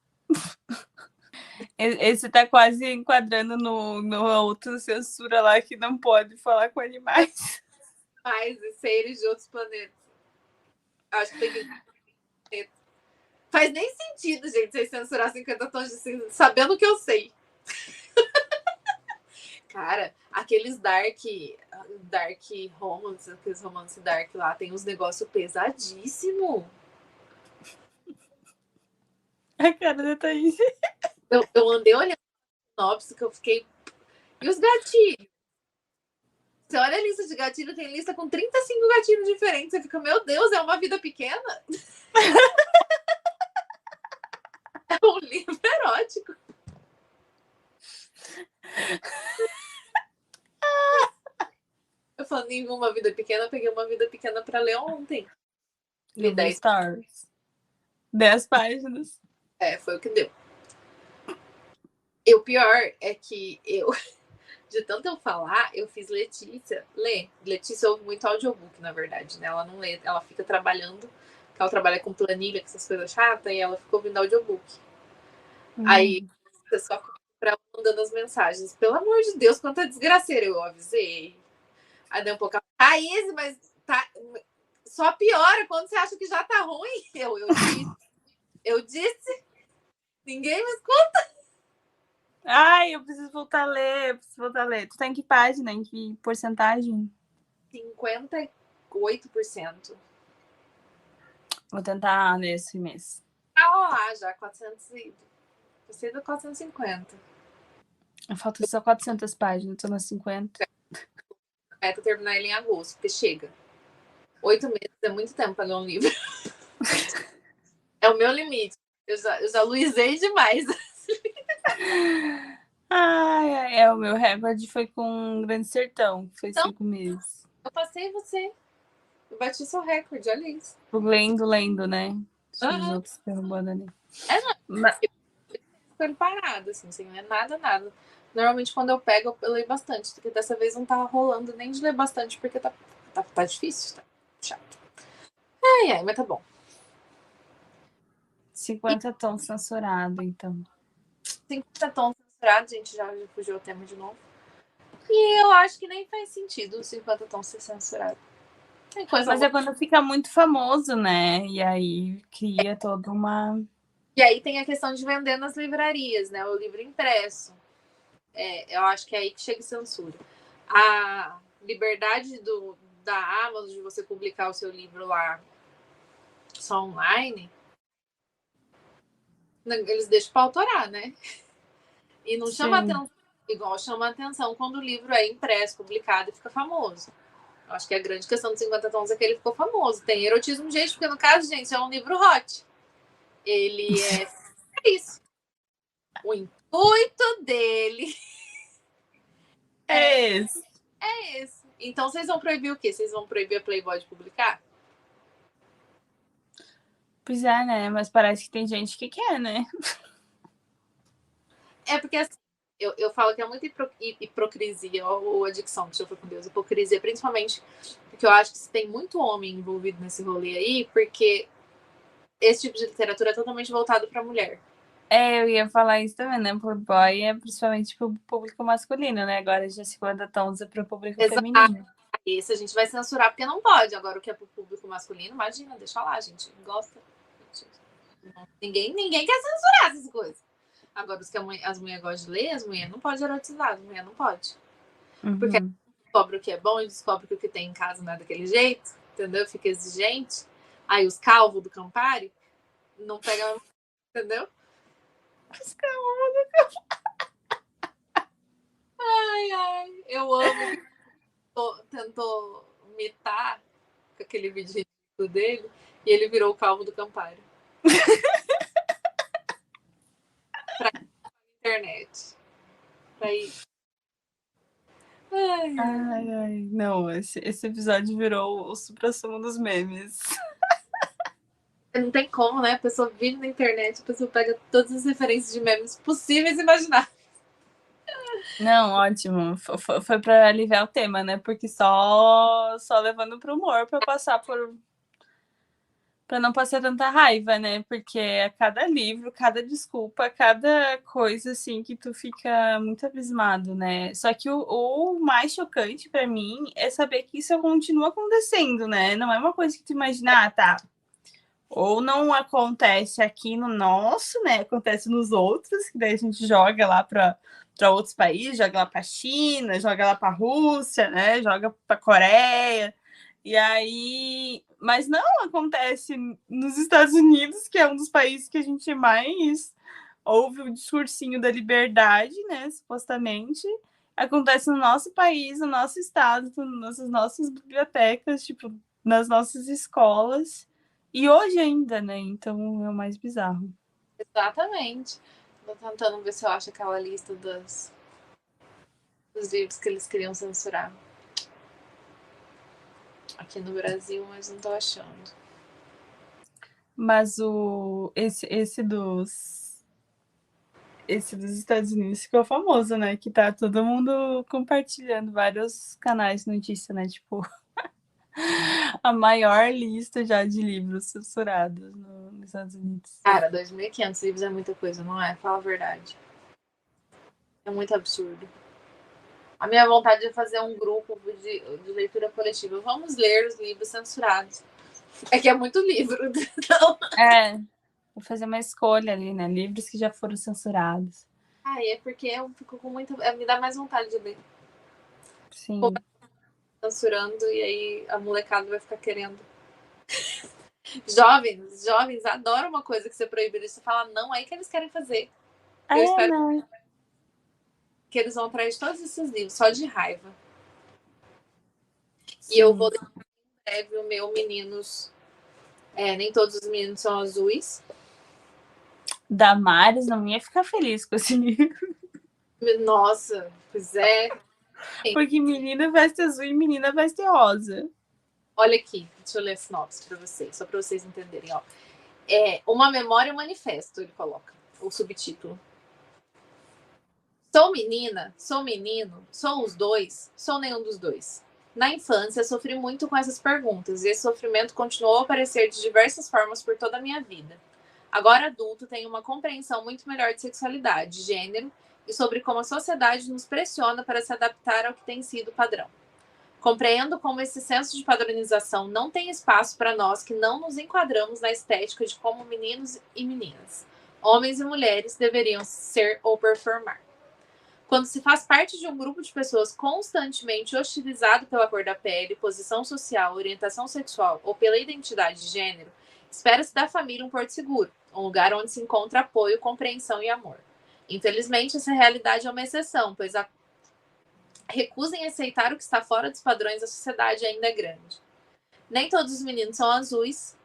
Esse tá quase enquadrando no autocensura lá que não pode falar com animais. Mas e seres de outros planetas. Acho que tem que... Faz nem sentido, gente, vocês censurar 50 tons de cinza, sabendo o que eu sei. Cara, aqueles dark romance, aqueles romance dark lá, tem uns negócios pesadíssimos. A cara da Thaís. Eu andei olhando a sinopse que eu fiquei... E os gatilhos? Você olha a lista de gatilho, tem lista com 35 gatilhos diferentes. Você fica, meu Deus, é uma vida pequena? É um livro erótico. Eu falando em Uma Vida Pequena, eu peguei Uma Vida Pequena pra ler ontem. Li 10 stars. 10 páginas. É, foi o que deu. E o pior é que de tanto eu falar, eu fiz Letícia ler. Letícia ouve muito audiobook, na verdade, né? Ela não lê, ela fica trabalhando, ela trabalha com planilha, com essas coisas chatas, e ela fica ouvindo audiobook. Aí, você só pra mandando as mensagens. Pelo amor de Deus, quanta desgraceira, eu avisei. Aí deu um pouco. Thaís, mas tá... só piora quando você acha que já tá ruim. Eu disse. Ninguém me escuta. Ai, eu preciso voltar a ler. Tu tá em que página? Em que porcentagem? 58%. Vou tentar nesse mês. Ah, lá, já 400 e... Você deu 450. Falta só 400 páginas, tô nas 50. Meta terminar ele em agosto, porque chega. 8 meses é muito tempo para ler um livro. É o meu limite. Eu já luizei demais. Ai, o meu recorde foi com Grande Sertão, que foi então, 5 meses. Eu passei você. Eu bati seu recorde, olha isso. Lendo, né? Os outros derrubando ali. Não. Ficando parada, assim, sem ler nada. Normalmente, quando eu pego, eu leio bastante. Porque dessa vez não tá rolando nem de ler bastante, porque tá difícil, tá chato. Ai, mas tá bom. 50 tons censurado, então. 50 tons censurados, gente, já fugiu o tema de novo. E eu acho que nem faz sentido os 50 tons ser censurado. Mas é quando fica muito famoso, né? E aí cria toda uma... E aí tem a questão de vender nas livrarias, né? O livro impresso. Eu acho que é aí que chega a censura. A liberdade da Amazon de você publicar o seu livro lá só online, eles deixam para autorar, né? E não chama atenção, igual chama atenção quando o livro é impresso, publicado e fica famoso. Eu acho que a grande questão dos 50 tons é que ele ficou famoso. Tem erotismo, gente, porque no caso, gente, é um livro hot. Ele é isso. O intuito dele é esse. É esse. Então, vocês vão proibir o quê? Vocês vão proibir a Playboy de publicar? Pois é, né? Mas parece que tem gente que quer, né? É porque assim, eu falo que é muita hipocrisia, ou adicção, que já foi com Deus, hipocrisia, principalmente porque eu acho que tem muito homem envolvido nesse rolê aí, porque esse tipo de literatura é totalmente voltado para mulher. Eu ia falar isso também, né? Playboy é principalmente para o público masculino, né? Agora já 50 tons é para o público feminino. Esse a gente vai censurar porque não pode. Agora o que é para o público masculino, imagina, deixa lá, a gente gosta. Ninguém quer censurar essas coisas. Agora, os que as mulheres gostam de ler, as mulheres não podem erotizar, as mulheres não podem. Porque descobre o que é bom e descobre que o que tem em casa não é daquele jeito, entendeu? Fica exigente. Aí os calvos do Campari não pegam, entendeu? Os calvos do Campari. Ai, eu amo. Tentou imitar com aquele vídeo dele e ele virou o calvo do Campari. Pra internet. Pra ir. Ai. Não, esse episódio virou o supra-sumo dos memes. Não tem como, né? A pessoa vive na internet, a pessoa pega todas as referências de memes possíveis e imaginar. Não, ótimo. Foi para aliviar o tema, né? Porque só levando pro humor para passar para não passar tanta raiva, né? Porque é cada livro, cada desculpa, cada coisa assim que tu fica muito abismado, né? Só que o mais chocante para mim é saber que isso continua acontecendo, né? Não é uma coisa que tu imagina, tá? Ou não acontece aqui no nosso, né? Acontece nos outros, que daí a gente joga lá para outros países, joga lá para a China, joga lá para a Rússia, né? Joga para a Coreia. E aí, mas não acontece nos Estados Unidos, que é um dos países que a gente mais ouve o discursinho da liberdade, né? Supostamente. Acontece no nosso país, no nosso estado, nas nossas bibliotecas, tipo, nas nossas escolas. E hoje ainda, né? Então é o mais bizarro. Exatamente. Tô tentando ver se eu acho aquela lista dos livros que eles queriam censurar aqui no Brasil, mas não tô achando. Mas esse dos Estados Unidos ficou famoso, né? Que tá todo mundo compartilhando vários canais de notícia, né? Tipo, a maior lista já de livros censurados nos Estados Unidos. Cara, 2.500 livros é muita coisa, não é? Fala a verdade. É muito absurdo. A minha vontade é fazer um grupo de leitura coletiva. Vamos ler os livros censurados. É que é muito livro. Então... vou fazer uma escolha ali, né? Livros que já foram censurados. É porque eu fico com muita... me dá mais vontade de ler. Sim. Censurando e aí a molecada vai ficar querendo. Jovens adoram uma coisa que você proíbe. Você fala não, aí que eles querem fazer. Eu espero que eles vão atrás de todos esses livros, só de raiva. Sim. E eu vou ler em breve o meu Meninos. Nem todos os meninos são azuis. Damares não ia ficar feliz com esse livro. Nossa, pois é. Porque menina veste azul e menina veste rosa. Olha aqui, deixa eu ler a sinopse para vocês, só para vocês entenderem. Ó. Uma memória manifesto, ele coloca, o subtítulo. Sou menina, sou menino, sou os dois, sou nenhum dos dois. Na infância, sofri muito com essas perguntas e esse sofrimento continuou a aparecer de diversas formas por toda a minha vida. Agora adulto, tenho uma compreensão muito melhor de sexualidade, gênero e sobre como a sociedade nos pressiona para se adaptar ao que tem sido padrão. Compreendo como esse senso de padronização não tem espaço para nós que não nos enquadramos na estética de como meninos e meninas, homens e mulheres deveriam ser ou performar. Quando se faz parte de um grupo de pessoas constantemente hostilizado pela cor da pele, posição social, orientação sexual ou pela identidade de gênero, espera-se da família um porto seguro, um lugar onde se encontra apoio, compreensão e amor. Infelizmente, essa realidade é uma exceção, pois a recusa em aceitar o que está fora dos padrões da sociedade ainda é grande. Nem todos os meninos são azuis.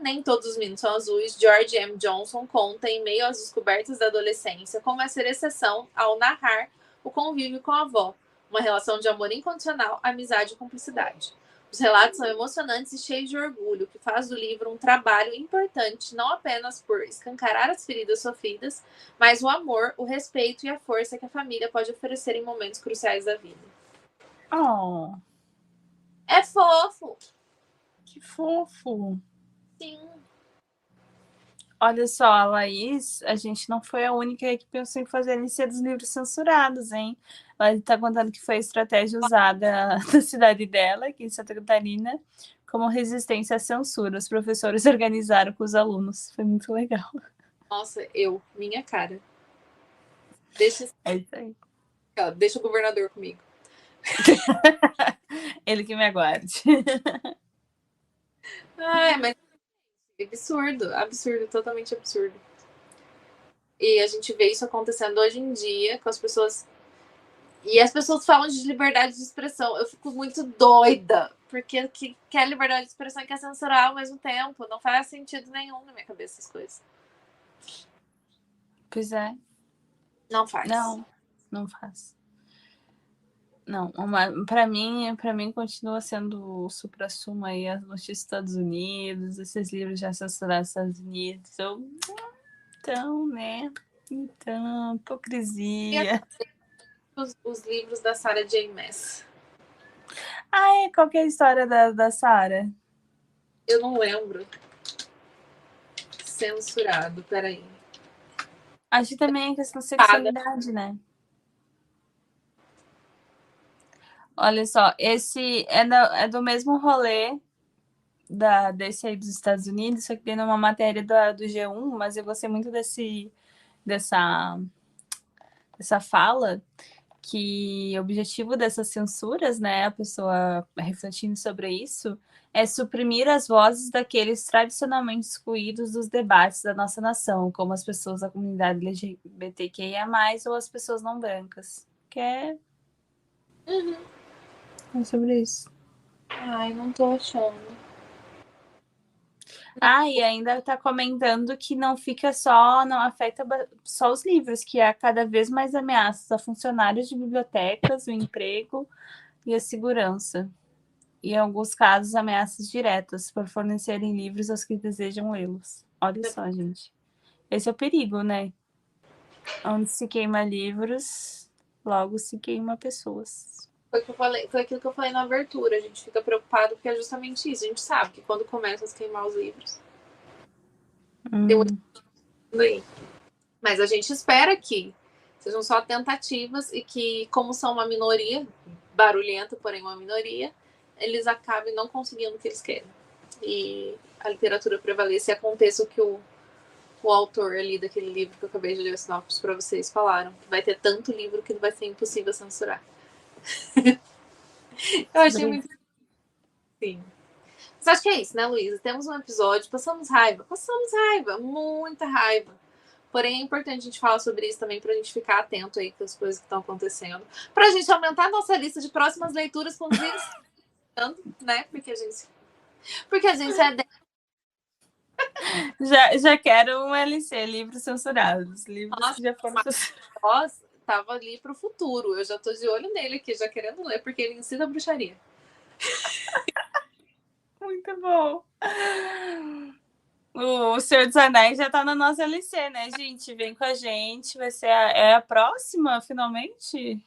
Nem todos os meninos são azuis, George M. Johnson conta, em meio às descobertas da adolescência, como é ser exceção ao narrar o convívio com a avó, uma relação de amor incondicional, amizade e cumplicidade. Os relatos são emocionantes e cheios de orgulho, que faz do livro um trabalho importante, não apenas por escancarar as feridas sofridas, mas o amor, o respeito e a força que a família pode oferecer em momentos cruciais da vida. Oh. É fofo! Que fofo! Sim. Olha só, a Laís, a gente não foi a única que pensou em fazer a lista dos livros censurados, hein? Ela está contando que foi a estratégia usada na cidade dela, aqui em Santa Catarina, como resistência à censura. Os professores organizaram com os alunos. Foi muito legal. Nossa, minha cara. Deixa isso aí. Deixa o governador comigo. Ele que me aguarde. Mas absurdo, totalmente absurdo. E a gente vê isso acontecendo hoje em dia com as pessoas. E as pessoas falam de liberdade de expressão. Eu fico muito doida, porque que quer liberdade de expressão e quer censurar ao mesmo tempo. Não faz sentido nenhum na minha cabeça essas coisas. Pois é. Não faz. Não faz. Não, para mim continua sendo o supra-sumo aí as notícias dos Estados Unidos, esses livros já censurados nos Estados Unidos. Então, né? Então, hipocrisia. Os livros da Sarah J. Maas. Qual que é a história da Sarah? Eu não lembro. Censurado, peraí. Acho que também é questão de sexualidade, né? Olha só, esse é do mesmo rolê desse aí dos Estados Unidos, só que tem uma matéria do G1, mas eu gostei muito dessa fala, que o objetivo dessas censuras, né, a pessoa refletindo sobre isso, é suprimir as vozes daqueles tradicionalmente excluídos dos debates da nossa nação, como as pessoas da comunidade LGBTQIA+, ou as pessoas não brancas. Que é... É sobre isso. Não tô achando. E ainda tá comentando que não afeta só os livros, que há cada vez mais ameaças a funcionários de bibliotecas, o emprego e a segurança. E, em alguns casos, ameaças diretas por fornecerem livros aos que desejam lê-los. Olha só, gente. Esse é o perigo, né? Onde se queima livros, logo se queima pessoas. Foi aquilo que eu falei na abertura. A gente fica preocupado porque é justamente isso. A gente sabe que quando começam a queimar os livros, tem muito aí. Mas a gente espera que sejam só tentativas e que, como são uma minoria, barulhenta, porém uma minoria, eles acabem não conseguindo o que eles querem. E a literatura prevaleça e aconteça o que o autor ali daquele livro que eu acabei de ler os sinopses para vocês falaram, que vai ter tanto livro que vai ser impossível censurar. Eu achei muito... Sim. Mas acho que é isso, né, Luísa? Temos um episódio, passamos raiva, muita raiva. Porém, é importante a gente falar sobre isso também, pra gente ficar atento aí com as coisas que estão acontecendo. Pra gente aumentar a nossa lista de próximas leituras com os livros, né? Porque a gente é... Já quero um LC, livros censurados. Livros que já foram censurados. Tava ali pro futuro. Eu já tô de olho nele aqui, já querendo ler, porque ele ensina bruxaria. Muito bom. O Senhor dos Anéis já tá na nossa LC, né, gente? Vem com a gente. Vai ser a próxima, finalmente?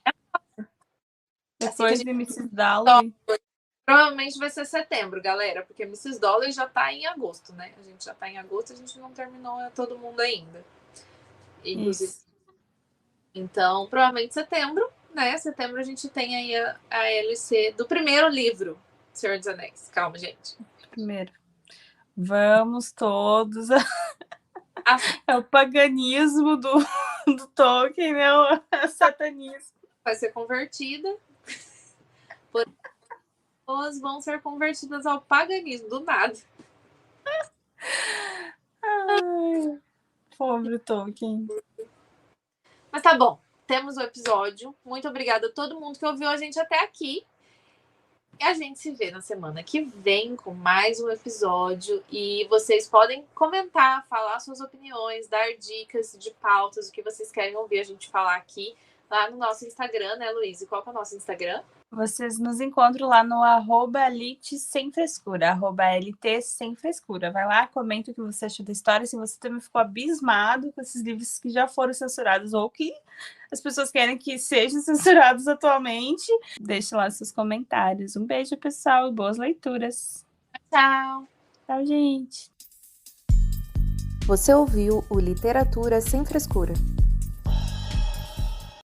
Depois de Mrs. Dalloway. Provavelmente vai ser setembro, galera, porque Mrs. Dalloway já tá em agosto, né? A gente já tá em agosto, a gente não terminou todo mundo ainda. Inclusive. Isso. Então, provavelmente setembro, né? Setembro a gente tem aí a LC do primeiro livro, Senhor dos Anéis. Calma, gente. Primeiro. Vamos todos. É o paganismo do Tolkien, né? O satanismo. Vai ser convertida. Pessoas vão ser convertidas ao paganismo, do nada. Ai, pobre Tolkien. Mas tá bom, temos o episódio. Muito obrigada a todo mundo que ouviu a gente até aqui. E a gente se vê na semana que vem com mais um episódio. E vocês podem comentar, falar suas opiniões, dar dicas de pautas, o que vocês querem ouvir a gente falar aqui, lá no nosso Instagram, né, Luísa? Qual que é o nosso Instagram? Vocês nos encontram lá no @LT sem frescura, @LT sem frescura. Vai lá, comenta o que você achou da história, se você também ficou abismado com esses livros que já foram censurados ou que as pessoas querem que sejam censurados atualmente. Deixe lá seus comentários. Um beijo, pessoal, e boas leituras. Tchau. Tchau, gente. Você ouviu o Literatura Sem Frescura.